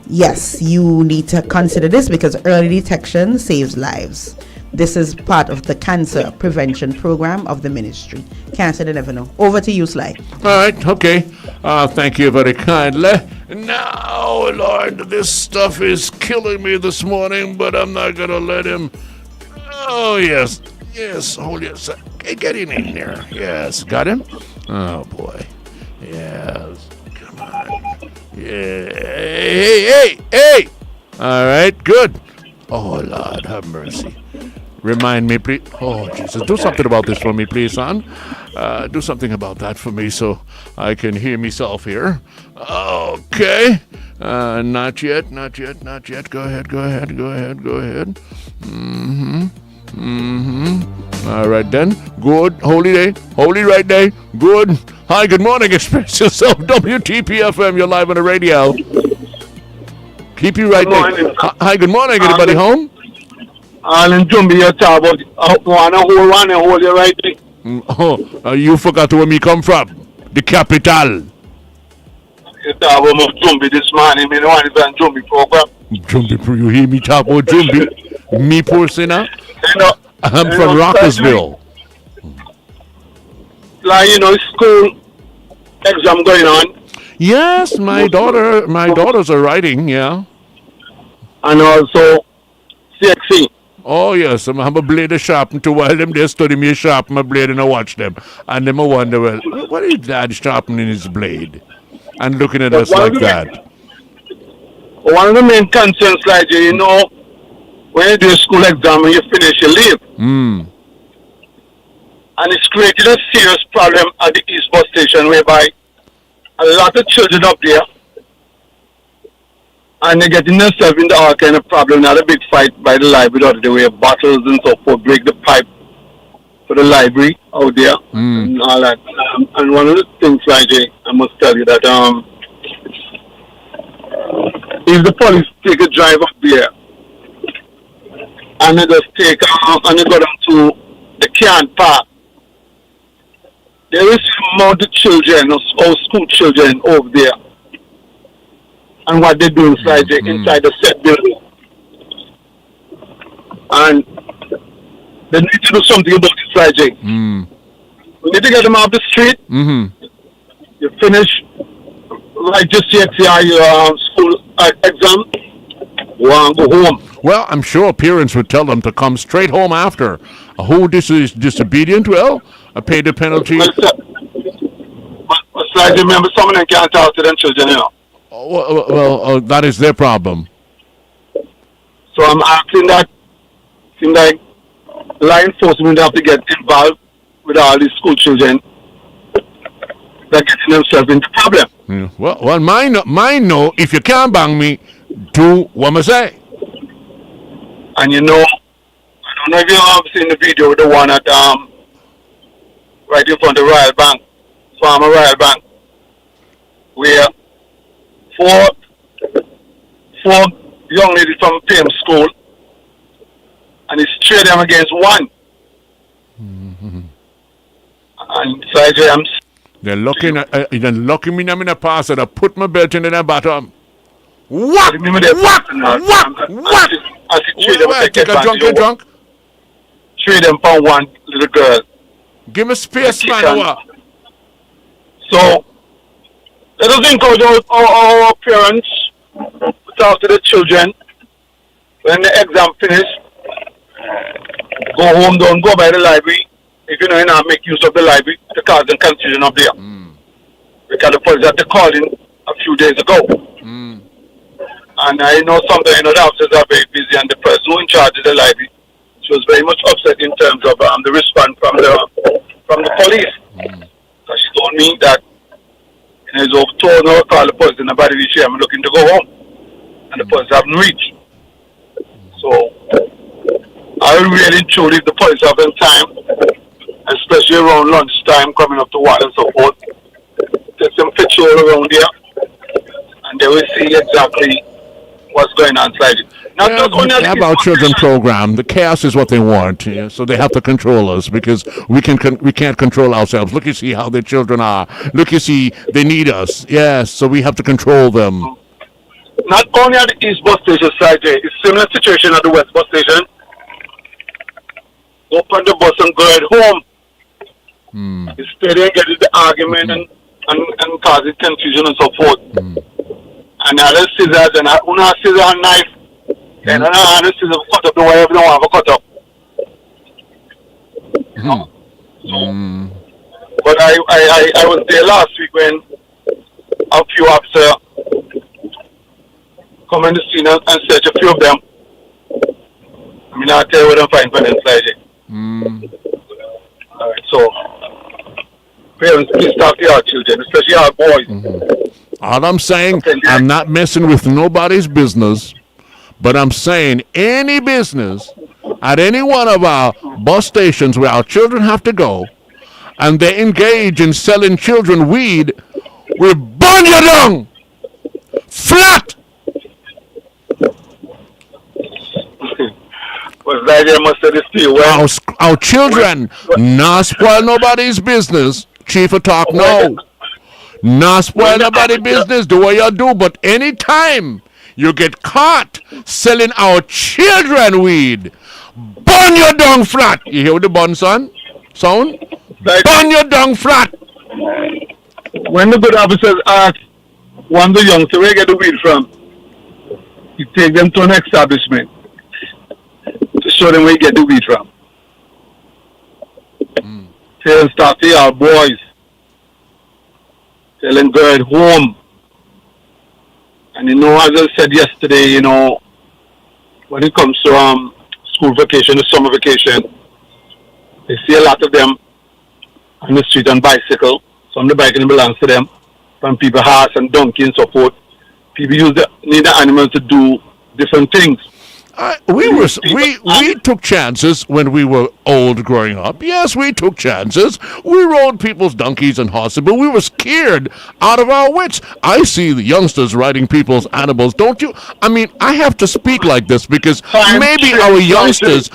Yes, you need to consider this because early detection saves lives. This is part of the cancer prevention program of the ministry. Cancer, they never know. Over to you, Sly. All right, okay. Thank you very kindly. Now, Lord, this stuff is killing me this morning, but I'm not going to let him. Oh, yes. Yes, hold it. Get him in there. Yes, got him? Oh, boy. Yes. Come on. Yeah. Hey. All right, good. Oh, Lord, have mercy. Remind me, please. Oh, Jesus. Do something about this for me, please, son. Do something about that for me so I can hear myself here. Okay. Not yet. Go ahead. All right, then. Good. Holy right day. Good. Hi, good morning. Express yourself. WTP FM. You're live on the radio. Keep you right there. Hi, good morning. Anybody home? And Jumbi, you talk about one and hold you right there. You forgot where me come from. The capital. You talk about Jumbi this morning. Me the one is on Jumbi program. Jumbi, you hear me talk about Jumbi? Me poor sinner? I'm from Rockersville. Like, school exam going on. Yes, my daughters are writing, yeah. And also CXC. Oh, yes, I'm a blade of sharpen to while them they study me sharpen my blade and I watch them. And them I wonder, well, what is dad sharpening his blade? And looking at us like that. One of the main concerns, like, when you do a school exam and you finish, you leave. And it's created a serious problem at the East Bus Station whereby a lot of children up there and they're getting themselves into all kind of problem. Not a big fight by the library the other day where bottles and so forth break the pipe for the library out there and all that. And one of the things, like, I must tell you that if the police take a drive up there and they just take and they go down to the Can Park, there is some amount of children or school children over there. And what they do inside the set building. And they need to do something about this, Friday. We need to get them off the street. Mm-hmm. You finish, like just yet, your school exam. You want to go home. Well, I'm sure parents would tell them to come straight home after. Who is disobedient, well, pay the penalty. But like, remember, some of them can't talk to them children, you know. Well, that is their problem. So I'm asking that, seems like law enforcement have to get involved with all these school children that getting themselves into problem. Yeah. Well, mine know, if you can't bang me, do what I say. And you know, I don't know if you have seen the video with the one at right in front of Royal Bank, Farmer Royal Bank, where four young ladies from same school, and it's three of them against one. Mm-hmm. And so I'm. They're looking me in the past and I put my belt in their bottom. What? What? I see three of them take a drunk? Three of them found one little girl. Give me space, man. So, let us encourage our parents to talk to the children. When the exam finish, go home, don't go by the library. If you know you not make use of the library, to cause them confusion up there. Because the police had to call in a few days ago. And I know sometimes the officers are very busy, and the person who in charge of the library, she was very much upset in terms of the response from the police. So she told me that it's over told her, call the police, and nobody reached here. I'm looking to go home. And the police haven't reached. So I really truly, if the police have them time, especially around lunchtime, coming up to work and so forth, take some patrol around there, and they will see exactly what's going on slightly. Not just only about children program, the chaos is what they want, so they have to control us because we can't control ourselves. Look, you see how the children are. Look, you see they need us. Yes, so we have to control them. Not only at the East bus station side there, it's similar situation at the West bus station. Open the bus and go right home. Instead of getting the argument and causing confusion and so forth. And other scissors and una scissor and knife. And other scissors cut up the whatever they want to cut up. But I was there last week when a few officers come in the scene and search a few of them. I mean, I'll tell you what I'm finding for them inside. Alright, so parents, please talk to our children, especially our boys. All I'm saying, I'm not messing with nobody's business, but I'm saying any business at any one of our bus stations where our children have to go, and they engage in selling children weed, we burn you down flat. Our children not spoil nobody's business. Chief of talk no. Not spoil nobody's business. Do what you do, but anytime you get caught selling our children weed, burn your dung flat. You hear the bun sound? Burn your dung flat. When the good officers ask one of the youngsters where you get the weed from, you take them to an establishment to show them where you get the weed from. Tell them start to our boys. Tell them go at home. And you know, as I said yesterday, you know, when it comes to school vacation or summer vacation, they see a lot of them on the street on bicycle. Some of the biking belongs to them. Some people horse and donkey and so forth. People need the animals to do different things. We took chances when we were old growing up. Yes, we took chances. We rode people's donkeys and horses, but we were scared out of our wits. I see the youngsters riding people's animals, don't you? I mean, I have to speak like this because maybe our youngsters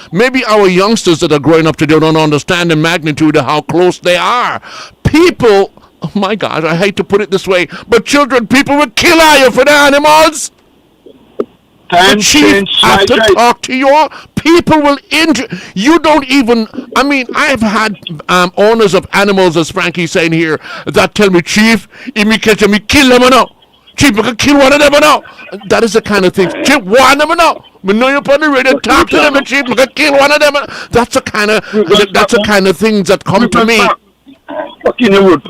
that are growing up today don't understand the magnitude of how close they are. People, oh my God, I hate to put it this way, but people will kill you for the animals. The chief have to talk to your People will injure. You don't even. I mean, I've had owners of animals, as Frankie's saying here, that tell me, Chief, if me catch them, me kill them or no. Chief, I can kill one of them or no. That is the kind of thing. Chief, one of them or no. Me know you're on the radio, talk to them, and Chief, I can kill one of them. That's the kind of. That's the kind of things that come to me.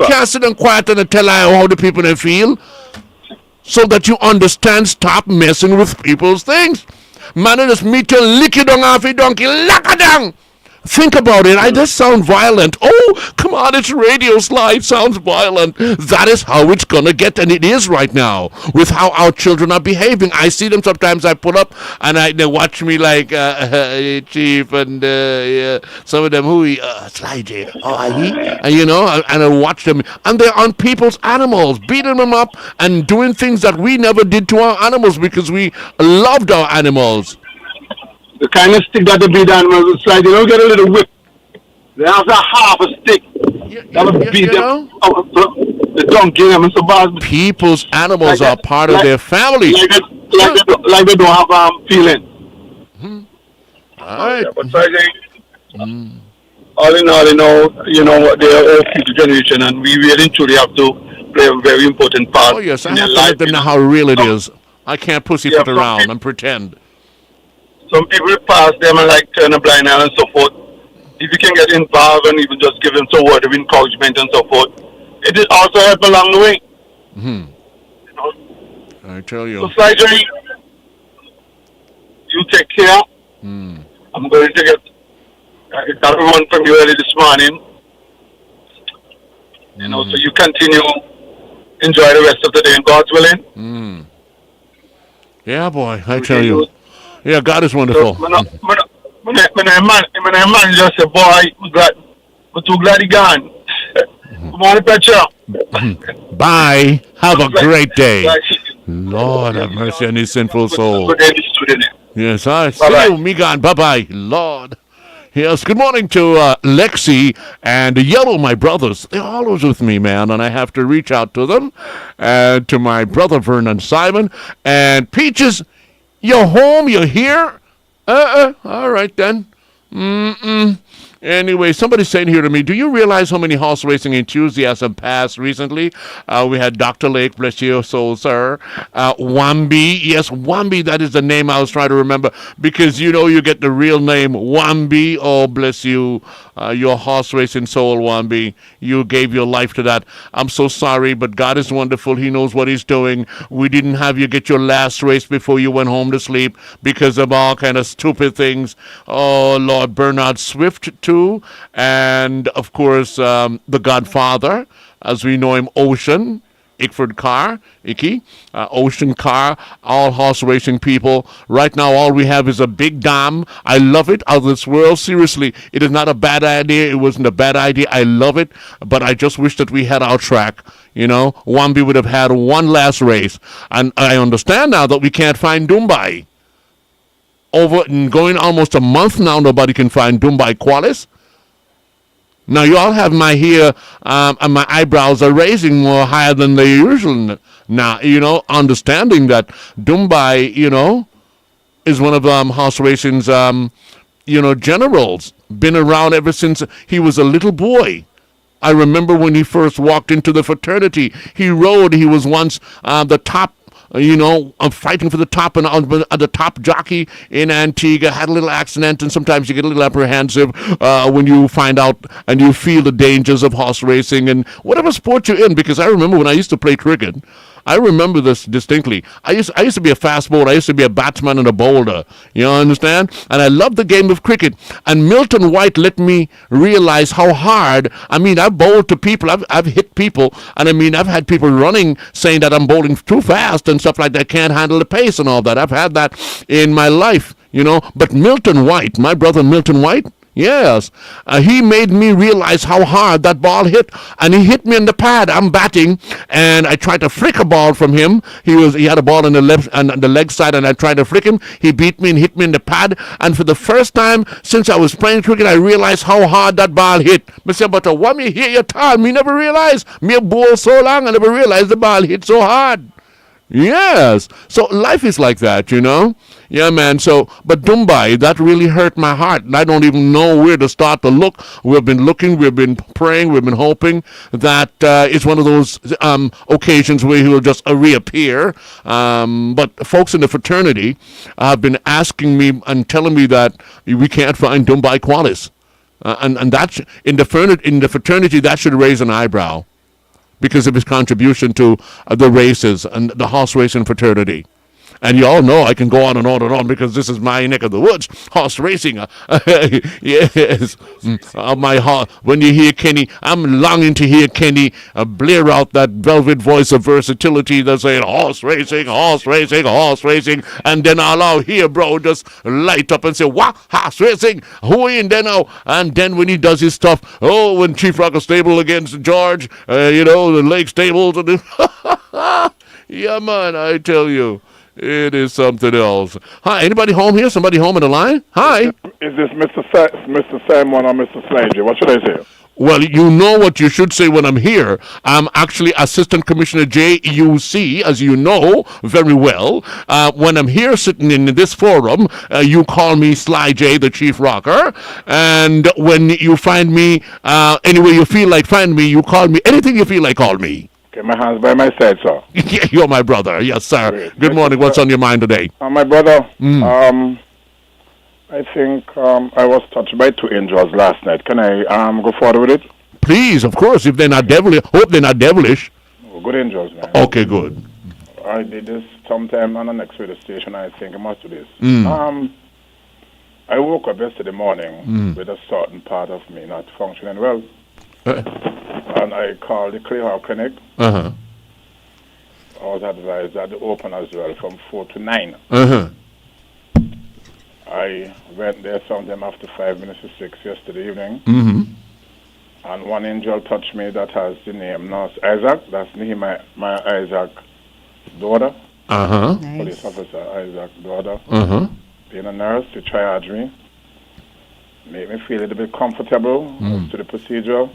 Can't sit and quiet and tell how the people they feel, so that you understand. Stop messing with people's things. Man, just meet you, lick you down off your donkey, lock her down. Think about it. I just sound violent. Oh, come on, it's radio slide. Sounds violent. That is how it's going to get, and it is right now, with how our children are behaving. I see them sometimes. I pull up, and they watch me like, Chief, and some of them, Slide, and you know, and I watch them, and they're on people's animals, beating them up, and doing things that we never did to our animals because we loved our animals. The kind of stick that they beat animals is like, they don't get a little whip. They have a half a stick. That would beat them. The donkey them and so bad. People's animals are part of their family. Like they don't have feeling. Mm-hmm. All right. Yeah, but I think, all in all, you know, they're all future generation, and we really truly have to play a very important part. Oh, yes, I have to let them know how real it is. I can't pussyfoot around and pretend. Some people pass them and like turn a blind eye and so forth. If you can get involved and even just give them some word of encouragement and so forth, it will also help along the way. Mm-hmm. You know? I tell you. So, Slightly, you take care. I'm going to get everyone from you early this morning. You know, so you continue, enjoy the rest of the day, and God's willing. Yeah, boy, I tell you. Yeah, God is wonderful. When a man just say, boy, I'm too glad he gone. Come on, picture. Bye. Have a great day. Lord have mercy on his sinful soul. Yes, I see you, me gone. Bye-bye, Lord. Yes, good morning to Lexi and Yellow, my brothers. They're always with me, man, and I have to reach out to them. And to my brother, Vernon Simon. And Peaches, you're home? You're here? All right, then. Anyway, somebody's saying here to me, do you realize how many horse racing enthusiasts have passed recently? We had Dr. Lake, bless your soul, sir. Wambi, yes, Wambi, that is the name I was trying to remember, because you know you get the real name, Wambi. Oh, bless you, your horse racing soul, Wambi. You gave your life to that. I'm so sorry, but God is wonderful. He knows what he's doing. We didn't have you get your last race before you went home to sleep because of all kind of stupid things. Oh, Lord, Bernard Swift, too, and of course the Godfather, as we know him, Ocean, Ickford Carr, Icky, Ocean Carr, all horse racing people. Right now, all we have is a big dam. I love it, out of this world. Seriously, it is not a bad idea. It wasn't a bad idea. I love it, but I just wish that we had our track. You know, Wambi would have had one last race, and I understand now that we can't find Dumbai. Over and going almost a month now, nobody can find Dumbai Qualis. Now, you all have my hair and my eyebrows are raising more higher than they usually now, you know, understanding that Dumbai, you know, is one of horse racing's, you know, generals. Been around ever since he was a little boy. I remember when he first walked into the fraternity. He rode, he was once the top, you know, fighting for the top and the top jockey in Antigua, had a little accident, and sometimes you get a little apprehensive when you find out and you feel the dangers of horse racing and whatever sport you're in, because I remember when I used to play cricket, I remember this distinctly. I used to be a fast bowler. I used to be a batsman and a bowler. You understand? And I loved the game of cricket. And Milton White let me realize how hard. I mean, I've bowled to people. I've hit people. And I mean, I've had people running saying that I'm bowling too fast and stuff like that. Can't handle the pace and all that. I've had that in my life, you know. But Milton White, my brother Milton White, yes, he made me realize how hard that ball hit, and he hit me in the pad. I'm batting, and I tried to flick a ball from him. He had a ball on the left and the leg side, and I tried to flick him. He beat me and hit me in the pad, and for the first time since I was playing cricket, I realized how hard that ball hit. I said, but what me hear your time? Me never realized. Me a bowl so long, I never realized the ball hit so hard. Yes. So life is like that, you know? Yeah, man. So, but Dumbai, that really hurt my heart. And I don't even know where to start to look. We've been looking, we've been praying, we've been hoping that it's one of those occasions where he will just reappear. But folks in the fraternity have been asking me and telling me that we can't find Dumbai Qualis. And that's in the fraternity, that should raise an eyebrow, because of his contribution to the races and the horse racing fraternity. And you all know I can go on and on and on because this is my neck of the woods, horse racing. Yes. When you hear Kenny, I'm longing to hear Kenny blare out that velvet voice of versatility that's saying horse racing, horse racing, horse racing. And then I'll hear bro just light up and say, what? Horse racing? Who in there now? And then when he does his stuff, when Chief Rocker Stable against George, the Lake Stables. And yeah, man, I tell you. It is something else. Hi, anybody home here? Somebody home in the line? Hi. Is this Mr. Simon or Mr. Slanger? What should I say? Well, you know what you should say when I'm here. I'm actually Assistant Commissioner JUC, as you know very well. When I'm here sitting in this forum, you call me Sly J, the Chief Rocker. And when you find me, anywhere you feel like finding me, you call me. Anything you feel like, call me. Okay, my hands by my side, sir. Yeah, you're my brother. Yes, sir. Great. Good morning. What's on your mind today? My brother, I think I was touched by two angels last night. Can I go forward with it? Please, of course. If they're not devilish, hope they're not devilish. Oh, good angels, man. Okay, good. I did this sometime on the next radio station. I think I must do this. I woke up yesterday morning with a certain part of me not functioning well. And I called the Clear Clinic. I was advised that they open as well from 4 to 9. I went there sometime after 5 minutes to 6 yesterday evening. And one angel touched me that has the name Nurse Isaac. That's my Isaac daughter. Police officer Isaac daughter. Being a nurse, to triage me. Made me feel a little bit comfortable to the procedure.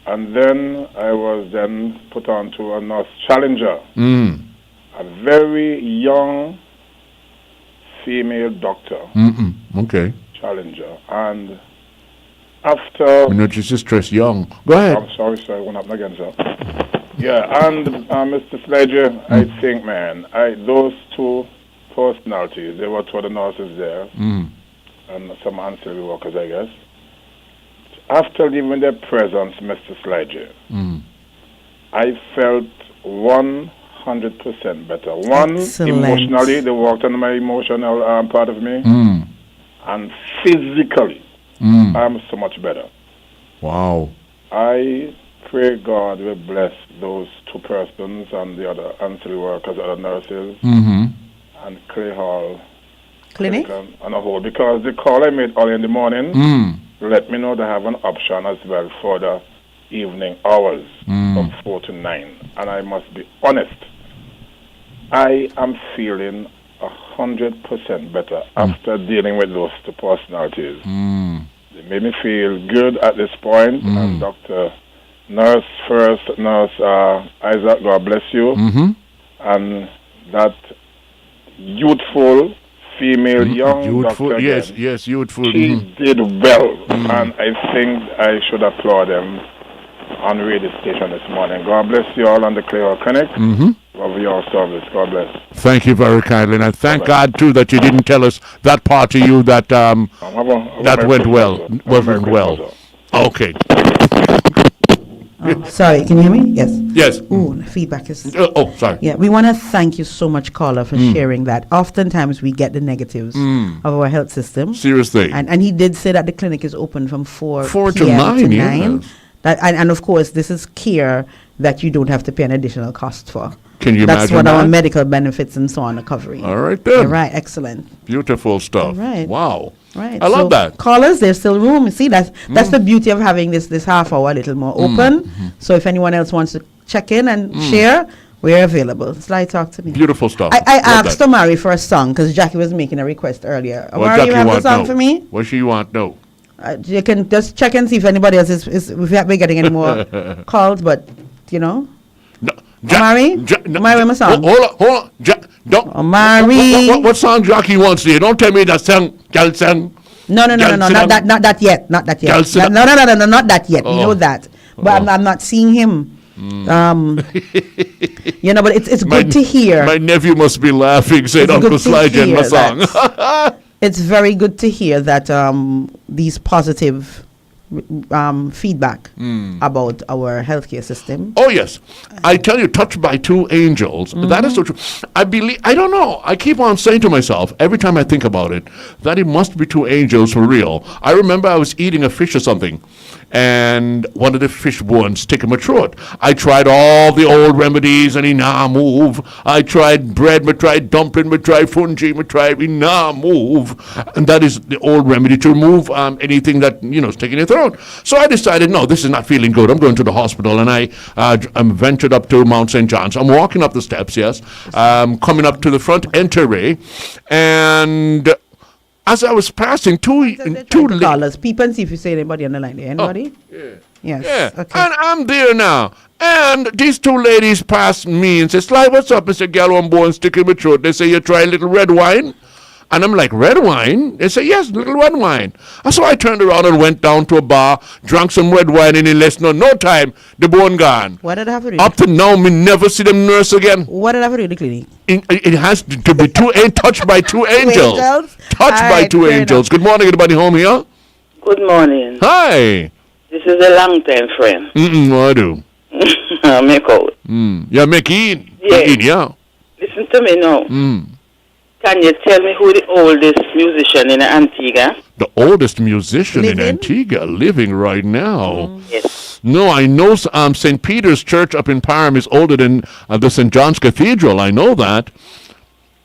And then I was then put on to a nurse challenger. A very young female doctor. Okay. Challenger. And after... You know, she's just dressed young. Go ahead. I'm sorry, sir. I went up again, sir. Yeah, and Mr. Sledger, I think, man, those two personalities, they were two of the nurses there. And some ancillary workers, I guess. After leaving their presence, Mr. Sledger, I felt 100% better. Emotionally, they worked on my emotional part of me. And physically, I'm so much better. Wow. I pray God will bless those two persons and the other ancillary workers, other nurses, and Clay Hall Clinic on a whole, because the call I made early in the morning let me know they have an option as well for the evening hours from 4 to 9. And I must be honest, I am feeling 100% better after dealing with those two personalities. They made me feel good at this point. And Dr. Nurse Isaac, God bless you. And that youthful female, young doctor, yes, youthful. She did well, and I think I should applaud them on the radio station this morning. God bless you all on the Clear Clinic. Love your service. God bless. Thank you very kindly, and I thank God too that you didn't tell us that part to you that that went well. Wasn't well. Okay. Sorry, can you hear me? Yes. Yes. Oh, the feedback is... sorry. Yeah, we want to thank you so much, caller, for sharing that. Oftentimes we get the negatives of our health system. Seriously. And he did say that the clinic is open from 4 to p.m. 9. to 9. Yes. And of course, this is care that you don't have to pay an additional cost for. Can you That's imagine what our that? medical benefits and so on are covering. All right, then. All right, excellent. Beautiful stuff. All right. Wow. Right. I love that. Callers, there's still room. You see, that's the beauty of having this half hour a little more open. So if anyone else wants to check in and share, we're available. Sly, talk to me. Beautiful stuff. I asked Omari for a song because Jackie was making a request earlier. Omari, you have a song for me? What do you want? No. You can just check and see if anybody else is if we're getting any more calls, but, you know. Mary? Mary, my song. Hold on. Don't. Mary. What song Jackie wants to hear? Don't tell me that song, girl song. No, not that yet. Not that yet. No, not that yet. We know that. But I'm not seeing him. But it's good to hear. My nephew must be laughing, saying Uncle Sly in my song. It's very good to hear that these positive feedback about our healthcare system. Oh yes, I tell you, touched by two angels. That is so true. I don't know. I keep on saying to myself every time I think about it that it must be two angels for real. I remember I was eating a fish or something, and one of the fish bones stick in my throat. I tried all the old remedies, and he nah move. I tried bread, I tried dumpling, I tried fungi, I tried he nah move, and that is the old remedy to remove anything that sticking in your throat. So I decided, no, this is not feeling good. I'm going to the hospital, and I ventured up to Mount St. John's. I'm walking up the steps, yes, coming up to the front entry, and as I was passing two callers, peep and see if you see anybody on the line there. Anybody? Yes. Yeah. Okay. And I'm there now. And these two ladies passed me and said, Sly, what's up? Mr. Gal on board and stick in my throat. They say, you try a little red wine? And I'm like, red wine? They say, yes, little red wine. And so I turned around and went down to a bar, drank some red wine, and in less than no time, the bone gone. What did I have to do? Up to now, me never see them nurse again. What did I have to do in the clinic? It has to be touched by two angels. Touched by two angels. Good morning, everybody home here. Good morning. Hi. This is a long-time friend. What I do? Make out. Yeah, make in. Yes. Yeah. Listen to me now. Can you tell me who the oldest musician in Antigua? The oldest musician in Antigua living right now. Yes. No, I know St. Peter's Church up in Parham is older than the St. John's Cathedral. I know that.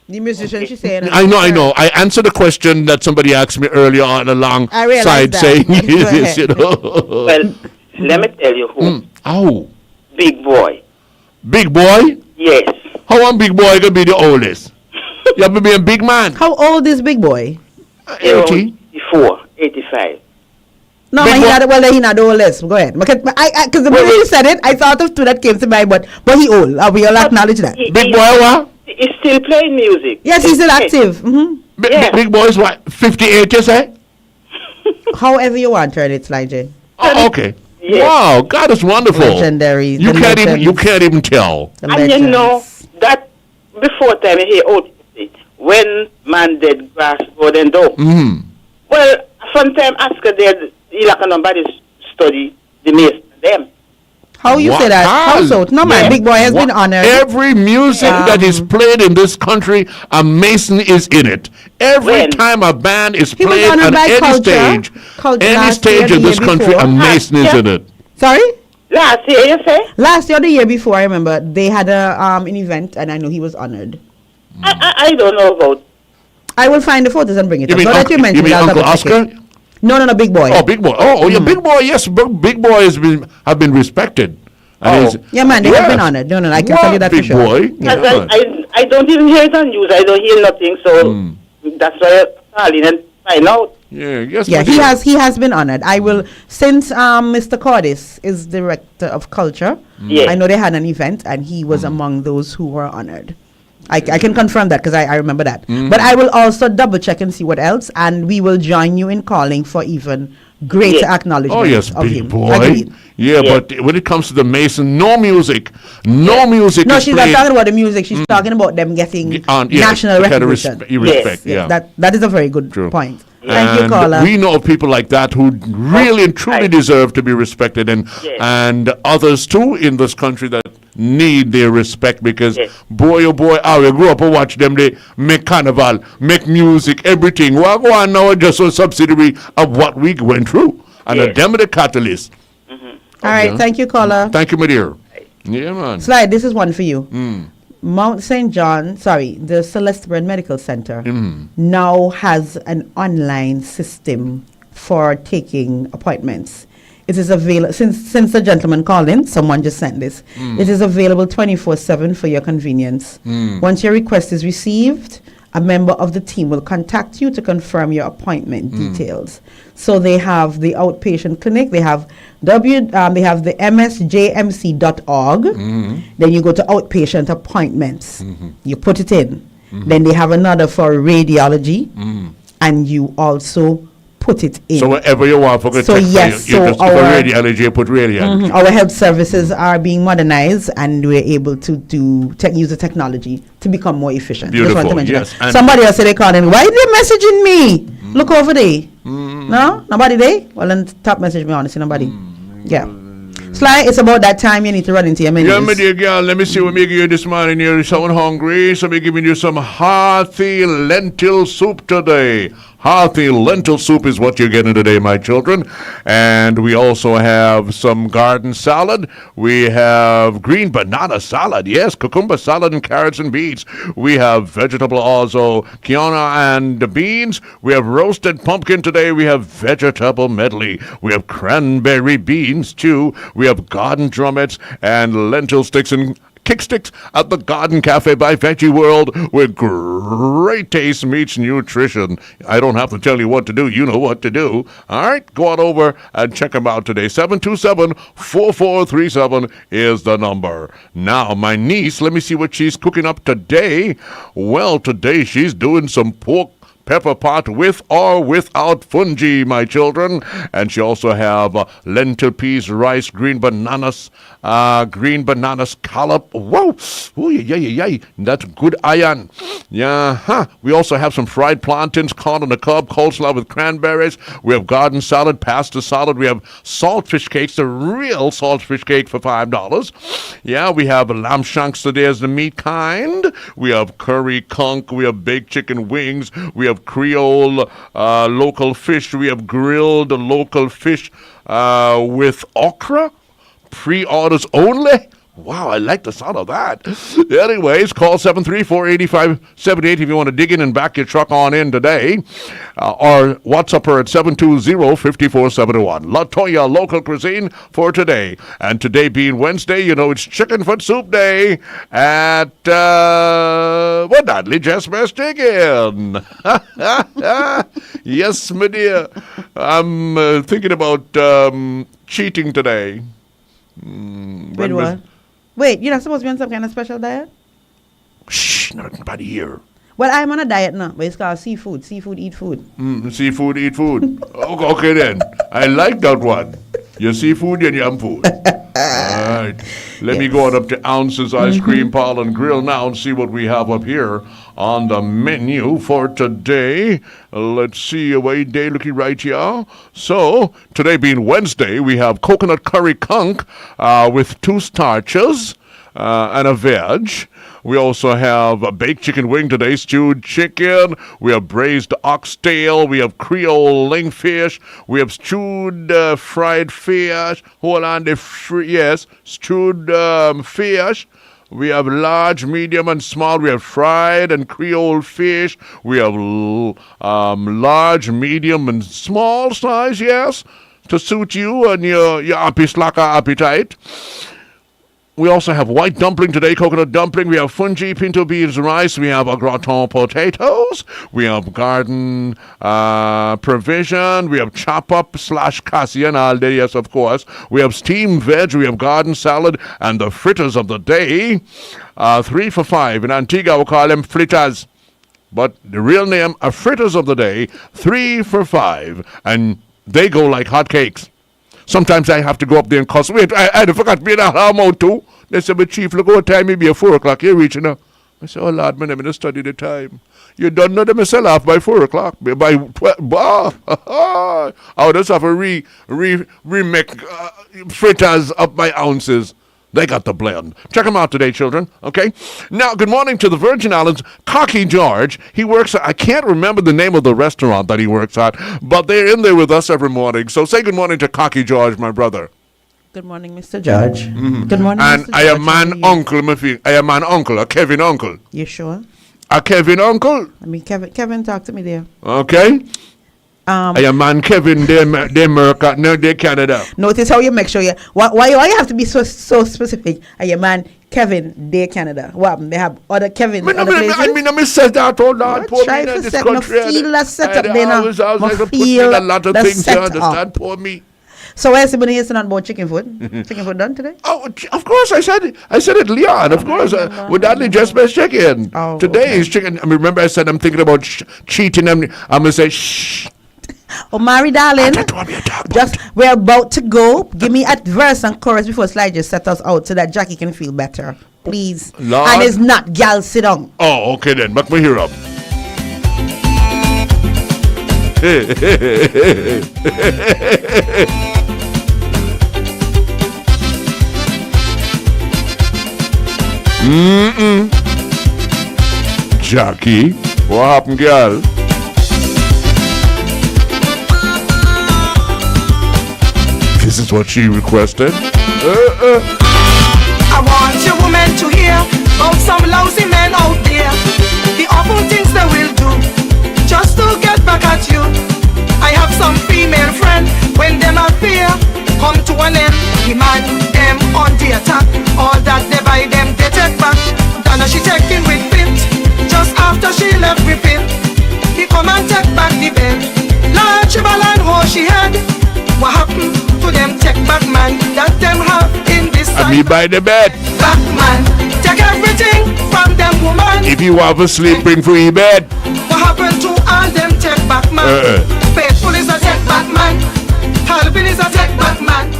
The musician, she's saying. I know. I answered a question that somebody asked me earlier on alongside saying this, Well, let me tell you who. Oh. Big Boy. Big Boy? Yes. How one Big Boy gonna be the oldest? You have to be a big man. How old is Big Boy? 84, 85. No, he's not the oldest. Go ahead. Because the moment you said it, I thought of two that came to mind, but he old. We all acknowledge that. Big Boy what? He's still playing music. Yes, he's still active. Big Boy is what? 58, you say? However you want, turn it, Sly J. Oh, okay. Yes. Wow, God is wonderful. Legendary. You can't even tell. And you know that before time you hear when man dead grass go then do. Well, sometimes ask there you like nobody study the mason them. How you say that? How so? No man, Big Boy has been honored. Every music that is played in this country, a Mason is in it. Every time a band is played on any stage in this country, a Mason is in it. Sorry? Last year, you say? Last year, the year before, I remember they had an event, and I know he was honored. I don't know about. I will find the photos and bring it up. So that you mentioned, you mean Uncle Oscar? No, Big Boy. Oh, Big Boy. Oh, yeah, Big Boy. Yes, Big Boy have been respected. Yeah, man, they have been honored. No, I can tell you that Big for sure. Boy. Yeah. I don't even hear it on news. I don't hear nothing. So that's why I'm calling and find out. Yeah, he has been honored. I will, since Mr. Cordis is director of culture. I know they had an event and he was among those who were honored. I can confirm that because I remember that. But I will also double check and see what else, and we will join you in calling for even greater acknowledgement. Oh yes, of Big him. Boy. Yeah, but when it comes to the Mason, no music. No, she's not talking about the music. She's talking about them getting national recognition. Respect. That is a very good point. Thank you, caller. We know of people like that who really and truly deserve to be respected, and others too in this country that need their respect because boy oh boy, we grew up and watch them. They make carnival, make music, everything. Well, go on now, just a subsidiary of what we went through, and a them the catalyst. All right, thank you, caller. Thank you, my dear. Yeah, man. Slide, this is one for you. Mount St. John, the Celeste Bread Medical Center now has an online system for taking appointments. It is available, since the gentleman called in, someone just sent this. It is available 24/7 for your convenience. Once your request is received, a member of the team will contact you to confirm your appointment details. So they have the outpatient clinic. They have they have the msjmc.org. Then you go to outpatient appointments. You put it in. Then they have another for radiology, and you also put it in. So wherever you want for So yes, you so just our for radiology, you put radiology. our health services are being modernized, and we're able to use the technology to become more efficient. Just want to Beautiful, mention yes. that. Somebody else said they calling. Why are they messaging me? Look over there. No, nobody there. Well, then top message me honestly, nobody. Yeah. Sly, it's about that time you need to run into your menus. Yeah, my dear girl, let me see what me give you this morning. You're someone hungry, so me giving you some hearty lentil soup today. Hearty lentil soup is what you're getting today, my children. And we also have some garden salad. We have green banana salad. Yes, cucumber salad and carrots and beets. We have vegetable also, quinoa and beans. We have roasted pumpkin today. We have vegetable medley. We have cranberry beans too. We have garden drumettes and lentil sticks and kick sticks at the Garden Cafe by Veggie World, where great taste meets nutrition. I don't have to tell you what to do. You know what to do. All right, go on over and check them out today. 727-4437 is the number. Now, my niece, let me see what she's cooking up today. Well, today she's doing some pork pepper pot with or without fungi, my children. And she also have lentil peas, rice, green bananas, scallop. Whoa! Ooh, yeah. That's good iron. Yeah, huh. We also have some fried plantains, corn on the cob, coleslaw with cranberries. We have garden salad, pasta salad. We have saltfish cakes, the real saltfish cake for $5. Yeah, we have lamb shanks today as the meat kind. We have curry conch. We have baked chicken wings. We have Creole local fish. We have grilled local fish with okra. Pre-orders only. Wow, I like the sound of that. Anyways, call 734-8578 if you want to dig in and back your truck on in today. Or WhatsApp her at 720-5471. Latoya Local Cuisine for today. And today being Wednesday, you know it's Chicken Foot Soup Day at, Dudley Just Best Chicken. Yes, my dear. I'm thinking about cheating today. Wait, what? Wait, you're not supposed to be on some kind of special diet? Shh, not nobody here. Well, I'm on a diet now, but it's called seafood. Seafood, eat food. Seafood, eat food. Okay then. I like that one. Your seafood and your food. All right. Let me go on up to Ounces Ice Cream Parlor and Grill now and see what we have up here on the menu for today. Let's see, away day looking right here. So, today being Wednesday, we have coconut curry conch with 2 starches and a veg. We also have a baked chicken wing today, stewed chicken. We have braised oxtail. We have Creole lingfish. We have stewed fried fish. Hold on, yes, stewed fish. We have large, medium, and small. We have fried and Creole fish. We have large, medium, and small size, yes, to suit you and your appetite. We also have white dumpling today, coconut dumpling. We have fungi, pinto beans, rice. We have a gratin potatoes. We have garden provision. We have chop up / Cassian all day, yes, of course. We have steamed veg. We have garden salad and the fritters of the day. 3 for $5. In Antigua, we call them fritters. But the real name are fritters of the day, 3 for $5. And they go like hotcakes. Sometimes I have to go up there and cuss. Wait, I forgot to be in a amount too. They said, but Chief, look what time it be at 4 o'clock. You're reaching now. I said, oh, Lord, man, I'm going to study the time. You don't know them to sell off by 4 o'clock. By 12. I would just have to remake fritters up by ounces. They got the blend. Check them out today, children. Okay? Now, good morning to the Virgin Islands. Cocky George. He works at, I can't remember the name of the restaurant that he works at, but they're in there with us every morning. So say good morning to Cocky George, my brother. Good morning, Mr. George. Good morning, and Mr. I George. am man uncle, I am an uncle, a Kevin uncle. You sure? A Kevin uncle? I mean, Kevin talk to me there. Okay. Your man Kevin, they America, no, they Canada. Notice how you make sure you why you have to be so specific. Your man Kevin, they Canada. What happened? They have other Kevin other places. I said that all that. Poor me in this country. Feel that setup there now. I was like to put in a lot of things. You understand? Poor me. So where's somebody here not about chicken food? Chicken food done today? Oh, of course I said it, Leon. Of course, with Dudley just best chicken. Oh, today is chicken. I remember I said I'm thinking about cheating. I'm gonna say shh. Oh, Mary, darling, we're about to go. Give me a verse and chorus before Sly just set us out so that Jackie can feel better, please. Lord. And it's not gal sit down. Oh, okay then. Back me here up. Jackie, what happened, girl? This is what she requested. I want your woman to hear about some lousy men out there. The awful things they will do just to get back at you. I have some female friend when them appear come to an end. The man them on the attack. All that they buy them they take back. Donna she taking with fit just after she left with it. He come and take back the bed. Large ball and hoe she had. What happened to them take back man that them have in this side? Me by the bed. Back man, take everything from them woman. If you have a sleep, bring free bed. What happened to all them take back man? Faithful is a take back man. Helping is a take back man.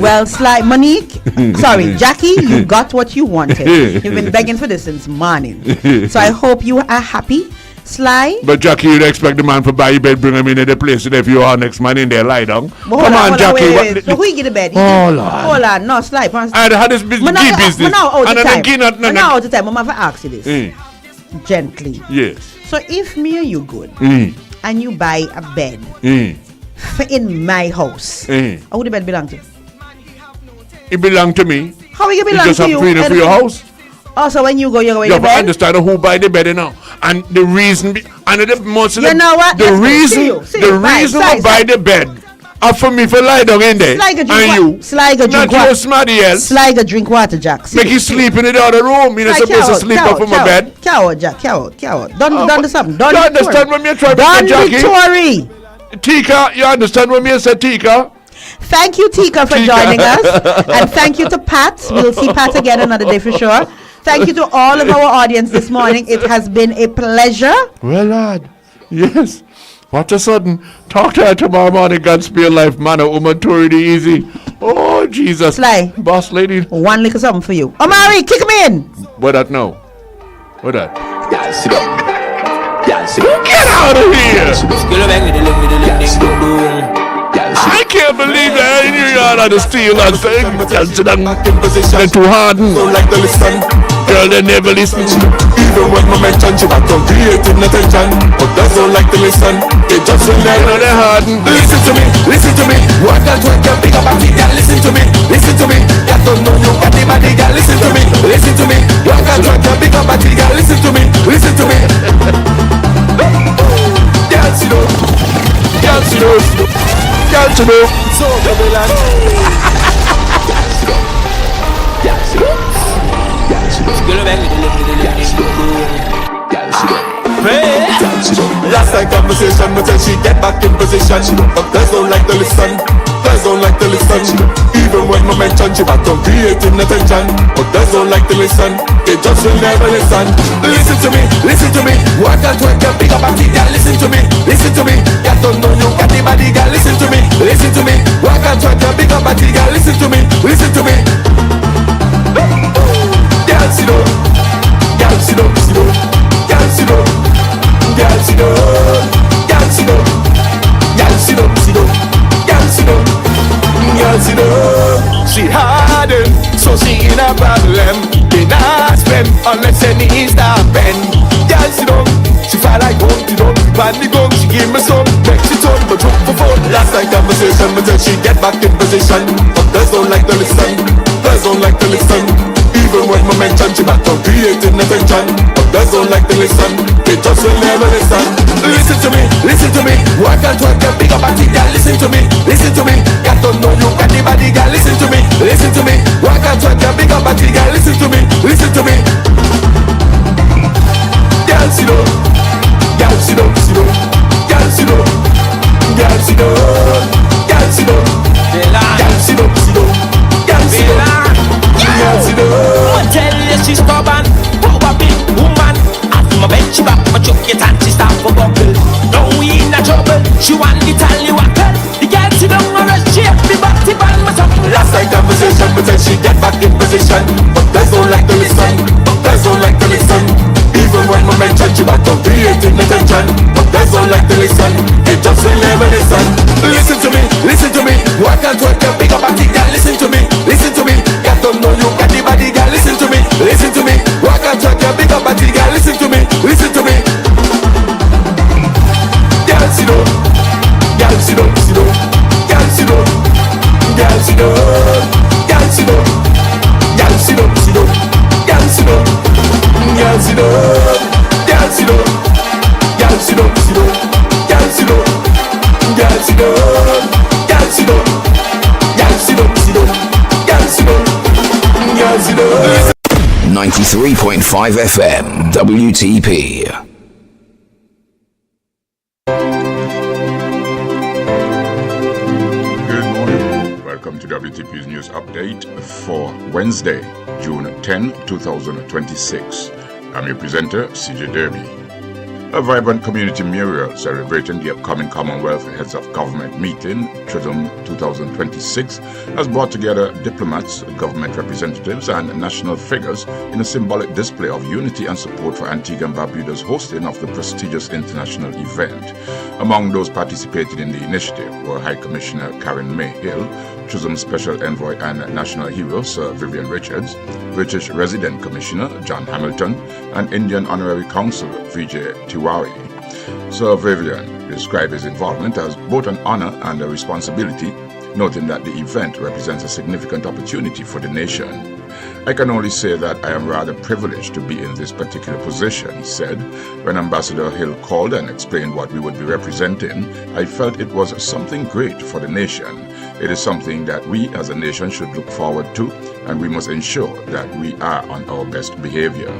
Well, Sly, Monique, sorry, Jackie, you got what you wanted. You've been begging for this since morning. So I hope you are happy. Sly. But Jackie, you'd expect the man for buy your bed, bring him in the place, and if you are next man in there, lie down. Come on, Jackie. Wait. So who get the bed? Hold on. No, Sly. I had this business. Now out of time. I'm going to ask you this. Gently. Yes. So if me and you good, and you buy a bed in my house, how would the bed belong to? It belong to me. How will it belong to you? You just have freedom for your house. Also, when you go, you're going to the bed. You understand who buy the bed now, and the reason, and the most of you know what? The reason we buy the bed, are for me for lie down in there, and you, Sly go drink water. Not somebody else. Sly go drink water, Jack. Make you sleep in the other room. You're not supposed to sleep up in my bed. Cow, Jack, cow. Don't do something. Don't you understand when me try to Jackie? Don't Tika, you understand when me say Tika? Thank you, Tika, for joining us, and thank you to Pat. We'll see Pat again another day for sure. Thank you to all of our audience this morning. It has been a pleasure. Well, lad, yes. What a sudden. Talk to her tomorrow morning. Godspeed life, man. A woman tour easy. Oh, Jesus. Sly. Boss lady. One little something for you. Omari, kick me in. What that now? What that? Yeah, sit up. Yeah, sit up. Get out of here. I can't believe that you are on the steel and thing. They're too hard. Girl, they never listen. Even when my mention she back on creating attention, but does not like to listen. They just will never they're hard. Listen to me. What that when you pick up a big girl, listen to me. You don't know you got the body girl, listen to me. What that when you pick up a big girl, listen to me. Girl, sit up. Girl, to know. So, Babylon. Last night conversation, but then she get back in position. But girls don't like to listen. Even when my mention, she back on creating attention. But girls don't like to listen. They just will never listen. Listen to me. What that when you pick up a kid, girl, listen to me. You don't know you got the body, girl, listen to me. What that when you pick up a kid, girl, listen to me. Girl, sit down. Girl, sit down. She hardened, so she in a problem. They not spend unless any is not bend. Girl, sit down. She feel like Humpty Dump. Pan the gun, she give me some. Make she turn but look for fun. Last night conversation, but then she get back in position. But girls don't like to listen. Even when my mention, she back on creating attention. But girls don't like to listen. They just will never listen. Listen to me. listen to me. Work and twerk your big up body, girl, listen to me. Listen to me. Got to know you got the body, girl, listen to me. Listen to me. Work and twerk your big up body, girl, listen to me. Listen to me. Girl, sit down. Girl, sit down, sit down. Girl, sit down. Girl, sit down. Girl, sit down. Girl, sit down, sit down. Girl, sit down. Girl, sit down. I tell you she's stubborn, power big woman. After my bench she back, my chuck it and she start for buckle. Now we in a trouble, she want the tally wackle. The girl sit down and rest, she have me back tip on my top. Last night conversation, but then she get back in position. But guys don't like to listen. But guys don't like to listen. Even when we mention she back up creating attention. But guys don't like to listen. They just will never listen. Listen to me, listen to me. Work and twerk your big up body, girl, listen to me. Listen to me. Got to know you got the body, girl, listen to me. Listen to me. Work and twerk your big up body, girl, listen to me. Listen to me. Girl, sit down. Girl, sit down, sit down. Girl, sit down. Girl, sit down. Girl, sit down. Girl, sit down, sit down. Girl, sit down. Girl, sit down. Girl, sit down. Girl, sit down, sit down. Girl, sit down. Girl, sit down. Girl, sit down. Girl, sit down, sit down. Girl, sit down. Girl, sit down. 93.5 FM, WTP. Welcome to WTP's news update for Wednesday, June 10, 2026. I'm your presenter, CJ Derby. A vibrant community mural celebrating the upcoming Commonwealth Heads of Government meeting, CHOSM 2026, has brought together diplomats, government representatives, and national figures in a symbolic display of unity and support for Antigua and Barbuda's hosting of the prestigious international event. Among those participating in the initiative were High Commissioner Karen May Hill, CHOSM Special Envoy and National Hero Sir Vivian Richards, British Resident Commissioner John Hamilton, and Indian Honorary Consul Vijay Tiwari. Sir Vivian described his involvement as both an honor and a responsibility, noting that the event represents a significant opportunity for the nation. I can only say that I am rather privileged to be in this particular position, he said. When Ambassador Hill called and explained what we would be representing, I felt it was something great for the nation. It is something that we as a nation should look forward to, and we must ensure that we are on our best behavior.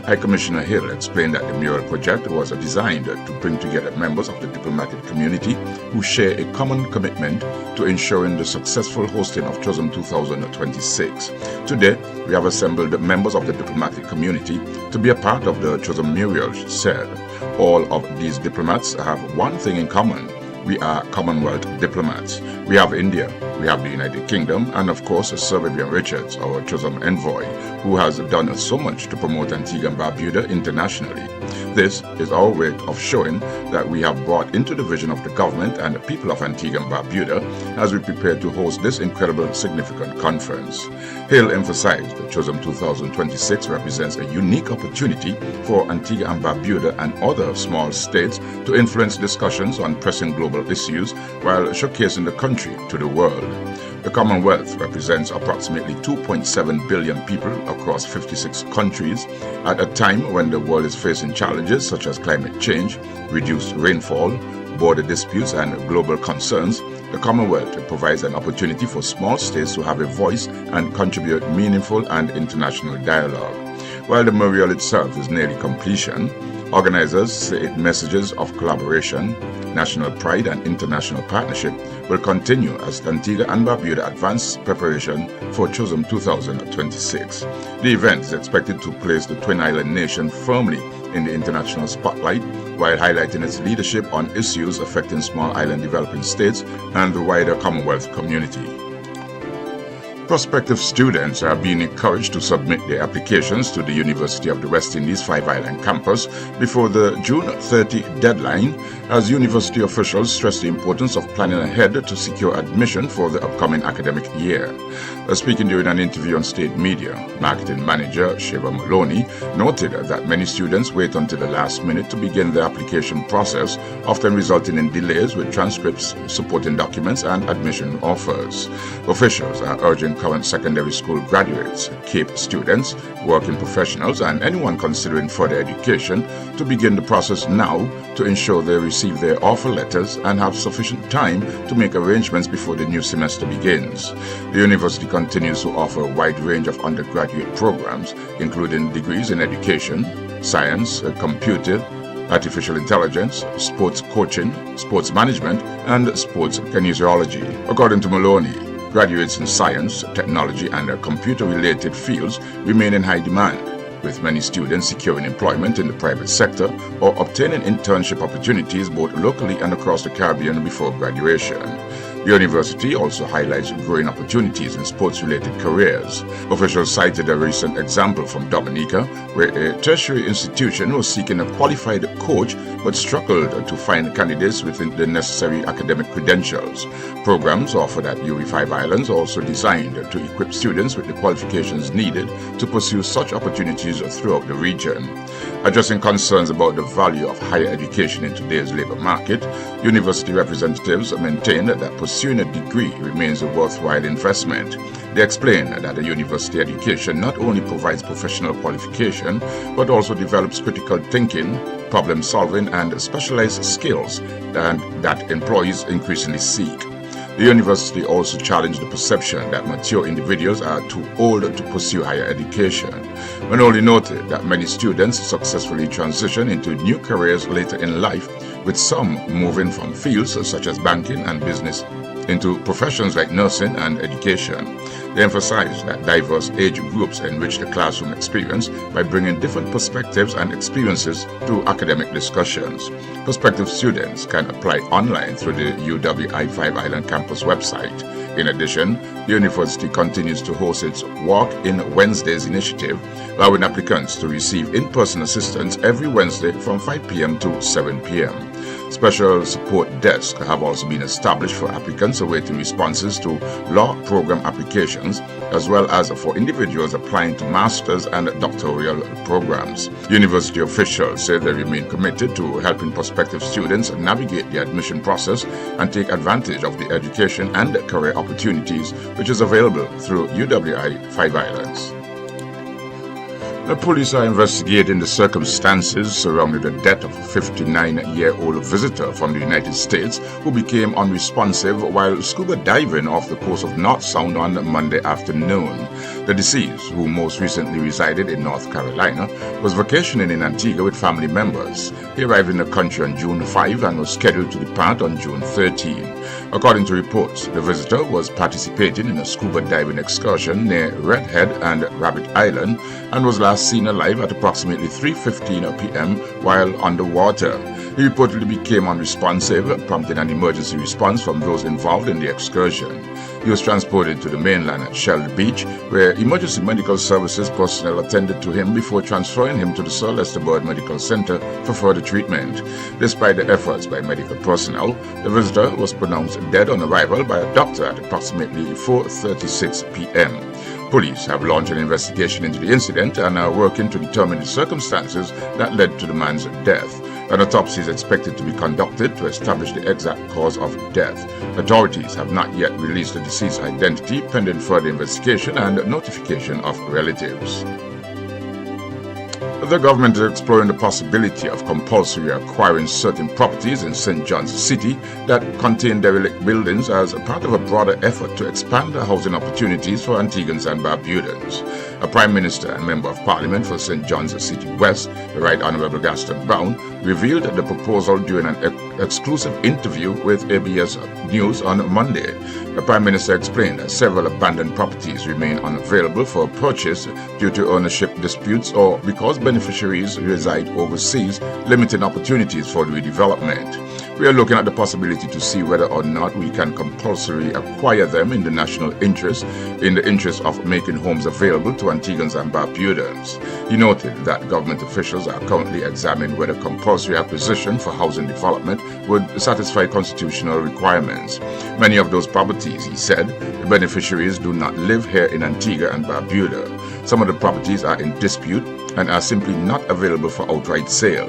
High Commissioner Hill explained that the mural project was designed to bring together members of the diplomatic community who share a common commitment to ensuring the successful hosting of CHOSM 2026. Today, we have assembled members of the diplomatic community to be a part of the CHOSM mural, she said. All of these diplomats have one thing in common. We are Commonwealth diplomats. We have India, we have the United Kingdom, and of course Sir Vivian Richards, our CHOSM envoy, who has done so much to promote Antigua and Barbuda internationally. This is our way of showing that we have brought into the vision of the government and the people of Antigua and Barbuda as we prepare to host this incredible, significant conference. Hill emphasized that CHOSM 2026 represents a unique opportunity for Antigua and Barbuda and other small states to influence discussions on pressing global issues while showcasing the country to the world. The Commonwealth represents approximately 2.7 billion people across 56 countries at a time when the world is facing challenges such as climate change, reduced rainfall, border disputes, and global concerns. The Commonwealth provides an opportunity for small states to have a voice and contribute meaningful and international dialogue. While the memorial itself is nearly completion, organizers say messages of collaboration, national pride, and international partnership will continue as Antigua and Barbuda advance preparation for CHOSM 2026. The event is expected to place the Twin Island nation firmly in the international spotlight while highlighting its leadership on issues affecting small island developing states and the wider Commonwealth community. Prospective students are being encouraged to submit their applications to the University of the West Indies 5 Island campus before the June 30 deadline, as university officials stress the importance of planning ahead to secure admission for the upcoming academic year. Speaking during an interview on state media, marketing manager Shiva Maloney noted that many students wait until the last minute to begin the application process, often resulting in delays with transcripts, supporting documents, and admission offers. Officials are urging current secondary school graduates, CAPE students, working professionals, and anyone considering further education to begin the process now to ensure they receive their offer letters and have sufficient time to make arrangements before the new semester begins. The university continues to offer a wide range of undergraduate programs, including degrees in education, science, computer, artificial intelligence, sports coaching, sports management, and sports kinesiology. According to Maloney, graduates in science, technology, and computer-related fields remain in high demand, with many students securing employment in the private sector or obtaining internship opportunities both locally and across the Caribbean before graduation. The university also highlights growing opportunities in sports-related careers. Officials cited a recent example from Dominica, where a tertiary institution was seeking a qualified coach but struggled to find candidates with the necessary academic credentials. Programs offered at UE5 Islands are also designed to equip students with the qualifications needed to pursue such opportunities throughout the region. Addressing concerns about the value of higher education in today's labor market, university representatives maintained that pursuing a degree remains a worthwhile investment. They explain that a university education not only provides professional qualification, but also develops critical thinking, problem solving, and specialized skills that employees increasingly seek. The university also challenged the perception that mature individuals are too old to pursue higher education. Manoli noted that many students successfully transition into new careers later in life, with some moving from fields such as banking and business into professions like nursing and education. They emphasized that diverse age groups enrich the classroom experience by bringing different perspectives and experiences to academic discussions. Prospective students can apply online through the UWI5 Island campus website. In addition, the university continues to host its Walk-in Wednesdays initiative, allowing applicants to receive in-person assistance every Wednesday from 5 p.m. to 7 p.m. Special support desks have also been established for applicants awaiting responses to law program applications, as well as for individuals applying to master's and doctoral programs. University officials say they remain committed to helping prospective students navigate the admission process and take advantage of the education and career opportunities which is available through UWI 5 Islands. The police are investigating the circumstances surrounding the death of a 59-year-old visitor from the United States who became unresponsive while scuba diving off the coast of North Sound on Monday afternoon. The deceased, who most recently resided in North Carolina, was vacationing in Antigua with family members. He arrived in the country on June 5 and was scheduled to depart on June 13. According to reports, the visitor was participating in a scuba diving excursion near Redhead and Rabbit Island and was last seen alive at approximately 3:15 p.m. while underwater. He reportedly became unresponsive, prompting an emergency response from those involved in the excursion. He was transported to the mainland at Shell Beach, where emergency medical services personnel attended to him before transferring him to the Sir Lester Bird Medical Center for further treatment. Despite the efforts by medical personnel, the visitor was pronounced dead on arrival by a doctor at approximately 4:36 p.m. Police have launched an investigation into the incident and are working to determine the circumstances that led to the man's death. An autopsy is expected to be conducted to establish the exact cause of death. Authorities have not yet released the deceased's identity, pending further investigation and notification of relatives. The government is exploring the possibility of compulsory acquiring certain properties in St. John's City that contain derelict buildings as part of a broader effort to expand the housing opportunities for Antiguans and Barbudans. A Prime Minister and Member of Parliament for St. John's City West, the Right Honourable Gaston Brown, revealed the proposal during an exclusive interview with ABS News on Monday. The Prime Minister explained that several abandoned properties remain unavailable for purchase due to ownership disputes or because beneficiaries reside overseas, limiting opportunities for redevelopment. We are looking at the possibility to see whether or not we can compulsorily acquire them in the national interest, in the interest of making homes available to Antiguans and Barbudans. He noted that government officials are currently examining whether compulsory acquisition for housing development would satisfy constitutional requirements. Many of those properties, he said, the beneficiaries do not live here in Antigua and Barbuda. Some of the properties are in dispute and are simply not available for outright sale.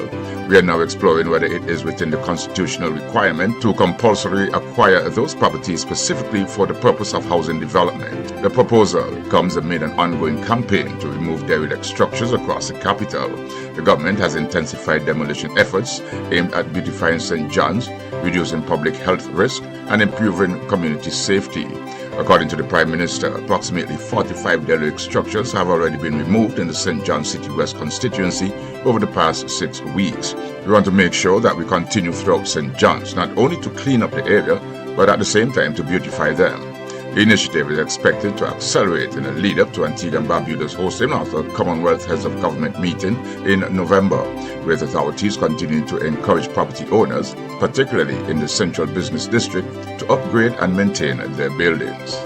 We are now exploring whether it is within the constitutional requirement to compulsorily acquire those properties specifically for the purpose of housing development. The proposal comes amid an ongoing campaign to remove derelict structures across the capital. The government has intensified demolition efforts aimed at beautifying St. John's, reducing public health risk, and improving community safety. According to the Prime Minister, approximately 45 derelict structures have already been removed in the St. John City West constituency over the past 6 weeks. We want to make sure that we continue throughout St. John's, not only to clean up the area, but at the same time to beautify them. The initiative is expected to accelerate in a lead-up to Antigua and Barbuda's hosting of the Commonwealth Heads of Government meeting in November, with authorities continuing to encourage property owners, particularly in the Central Business District, to upgrade and maintain their buildings.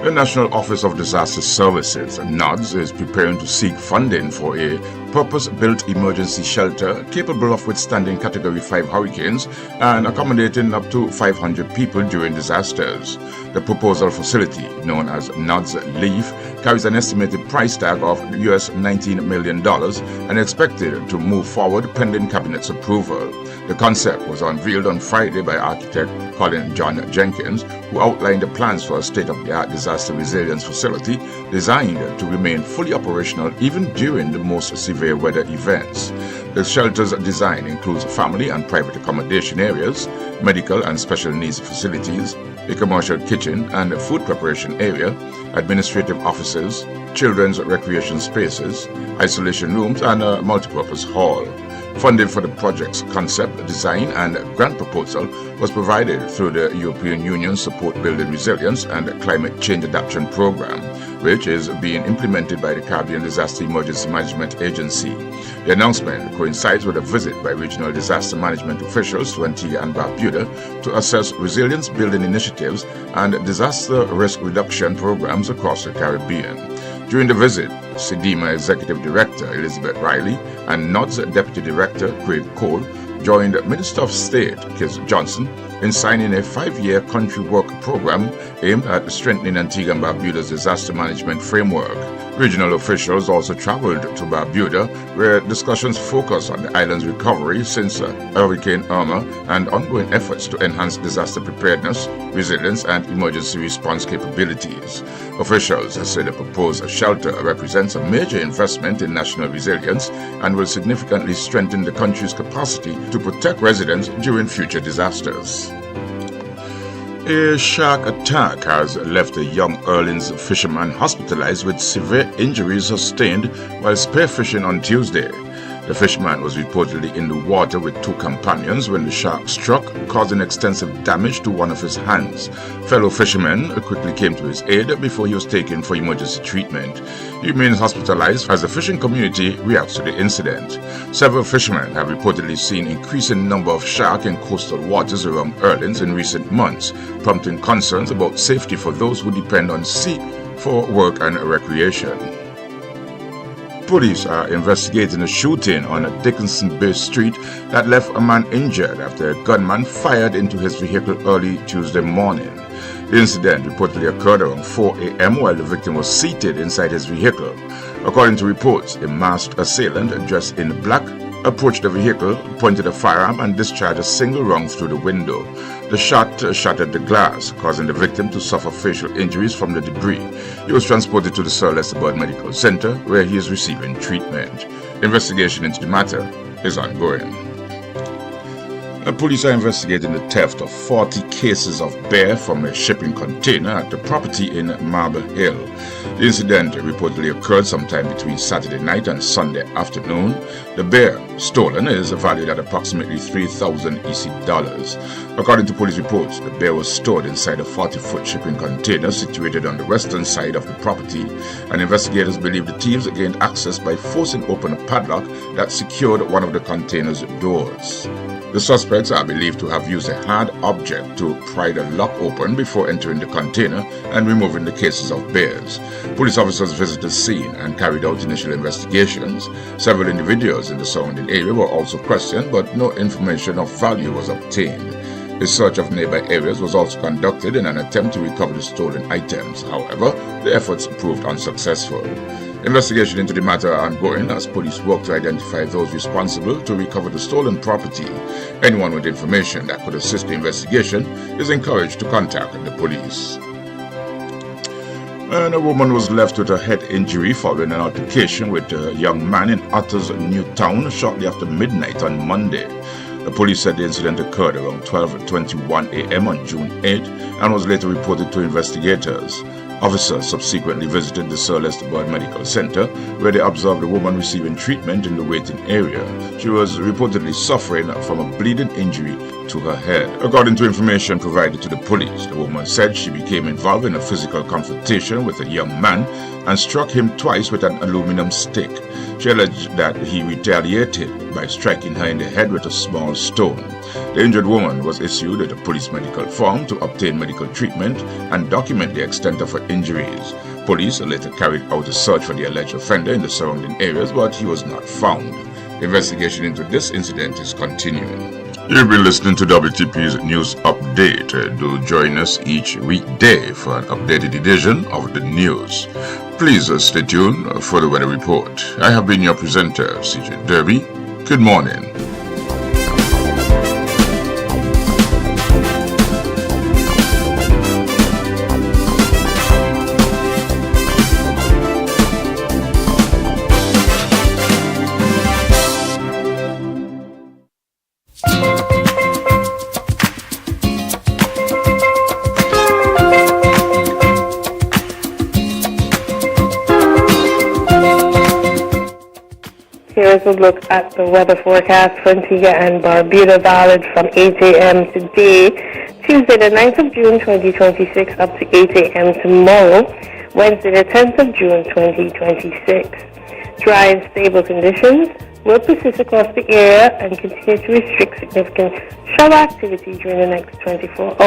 The National Office of Disaster Services, NODS, is preparing to seek funding for a purpose-built emergency shelter capable of withstanding Category 5 hurricanes and accommodating up to 500 people during disasters. The proposal facility, known as NODS Leaf, carries an estimated price tag of US $19 million and expected to move forward pending Cabinet's approval. The concept was unveiled on Friday by architect Colin John Jenkins, who outlined the plans for a state-of-the-art disaster resilience facility designed to remain fully operational even during the most severe weather events. The shelter's design includes family and private accommodation areas, medical and special needs facilities, a commercial kitchen and food preparation area, administrative offices, children's recreation spaces, isolation rooms, and a multipurpose hall. Funding for the project's concept, design, and grant proposal was provided through the European Union Support Building Resilience and Climate Change Adaptation Program, which is being implemented by the Caribbean Disaster Emergency Management Agency. The announcement coincides with a visit by regional disaster management officials to Antigua and Barbuda to assess resilience building initiatives and disaster risk reduction programs across the Caribbean. During the visit, SEDIMA Executive Director Elizabeth Riley and NODS Deputy Director Craig Cole joined Minister of State Kis Johnson in signing a 5-year country work program aimed at strengthening Antigua and Barbuda's disaster management framework. Regional officials also traveled to Barbuda, where discussions focus on the island's recovery since Hurricane Irma and ongoing efforts to enhance disaster preparedness, resilience, and emergency response capabilities. Officials say the proposed shelter represents a major investment in national resilience and will significantly strengthen the country's capacity to protect residents during future disasters. A shark attack has left a young Orleans fisherman hospitalized with severe injuries sustained while spearfishing on Tuesday. The fisherman was reportedly in the water with 2 companions when the shark struck, causing extensive damage to one of his hands. Fellow fishermen quickly came to his aid before he was taken for emergency treatment. He remains hospitalized as the fishing community reacts to the incident. Several fishermen have reportedly seen an increasing number of sharks in coastal waters around Orleans in recent months, prompting concerns about safety for those who depend on sea for work and recreation. Police are investigating a shooting on Dickinson Bay Street that left a man injured after a gunman fired into his vehicle early Tuesday morning. The incident reportedly occurred around 4 a.m. while the victim was seated inside his vehicle. According to reports, a masked assailant dressed in black approached the vehicle, pointed a firearm, and discharged a single round through the window. The shot shattered the glass, causing the victim to suffer facial injuries from the debris. He was transported to the Sir Lester Bud Medical Center, where he is receiving treatment. Investigation into the matter is ongoing. The police are investigating the theft of 40 cases of beer from a shipping container at the property in Marble Hill. The incident reportedly occurred sometime between Saturday night and Sunday afternoon. The beer stolen is valued at approximately 3,000 EC dollars. According to police reports, the beer was stored inside a 40-foot shipping container situated on the western side of the property, and investigators believe the thieves gained access by forcing open a padlock that secured one of the container's doors. The suspects are believed to have used a hard object to pry the lock open before entering the container and removing the cases of beers. Police officers visited the scene and carried out initial investigations. Several individuals in the surrounding area were also questioned, but no information of value was obtained. A search of nearby areas was also conducted in an attempt to recover the stolen items. However, the efforts proved unsuccessful. Investigation into the matter are ongoing as police work to identify those responsible to recover the stolen property. Anyone with information that could assist the investigation is encouraged to contact the police. And a woman was left with a head injury following an altercation with a young man in Otters, Newtown shortly after midnight on Monday. The police said the incident occurred around 12:21 a.m. on June 8 and was later reported to investigators. Officers subsequently visited the Sir Lester Bird Medical Center, where they observed a woman receiving treatment in the waiting area. She was reportedly suffering from a bleeding injury to her head. According to information provided to the police, the woman said she became involved in a physical confrontation with a young man and struck him twice with an aluminum stick. She alleged that he retaliated by striking her in the head with a small stone. The injured woman was issued a police medical form to obtain medical treatment and document the extent of her injuries. Police later carried out a search for the alleged offender in the surrounding areas, but he was not found. Investigation into this incident is continuing. You've been listening to WTP's News Update. Do join us each weekday for an updated edition of the news. Please stay tuned for the weather report. I have been your presenter, CJ Derby. Good morning. Here is a look at the weather forecast for Antigua and Barbuda, valid from 8 a.m. today, Tuesday the 9th of June 2026 up to 8 a.m. tomorrow, Wednesday the 10th of June 2026. Dry and stable conditions will persist across the area and continue to restrict significant shower activity during the next 24 hours.